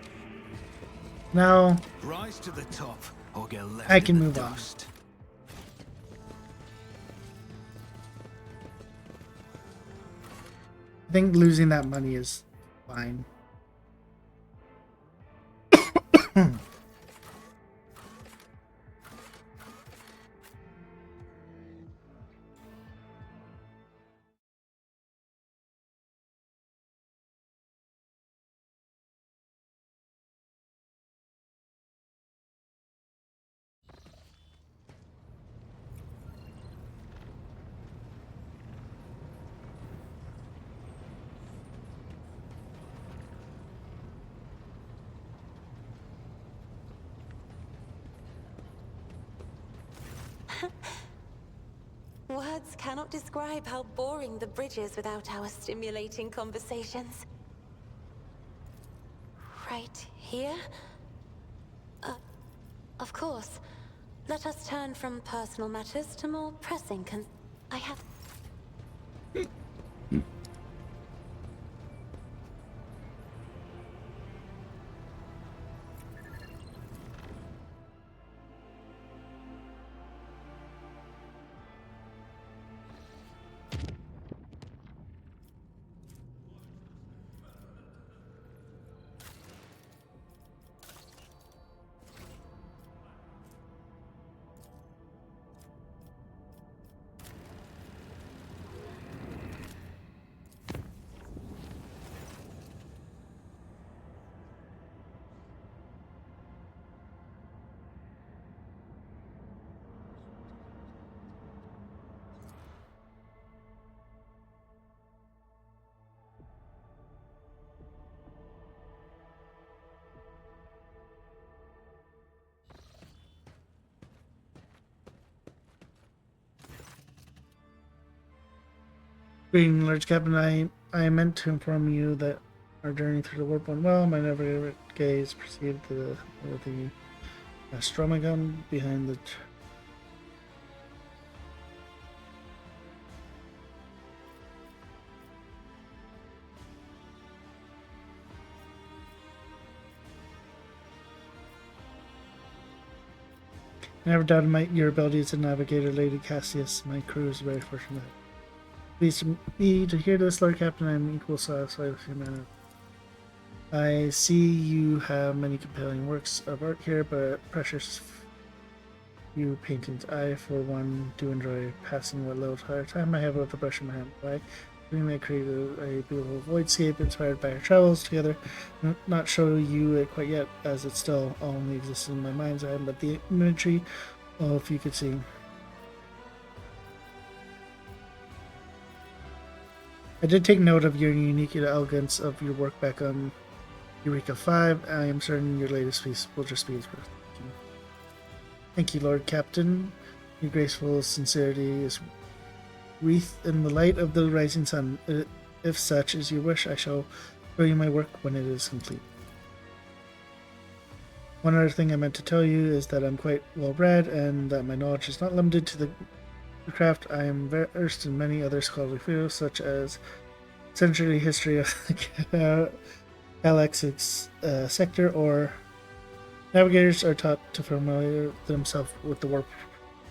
Speaker 1: Now
Speaker 3: Rise to the top or get left
Speaker 1: I can
Speaker 3: in the
Speaker 1: move on.
Speaker 3: dust.
Speaker 1: I think losing that money is fine.
Speaker 6: Words cannot describe how boring the bridge is without our stimulating conversations. Right here? Of course. Let us turn from personal matters to more pressing I have...
Speaker 1: Greeting, Lord Captain. I meant to inform you that our journey through the warp went well. My navigator gaze perceived the Astromagon behind the. I never doubted your ability as a navigator, Lady Cassius. My crew is very fortunate. Pleased to me to hear this, Lord Captain. I am equal satisfied with your manner. I see you have many compelling works of art here, but precious few paintings. I, for one, do enjoy passing what little time I have with a brush in my hand. Why? We may create a beautiful voidscape inspired by our travels together. Not show you it quite yet, as it still only exists in my mind's eye, but the imagery, oh, if you could see. I did take note of your unique elegance of your work back on Eureka 5. I am certain your latest piece will just be as worth. Thank you, Lord Captain. Your graceful sincerity is wreathed in the light of the rising sun. If such is your wish, I shall show you my work when it is complete. One other thing I meant to tell you is that I'm quite well read and that my knowledge is not limited to the craft. I am versed in many other scholarly fields, such as century history of the Galaxy's sector, or navigators are taught to familiar themselves with the warp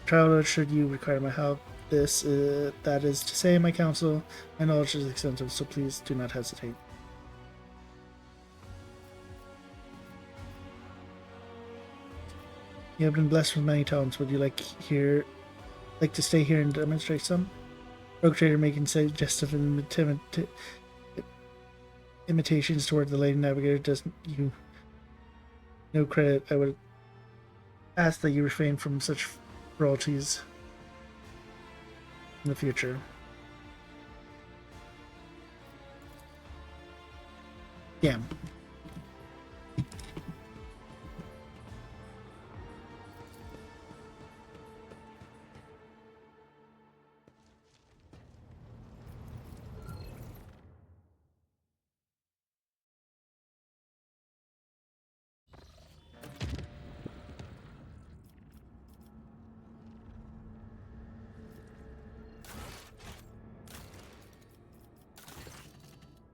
Speaker 1: traveler should you require my help. That is to say, my counsel, my knowledge is extensive, so please do not hesitate. You have been blessed with many talents. Would you like to stay here and demonstrate some? Rogue Trader making suggestive imitations toward the Lady Navigator does you no credit. I would ask that you refrain from such cruelties in the future. Yeah.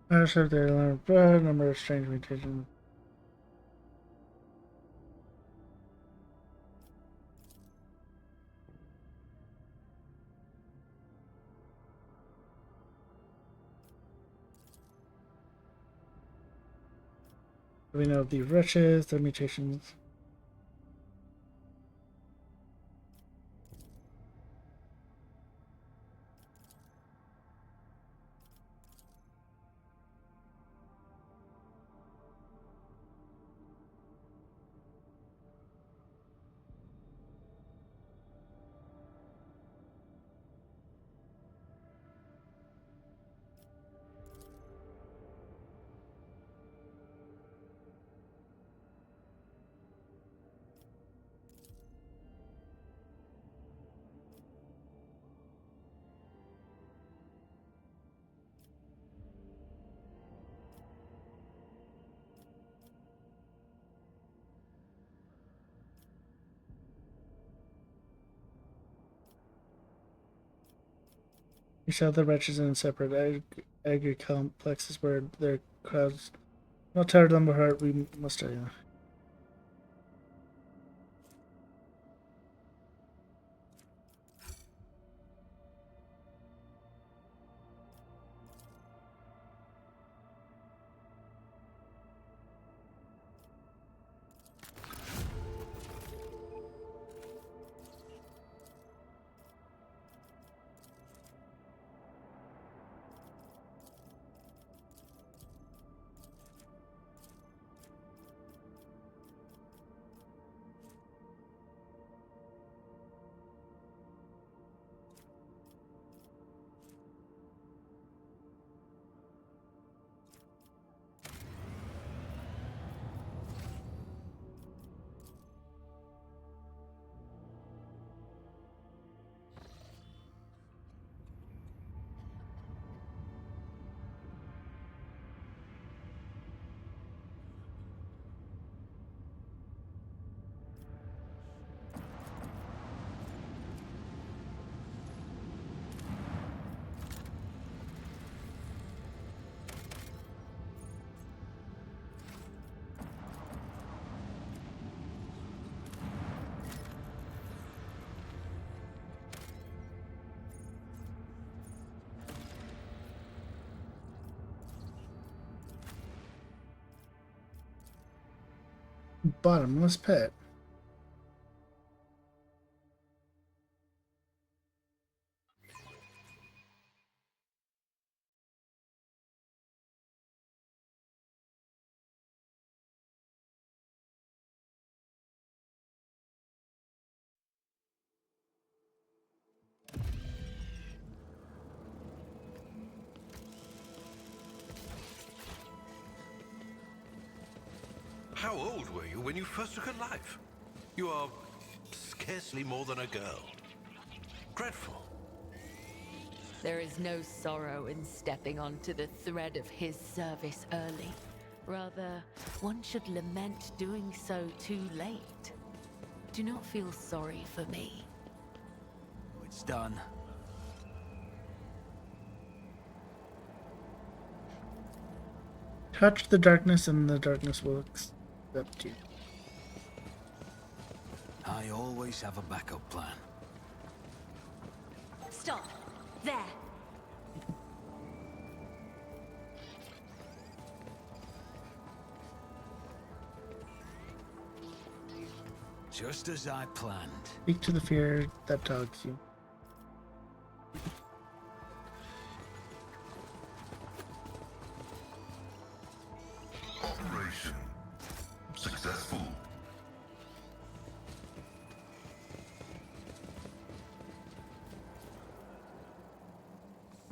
Speaker 1: I served their number of strange mutations. We know the wretches, their mutations. You saw the wretches in separate agri complexes where their crowds not tear them apart. We must tell you. Bottomless pit.
Speaker 10: How old were you when you first took a life? You are scarcely more than a girl. Dreadful.
Speaker 4: There is no sorrow in stepping onto the thread of his service early. Rather, one should lament doing so too late. Do not feel sorry for me.
Speaker 3: It's done.
Speaker 1: Touch the darkness and the darkness will accept you.
Speaker 3: I always have a backup plan.
Speaker 6: Stop. There.
Speaker 3: Just as I planned.
Speaker 1: Speak to the fear that dogs you.
Speaker 9: Operation successful.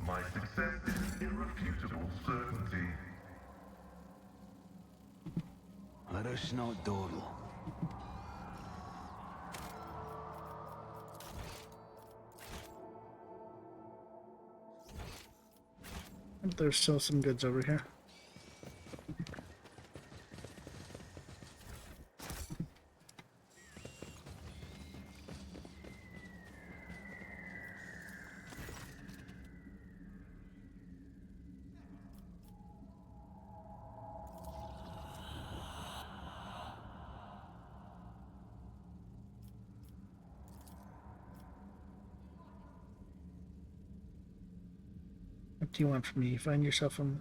Speaker 9: My success is an irrefutable certainty.
Speaker 3: Let us not dawdle.
Speaker 1: There's still some goods over here. What do you want from me? You find yourself in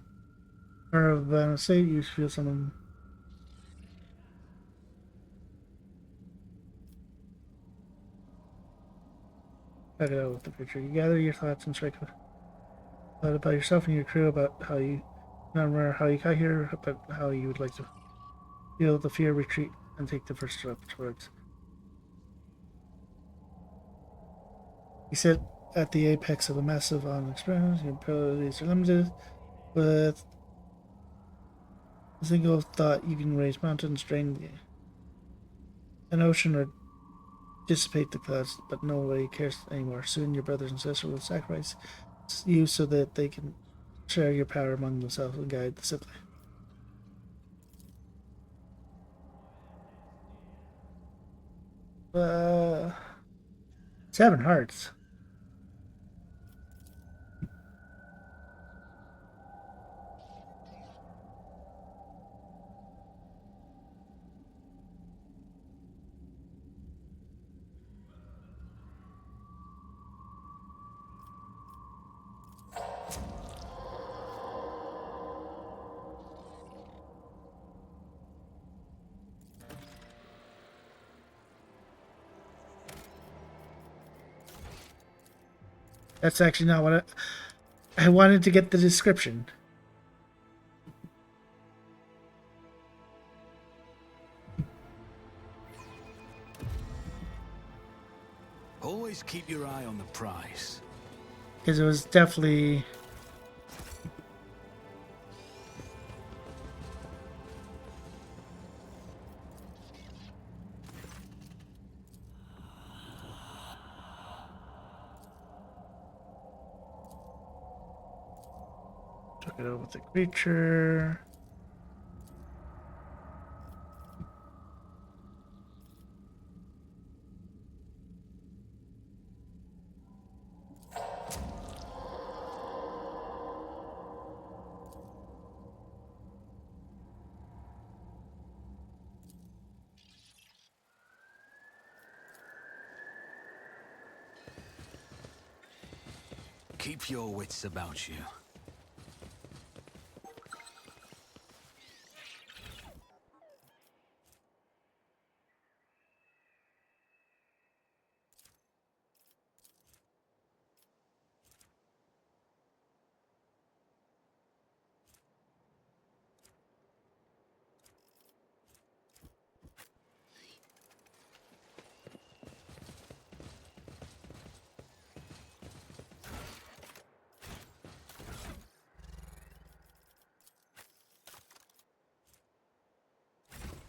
Speaker 1: or of state, you feel someone. Back it out with the picture. You gather your thoughts and strike a thought about yourself and your crew, about how you not remember how you got here, but how you would like to feel the fear, retreat, and take the first step towards. You sit at the apex of a massive on experience. Your abilities are limited. With a single thought, you can raise mountains, drain an ocean, or dissipate the clouds, but nobody cares anymore. Soon your brothers and sisters will sacrifice you so that they can share your power among themselves and guide the simply. Seven hearts. That's actually not what I wanted to get the description.
Speaker 3: Always keep your eye on the prize.
Speaker 1: Because it was definitely... Took it over with the creature.
Speaker 3: Keep your wits about you.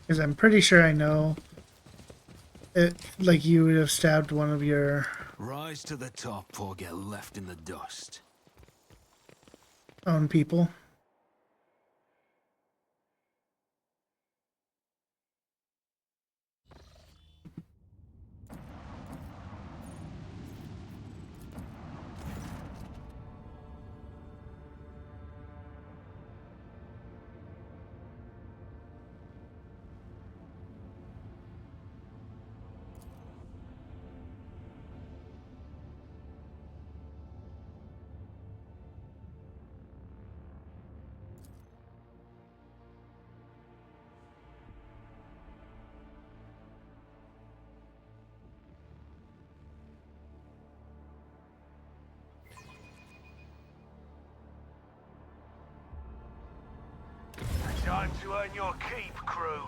Speaker 1: Because I'm pretty sure I know it, like you would have stabbed one of your
Speaker 3: Rise to the top or get left in the dust.
Speaker 1: own people.
Speaker 5: Time to earn your keep, crew.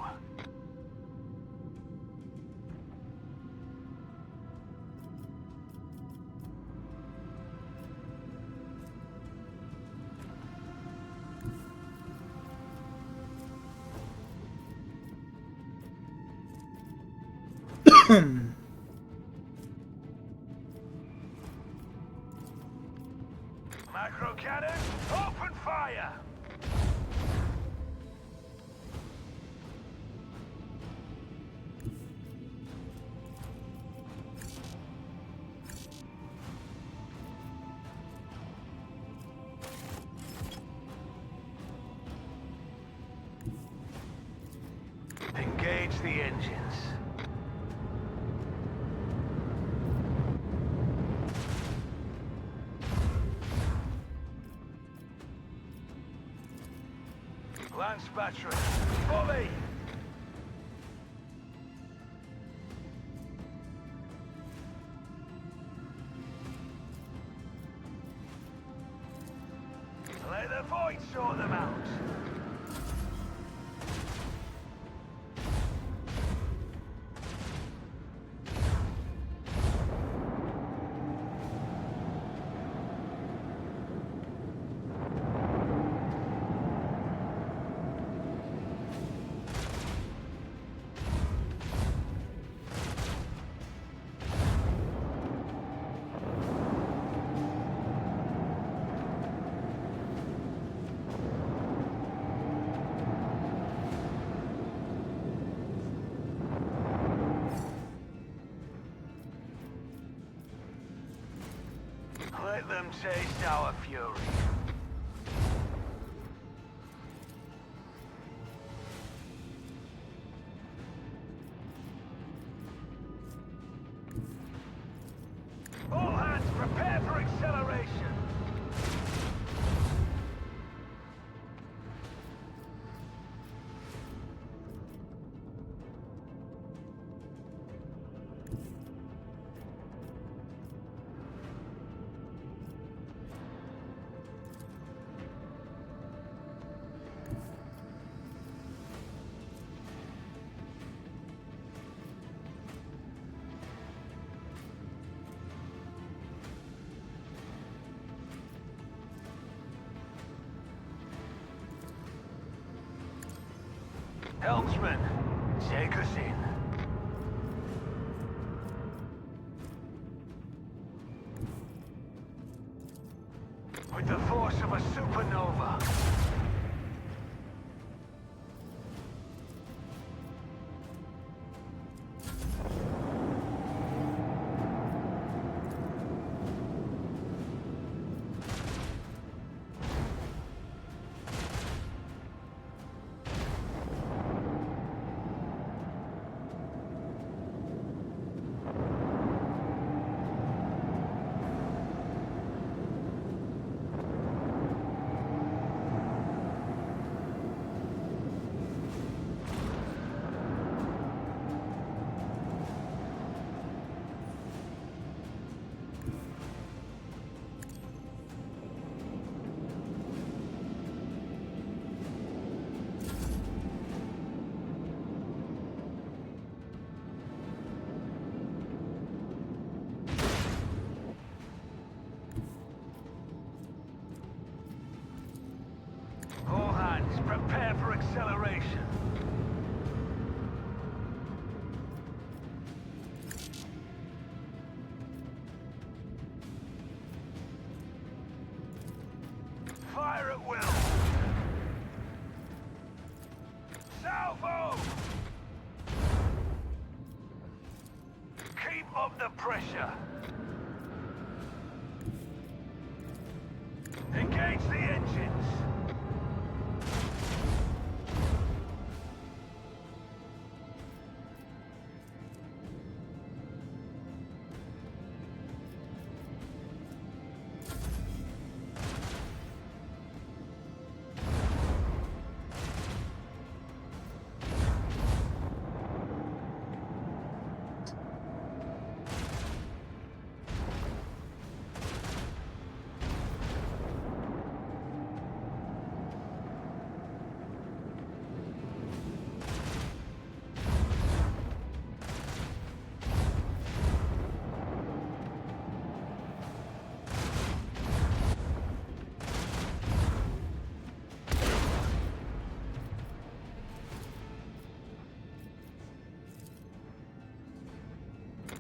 Speaker 5: Macro cannon, open fire! Engage the engines. Lance battery, fully! Let the void sort them out. Let them taste our fury. All hands prepare for acceleration. Helmsman, take us in. With the force of a supernova. All hands, prepare for acceleration.
Speaker 3: Fire at will. Salvo! Keep up the pressure. Engage the engines.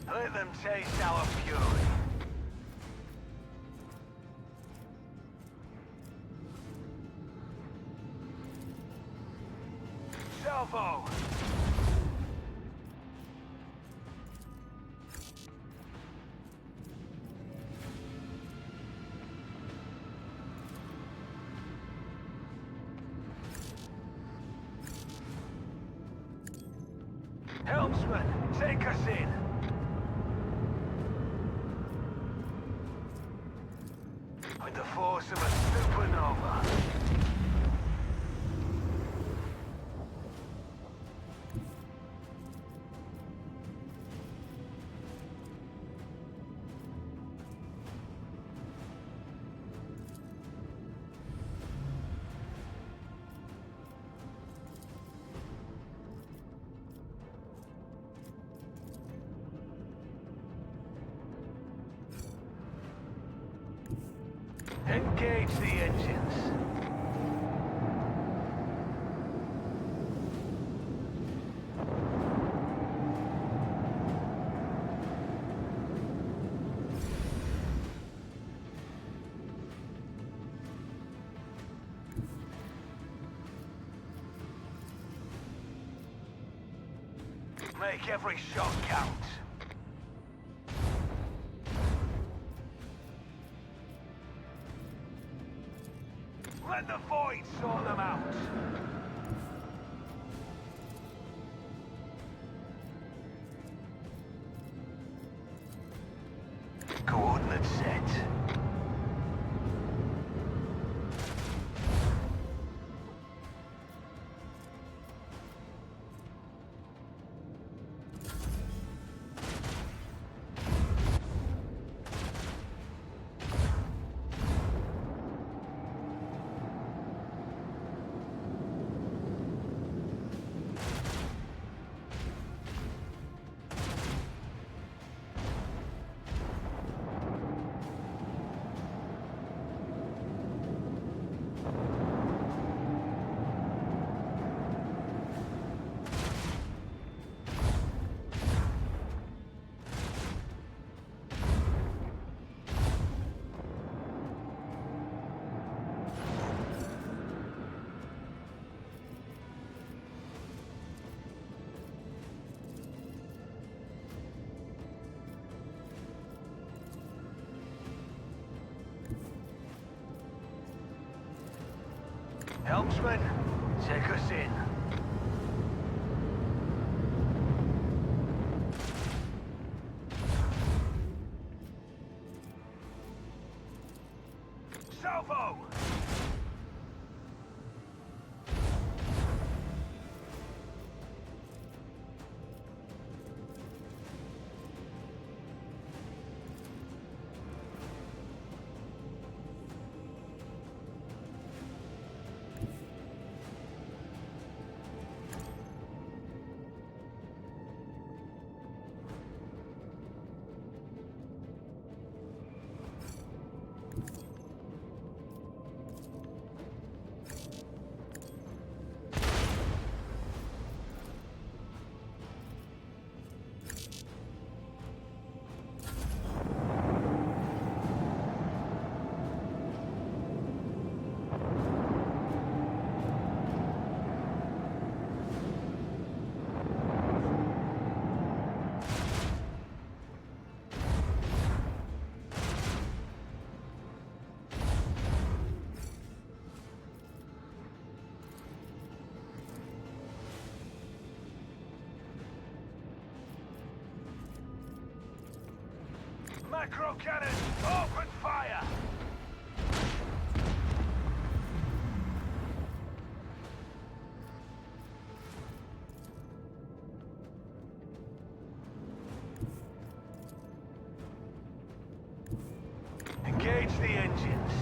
Speaker 3: Let them taste our fury. Salvo! Helmsman, take us in. With the force of a supernova. Engage the engines. Make every shot count. Let the void sort them out. Coordinates set. Helmsman, take us in. Salvo!
Speaker 5: Micro cannon, open fire! Engage the engines.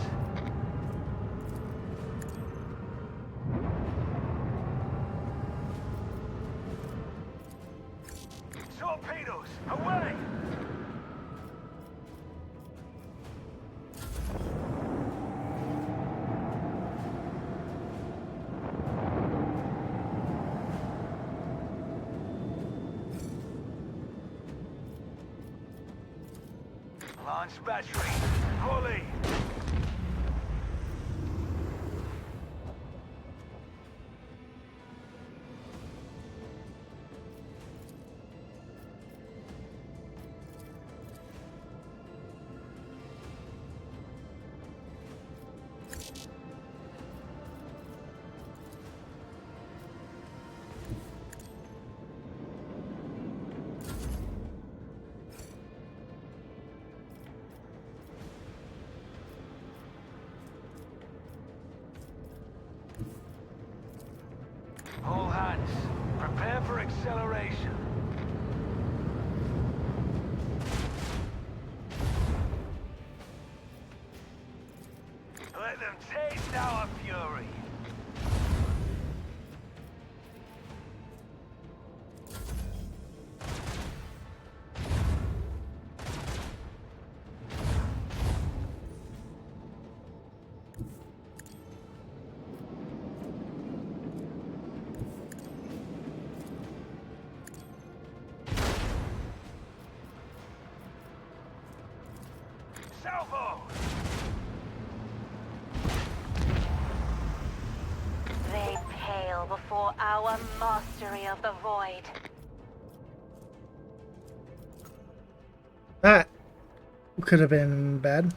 Speaker 5: Torpedoes, away! Launch battery, fully. All hands, prepare for acceleration. Let them taste our fury. Salvo!
Speaker 6: They pale before our mastery of the void.
Speaker 1: That could have been bad.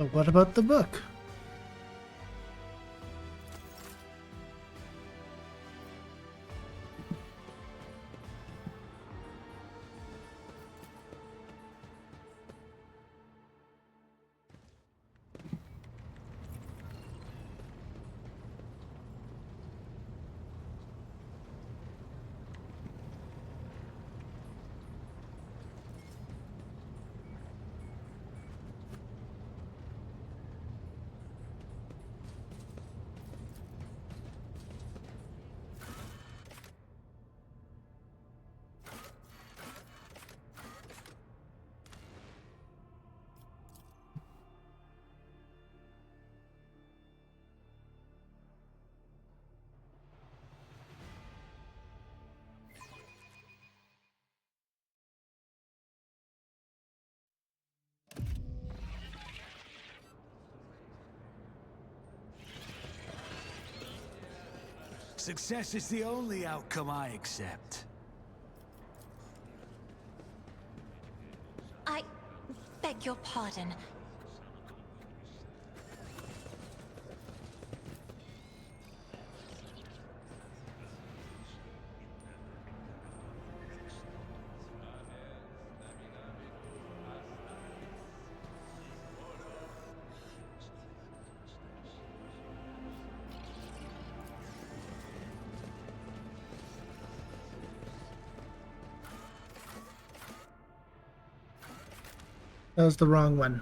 Speaker 1: But what about the book?
Speaker 3: Success is the only outcome I accept.
Speaker 6: I beg your pardon.
Speaker 1: That was the wrong one.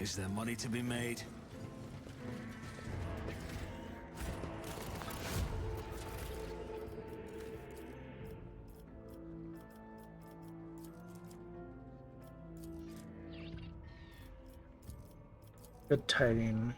Speaker 3: Is there money to be made?
Speaker 1: Good tiding.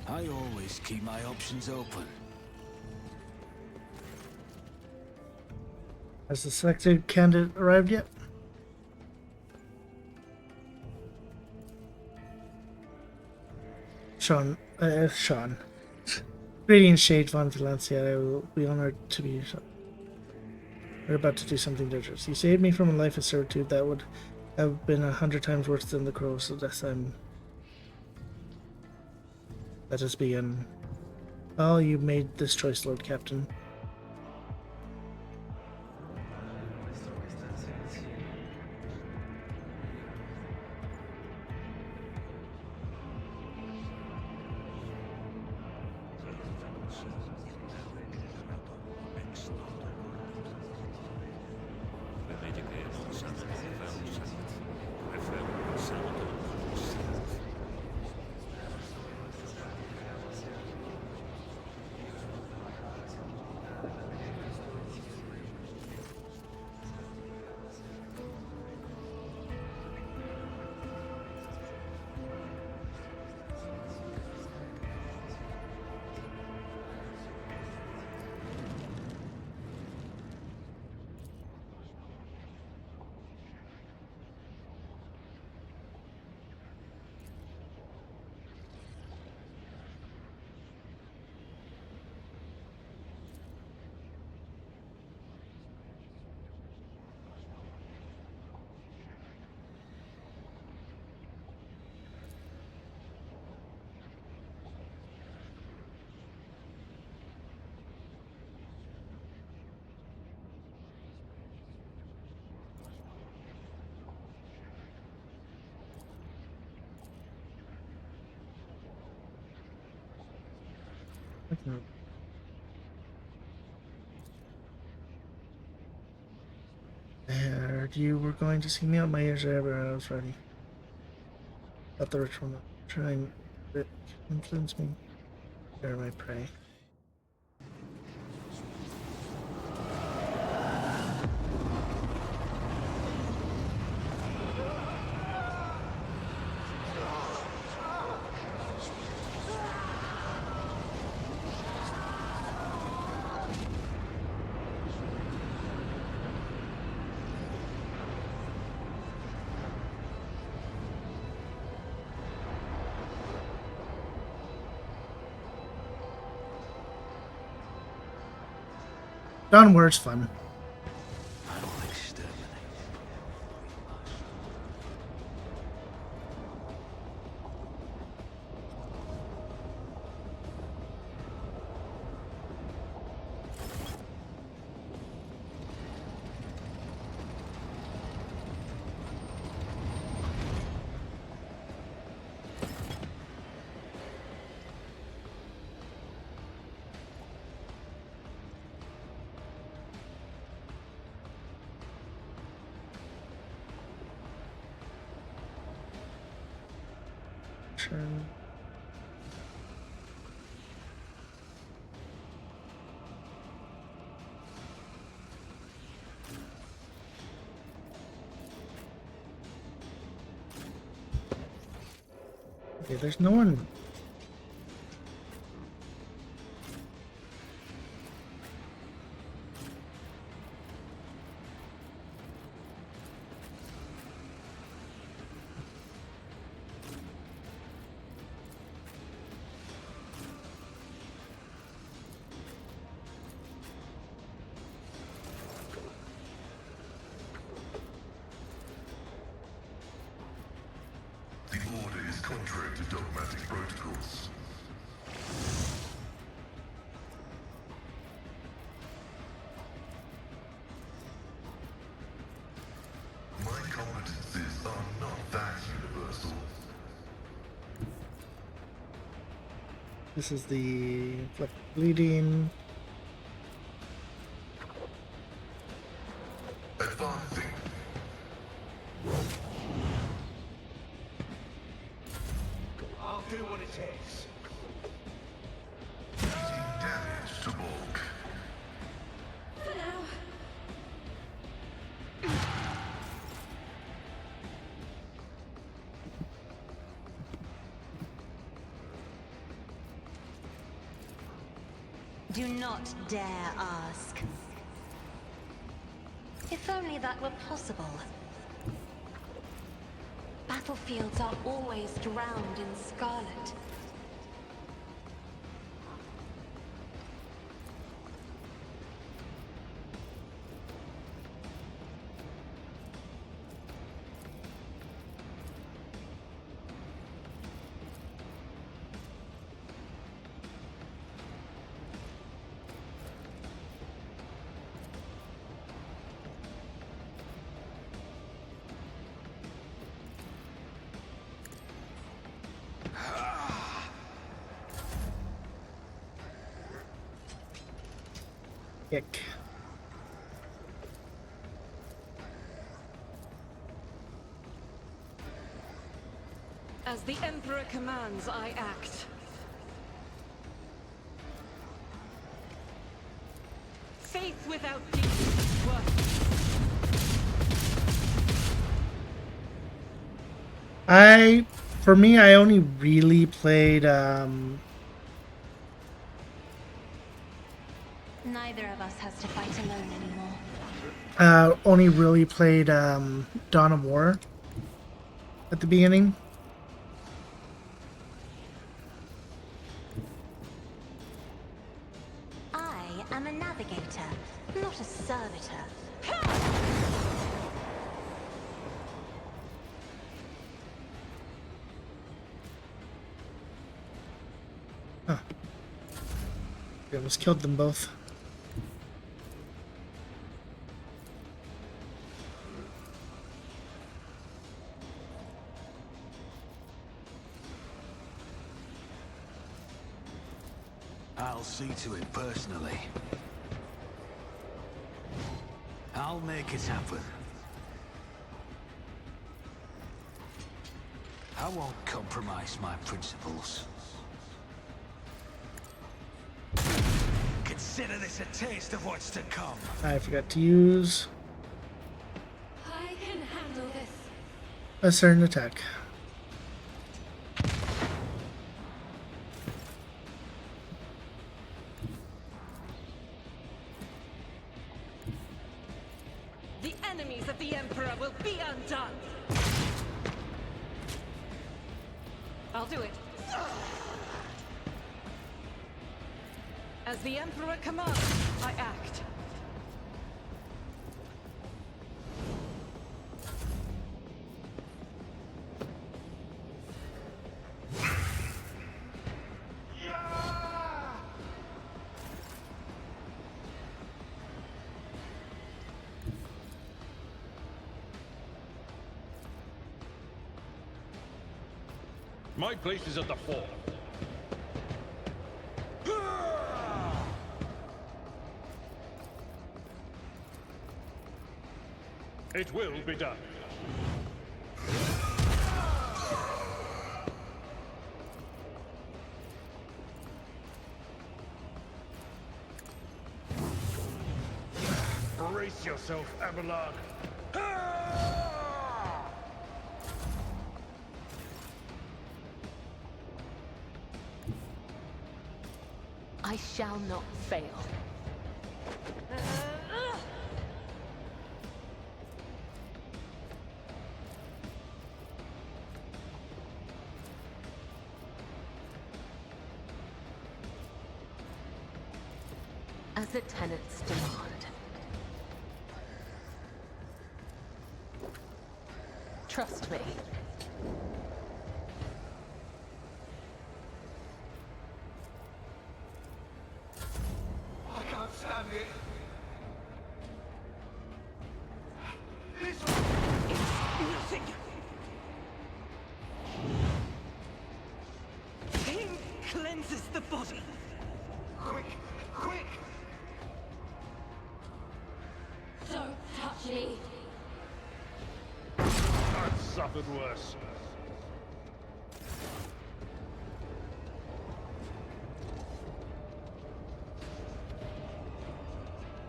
Speaker 3: I always keep my options open.
Speaker 1: Has the selected candidate arrived yet? Sean. Greetings, Shade von Valencia. I will be honored to be. We're about to do something dangerous. You saved me from a life of servitude that would have been 100 times worse than the crow's death. Let us begin. Oh, you made this choice, Lord Captain. There, you were going to see me out. My ears are ever. I was ready. Got the ritual. Trying to influence me. Where am I prey? Dawn War's fun.
Speaker 3: I will exterminate.
Speaker 1: Turn. Okay, there's no one.
Speaker 9: The Order is contrary to dogmatic protocols. My competencies are not that universal.
Speaker 1: This is the bleeding.
Speaker 9: Advancing.
Speaker 5: I'll do what it takes.
Speaker 9: Dealing damage to bulk.
Speaker 6: Do not dare ask. If only that were possible. Battlefields are always drowned in scarlet.
Speaker 1: Ick.
Speaker 7: As the Emperor commands, I act. Faith without deeds is worthless.
Speaker 1: For me, I only really played,
Speaker 6: Neither of us has to fight alone anymore.
Speaker 1: only really played, Dawn of War at the beginning.
Speaker 6: I am a navigator, not a servitor.
Speaker 1: Huh. I almost killed them both.
Speaker 3: I'll see to it personally. I'll make it happen. I won't compromise my principles. Consider this a taste of what's to come.
Speaker 1: I forgot to use
Speaker 5: I can handle this.
Speaker 1: a certain attack.
Speaker 7: The enemies of the Emperor will be undone. I'll do it. As the Emperor commands, I act.
Speaker 8: My place is at the fore. It will be done. Brace yourself, Abelard.
Speaker 4: I shall not fail. As the tenants demand. Trust me.
Speaker 3: I can't stand it.
Speaker 7: It's nothing. Pain cleanses the body.
Speaker 3: Quick, quick!
Speaker 5: Don't touch me.
Speaker 8: I've suffered worse.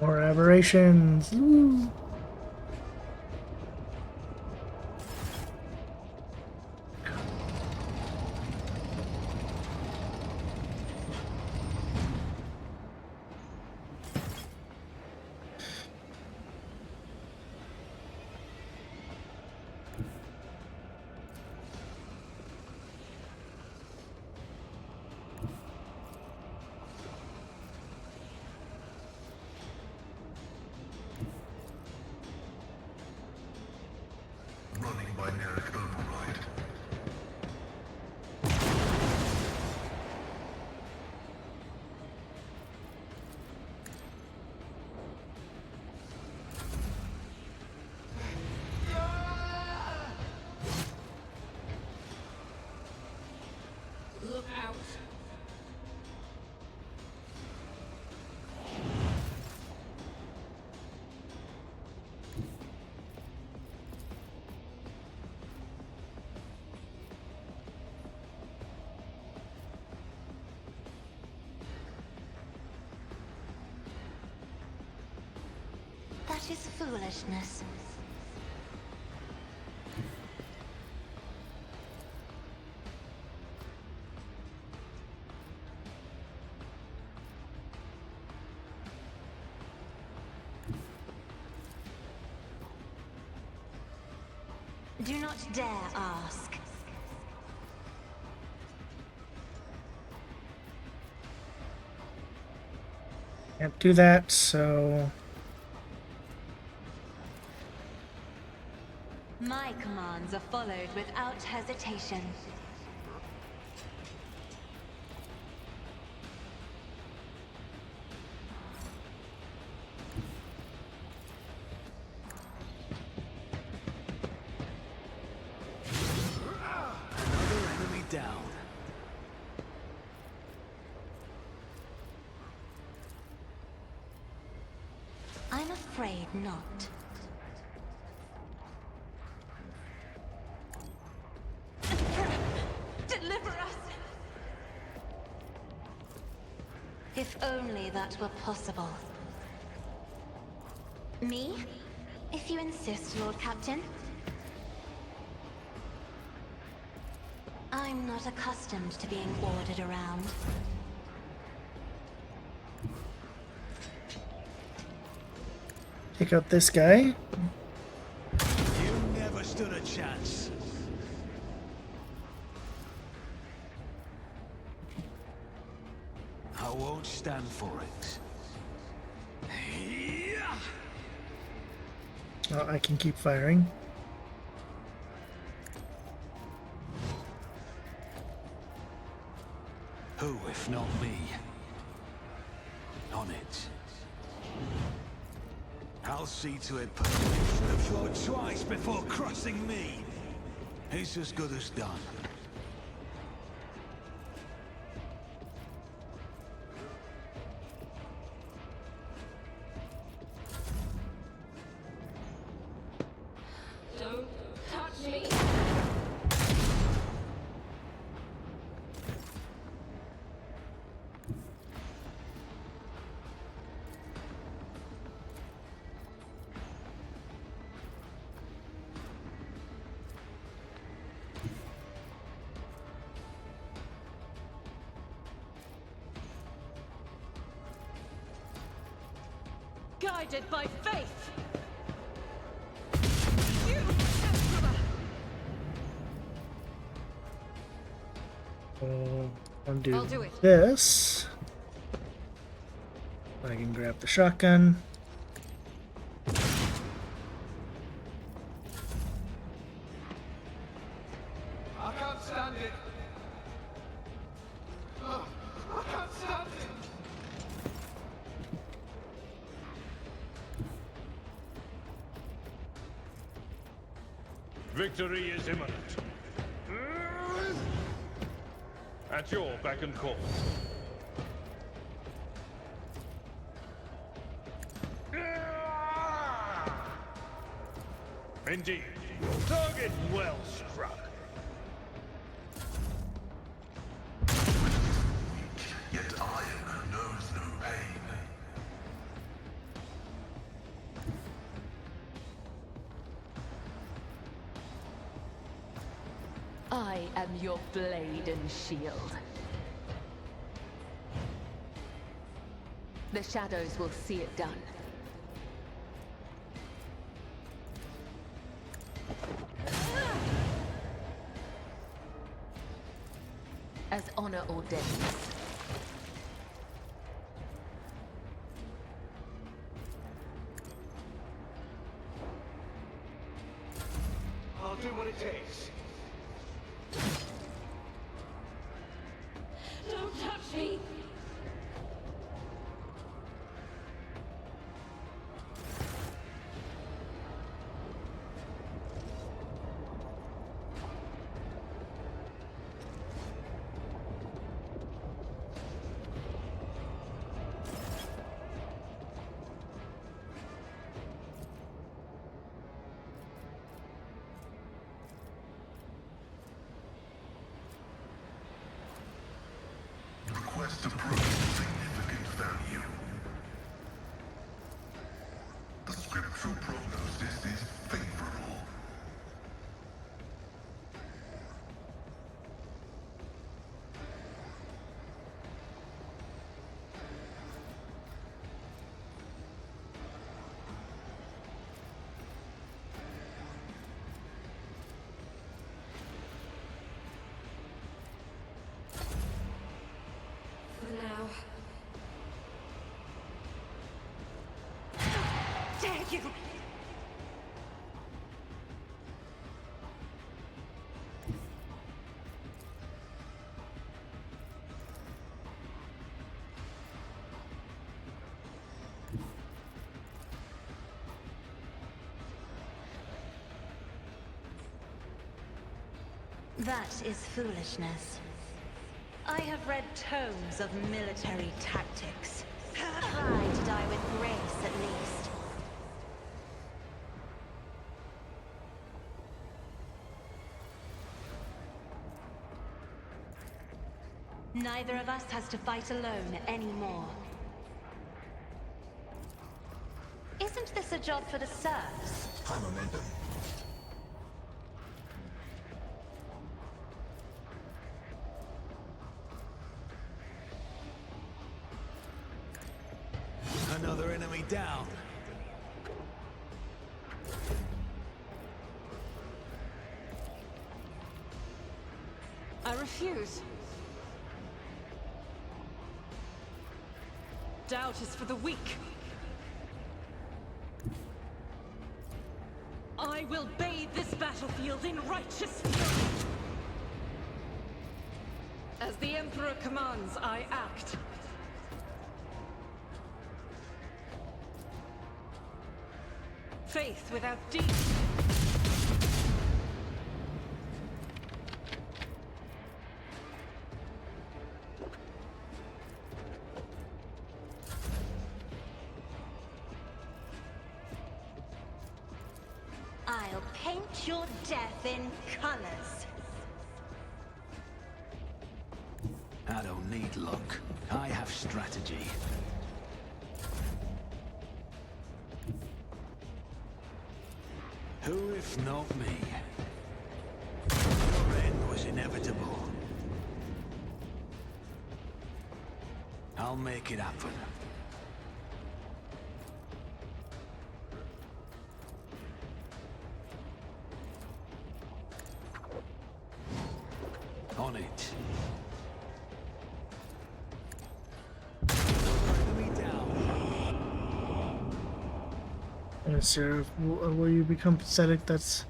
Speaker 1: More aberrations. Woo.
Speaker 9: Running binaric override.
Speaker 5: Look out.
Speaker 6: That is foolishness. Do not dare ask.
Speaker 1: Can't do that, so
Speaker 6: My commands are followed without hesitation.
Speaker 3: Another enemy down.
Speaker 6: I'm afraid not. only that were possible. Me? If you insist, Lord Captain. I'm not accustomed to being ordered around.
Speaker 1: Take out this guy.
Speaker 3: You never stood a chance. I won't stand for it.
Speaker 1: Oh, I can keep firing.
Speaker 3: Who, if not me? On it. I'll see to it police the floor twice before crossing me. It's as good as done.
Speaker 5: Don't touch me. Guided by faith. You Emperor!
Speaker 1: Undo
Speaker 7: I'll do it.
Speaker 1: this. I can grab the shotgun.
Speaker 5: I can't stand it. Ugh, I can't stand it.
Speaker 8: Victory is imminent. At your beck and call. Indeed. Target well struck.
Speaker 9: Yet iron knows no pain.
Speaker 4: I am your blade and shield. The shadows will see it done. As honor ordains.
Speaker 5: I'll do what it takes. Don't touch me.
Speaker 9: Request approved. Significant value. The scriptural prognosis is favorable.
Speaker 7: For now.
Speaker 6: Dare you! That is foolishness. I have read tomes of military tactics. Try to die with grace, at least. Neither of us has to fight alone anymore. Isn't this a job for the serfs?
Speaker 9: High momentum.
Speaker 3: Another enemy down.
Speaker 7: I refuse. Doubt is for the weak. I will bathe this battlefield in righteous fury. As the Emperor commands, I act. Faith without deed.
Speaker 6: I'll paint your death in colors.
Speaker 3: I don't need luck. I have strategy. Who if not me? Your end was inevitable. I'll make it happen. On it. Enemy down.
Speaker 1: Sir, will you become pathetic? That's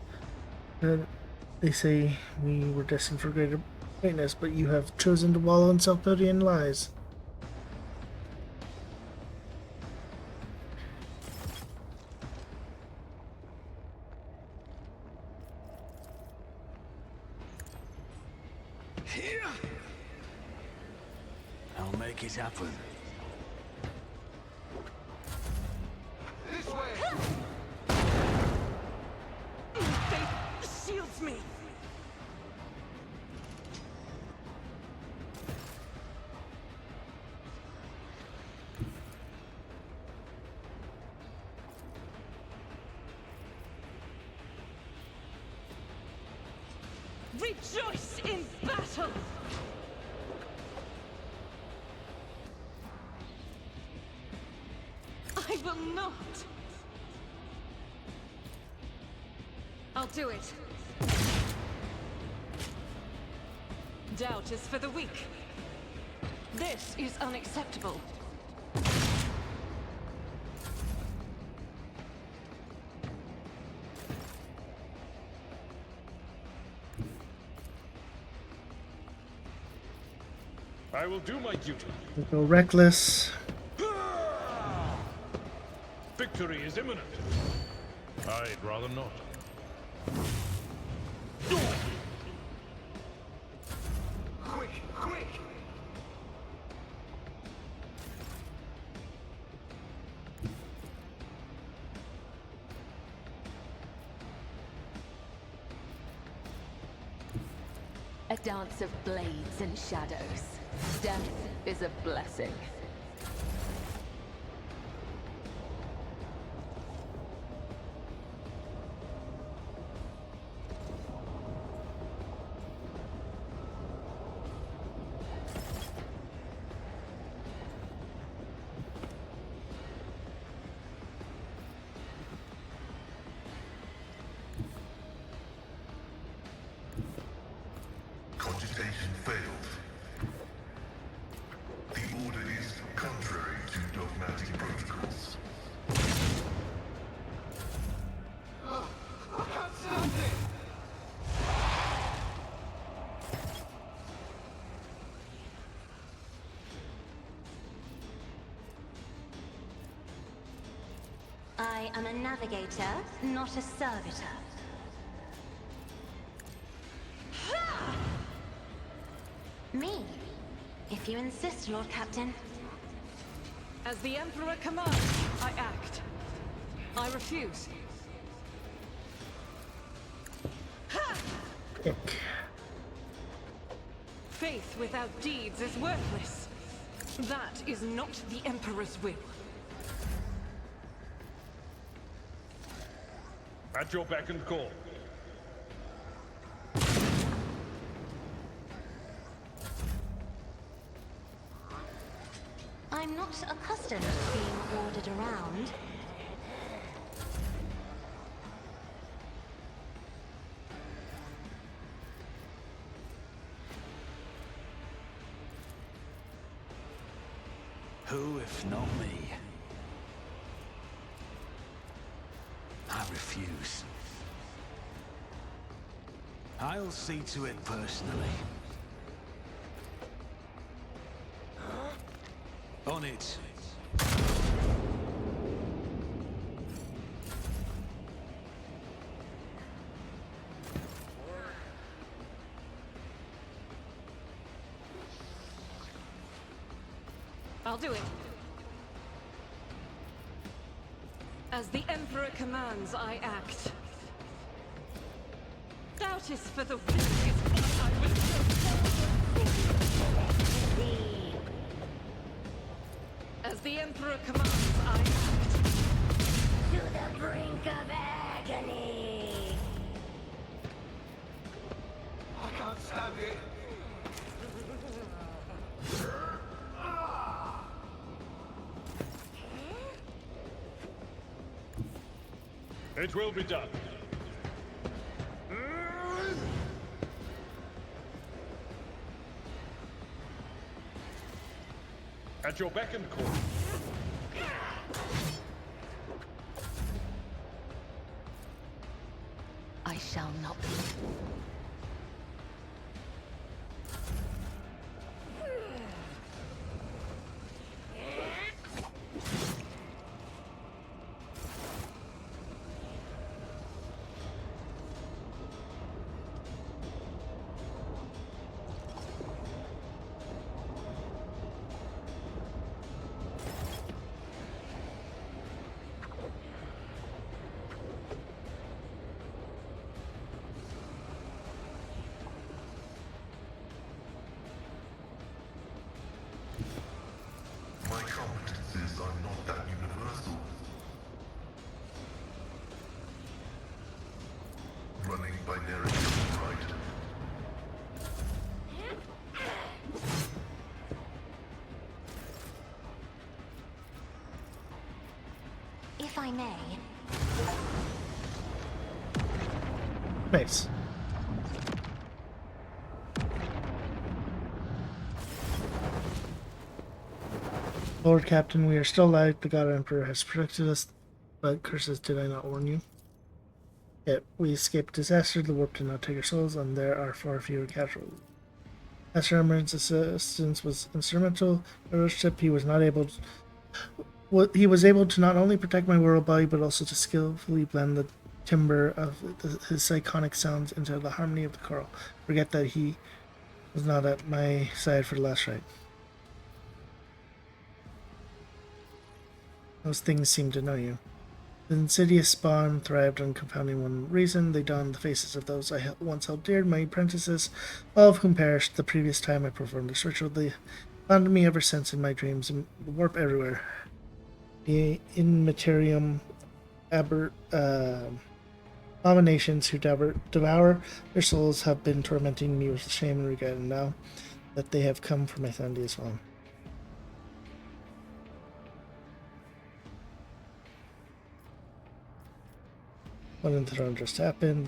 Speaker 1: they say we were destined for greater greatness, but you have chosen to wallow in self-pity and lies.
Speaker 3: Here. I'll make it happen.
Speaker 5: This way!
Speaker 7: Faith shields me. Rejoice in battle! I will not! I'll do it. Doubt is for the weak. This is unacceptable.
Speaker 8: I will do my duty.
Speaker 1: We'll go reckless.
Speaker 8: Victory is imminent. I'd rather not.
Speaker 5: Quick, quick!
Speaker 4: A dance of blades and shadows. Death is a blessing.
Speaker 9: Cogitation failed. The order is contrary to dogmatic protocols.
Speaker 5: I can't stand it!
Speaker 6: I am a navigator, not a servitor. Me? If you insist, Lord Captain.
Speaker 7: As the Emperor commands, I act. I refuse.
Speaker 1: Ick.
Speaker 7: Faith without deeds is worthless. That is not the Emperor's will.
Speaker 8: At your beck and call.
Speaker 6: I'm not accustomed to being ordered around.
Speaker 3: Who, if not me? I refuse. I'll see to it personally. On it.
Speaker 7: I'll do it. As the Emperor commands, I act. Doubt is for the weak is why I was so As the Emperor commands, I act.
Speaker 6: To the brink of agony!
Speaker 10: I can't stand it.
Speaker 8: It will be done. At your beck and call.
Speaker 4: I shall not be.
Speaker 9: My competencies are not that universal. Running by narrative, right?
Speaker 6: If I may,
Speaker 1: Nice. Lord Captain, we are still alive. The God Emperor has protected us, but curses, did I not warn you? Yet we escaped disaster. The warp did not take our souls, and there are far fewer casualties. Master Emerald's assistance was instrumental. By our ship, he was able to not only protect my world body, but also to skillfully blend the timbre of his psychonic sounds into the harmony of the choral. Forget that he was not at my side for the last ride. Those things seem to know you. The insidious spawn thrived on confounding one reason. They donned the faces of those I once held dear, my apprentices, all of whom perished the previous time I performed this ritual. They found me ever since in my dreams and warp everywhere. The immaterium abominations who devour their souls have been tormenting me with shame and regret, and now that they have come for my sanity as well. What in the throne just happened?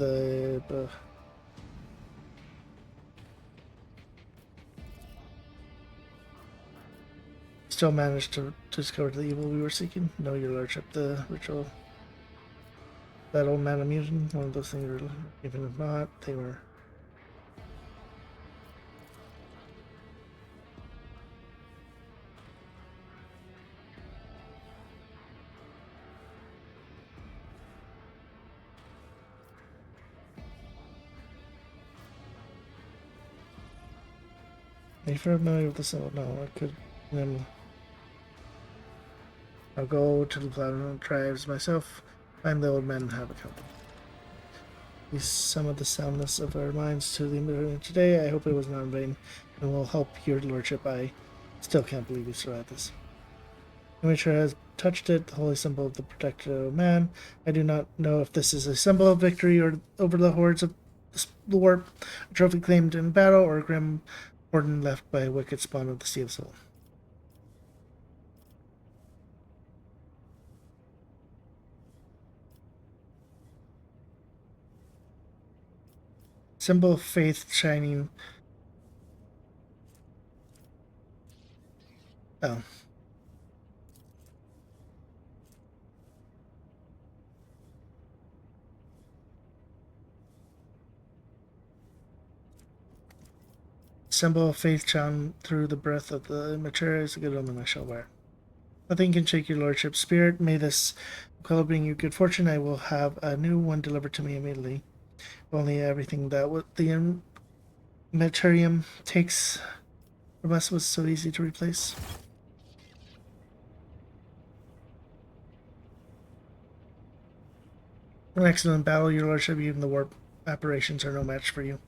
Speaker 1: Still managed to discover the evil we were seeking? No, your lordship, the ritual. That old man amusing, one of those things, even if not, they were. Are you familiar with the symbol? No, I could. I'll go to the Platinum Tribes myself, find the old man, and have a company. We summoned the soundness of our minds to the Imperium today. I hope it was not in vain, and will help your lordship. I still can't believe you survived this. Immature has touched it, the holy symbol of the protector of man. I do not know if this is a symbol of victory or over the hordes of the warp, a trophy claimed in battle, or a grim warden left by a wicked spawn of the Sea of Soul. Symbol of faith shining. Oh. Symbol of faith shone through the breath of the immature is a good omen I shall wear. Nothing can shake your lordship's spirit. May this Aquila bring you good fortune. I will have a new one delivered to me immediately. If only everything that the Immaterium takes from us was so easy to replace. An excellent battle, your lordship. Even the warp apparitions are no match for you.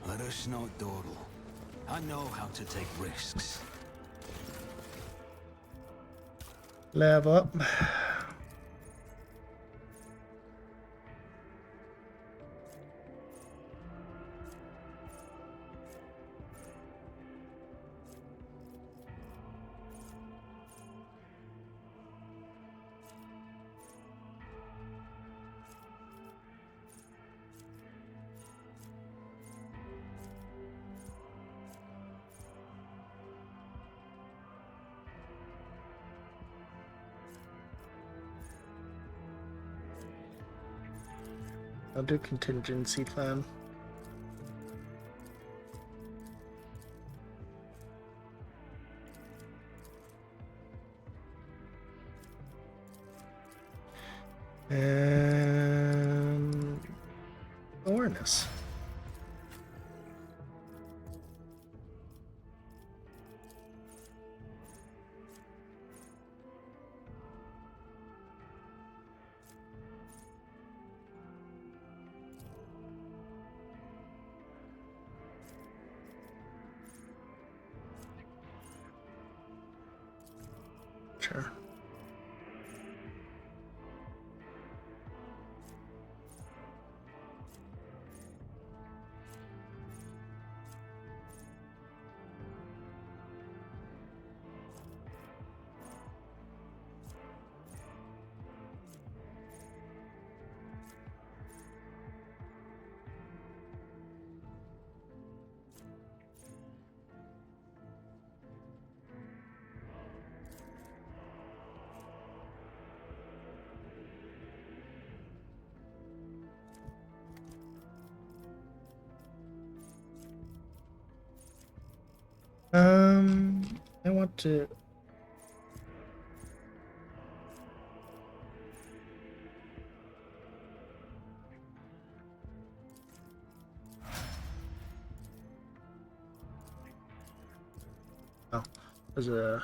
Speaker 3: Let us not dawdle. I know how to take risks.
Speaker 1: Level up. I'll do contingency plan. And awareness. Sure. I want to. Oh, there's a.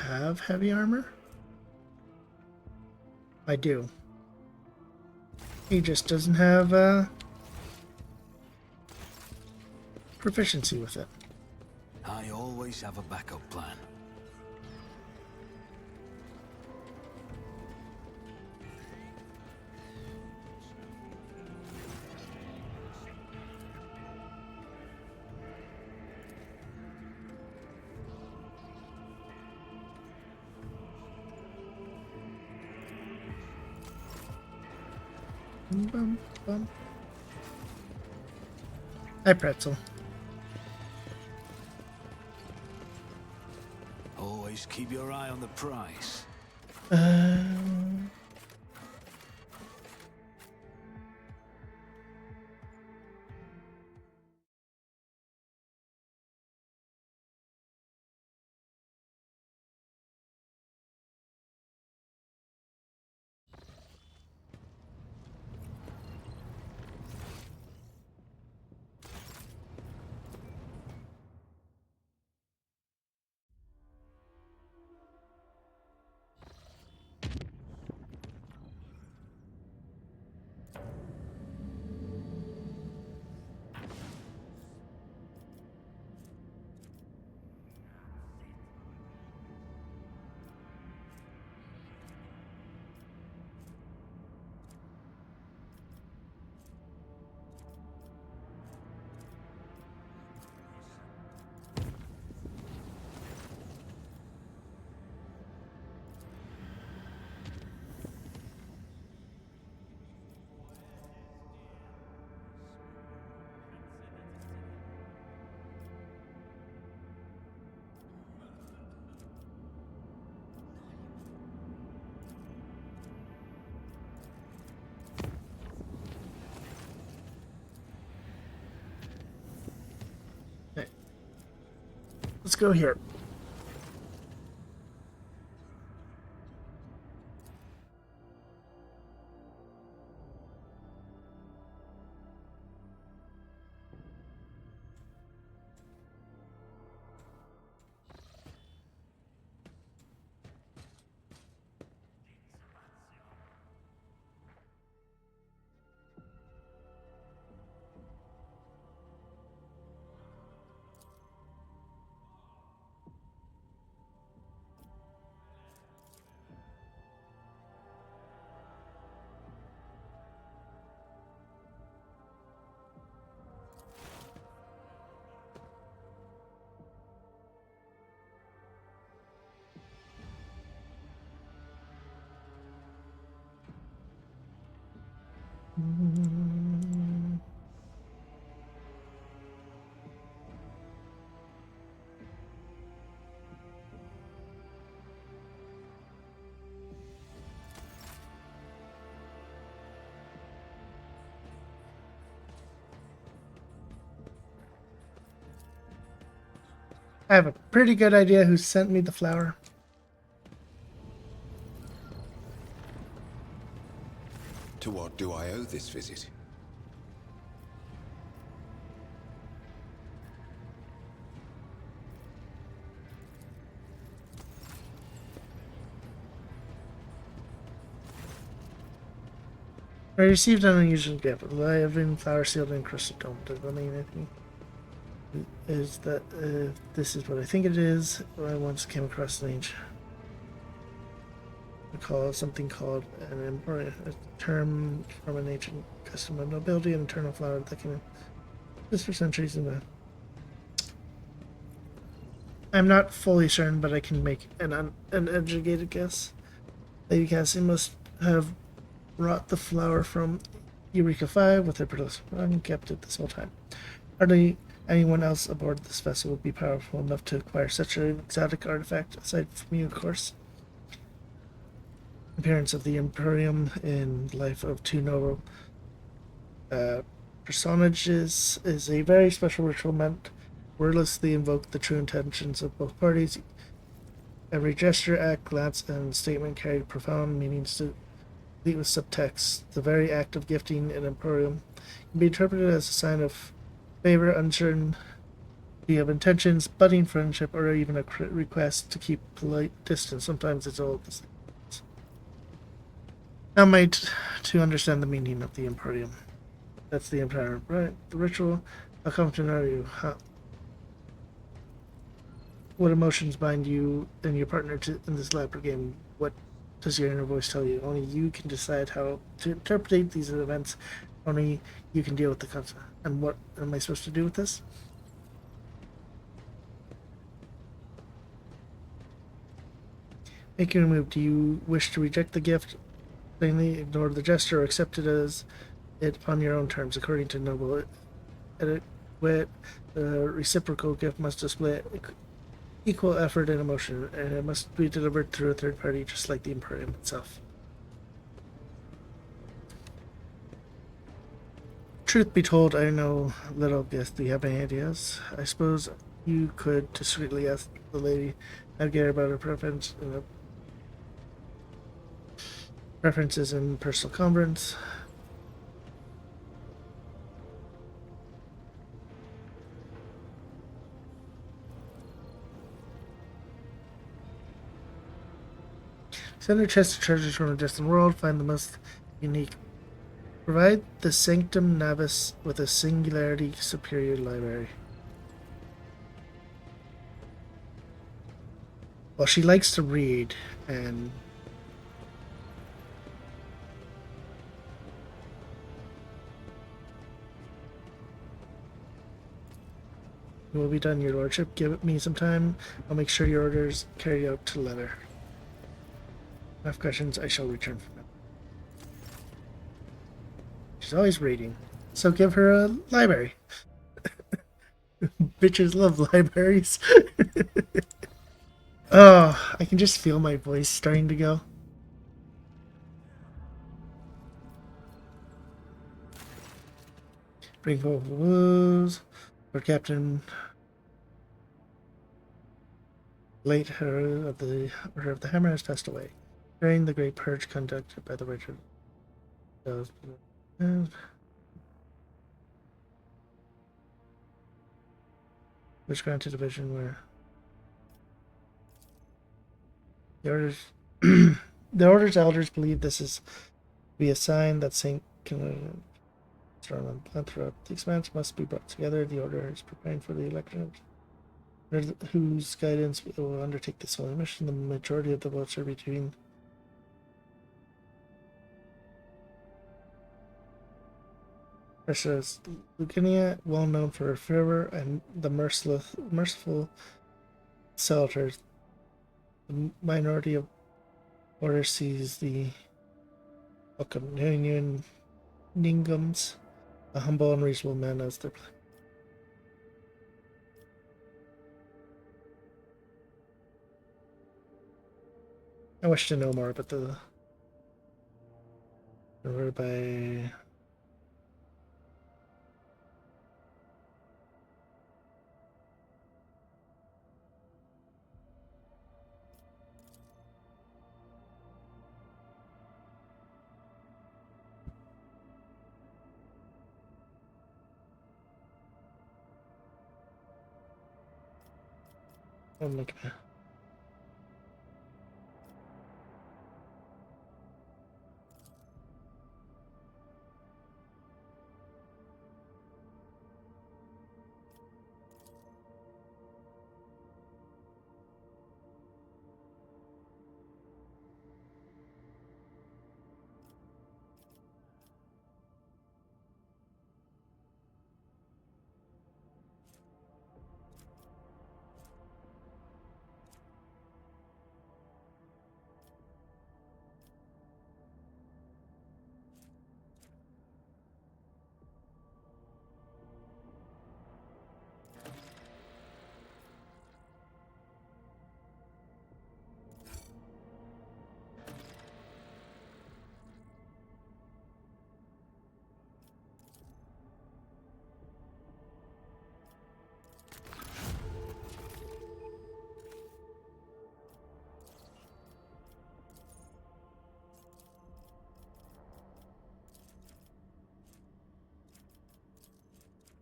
Speaker 1: have heavy armor? I do. He just doesn't have proficiency with it.
Speaker 3: I always have a backup plan.
Speaker 1: Bum, bum. Hi, Pretzel.
Speaker 3: Always keep your eye on the prize.
Speaker 1: Let's go here. I have a pretty good idea who sent me the flower.
Speaker 11: To what do I owe this visit?
Speaker 1: I received an unusual gift. I have been flower sealed in crystal dome. Does that mean anything? Is that this is what I think it is? I once came across an ancient. I call something called an emporium, a term from an ancient custom of nobility, an eternal flower that can exist for centuries in the. I'm not fully certain, but I can make an educated guess. Lady Cassie must have brought the flower from Eureka 5 with her production and kept it this whole time. Hardly anyone else aboard this vessel would be powerful enough to acquire such an exotic artifact, aside from you, of course. Appearance of the Imperium in life of two noble personages is a very special ritual meant wordlessly invoke the true intentions of both parties. Every gesture, act, glance, and statement carried profound meanings to complete with subtext. The very act of gifting an Imperium can be interpreted as a sign of favor, uncertain Do you have intentions, budding friendship, or even a request to keep polite distance? Sometimes it's all the same. Now, mate, to understand the meaning of the Imperium. That's the Empire, right? The ritual. How confident are you? What emotions bind you and your partner in this elaborate game? What does your inner voice tell you? Only you can decide how to interpret these events. Only you can deal with the concept. And what am I supposed to do with this? Make your move. Do you wish to reject the gift, plainly ignore the gesture, or accept it as it on your own terms, according to noble etiquette? The reciprocal gift must display equal effort and emotion, and it must be delivered through a third party, just like the Imperium itself. Truth be told, I know little guess. Do you have any ideas? I suppose you could discreetly ask the lady navigator about her preferences in personal conference. Send a chest of treasures from a distant world. Find the most unique. Provide the Sanctum Navis with a singularity superior library. Well, she likes to read, and it will be done, your lordship. Give me some time. I'll make sure your orders carried out to letter. Enough questions, I shall return from them. She's always reading, so give her a library. Bitches love libraries. Oh, I can just feel my voice starting to go. Bring forward the woes. Lord Captain late Order of the Hammer has passed away. During the Great Purge conducted by the Richard. Which granted a vision where the Order's elders believe this is to be a sign that Saint can strong on plan throughout the expanse must be brought together. The Order is preparing for the election whose guidance will undertake this holy mission. The majority of the votes are between Precious Lucinia, well known for her fervor, and the merciful Celters. The minority of Order sees the Ocamanian Ningums, a humble and reasonable man, as their I wish to know more about the by oh my god.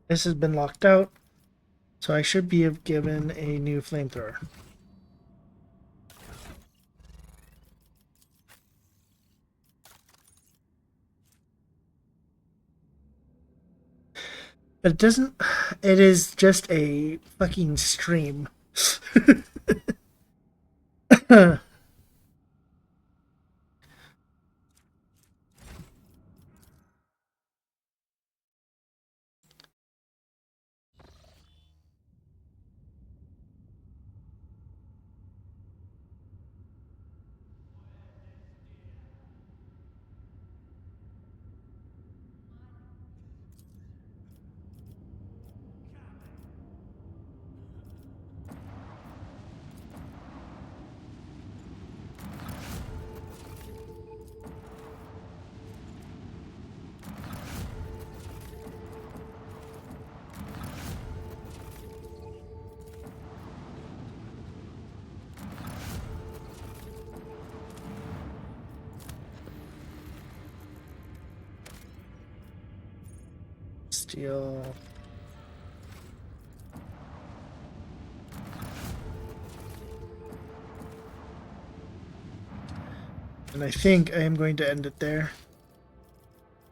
Speaker 1: This has been locked out. So I should be given a new flamethrower. But it doesn't... It is just a fucking stream. Steel. And I think I am going to end it there,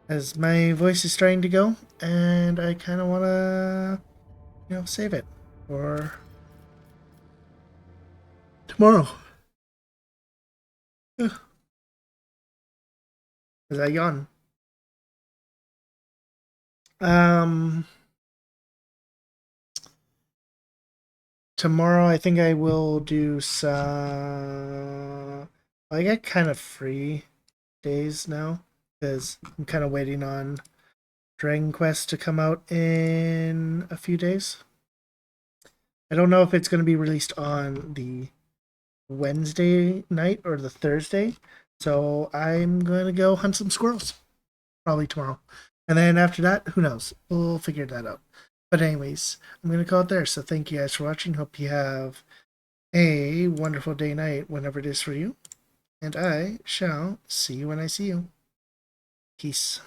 Speaker 1: as my voice is starting to go, and I kind of want to, save it for tomorrow. As I yawn. Tomorrow I think I will do some... I get kind of free days now, because I'm kind of waiting on Dragon Quest to come out in a few days. I don't know if it's going to be released on the Wednesday night or the Thursday, so I'm going to go hunt some squirrels probably tomorrow. And then after that, who knows? We'll figure that out. But anyways, I'm going to call it there. So thank you guys for watching. Hope you have a wonderful day, night, whenever it is for you. And I shall see you when I see you. Peace.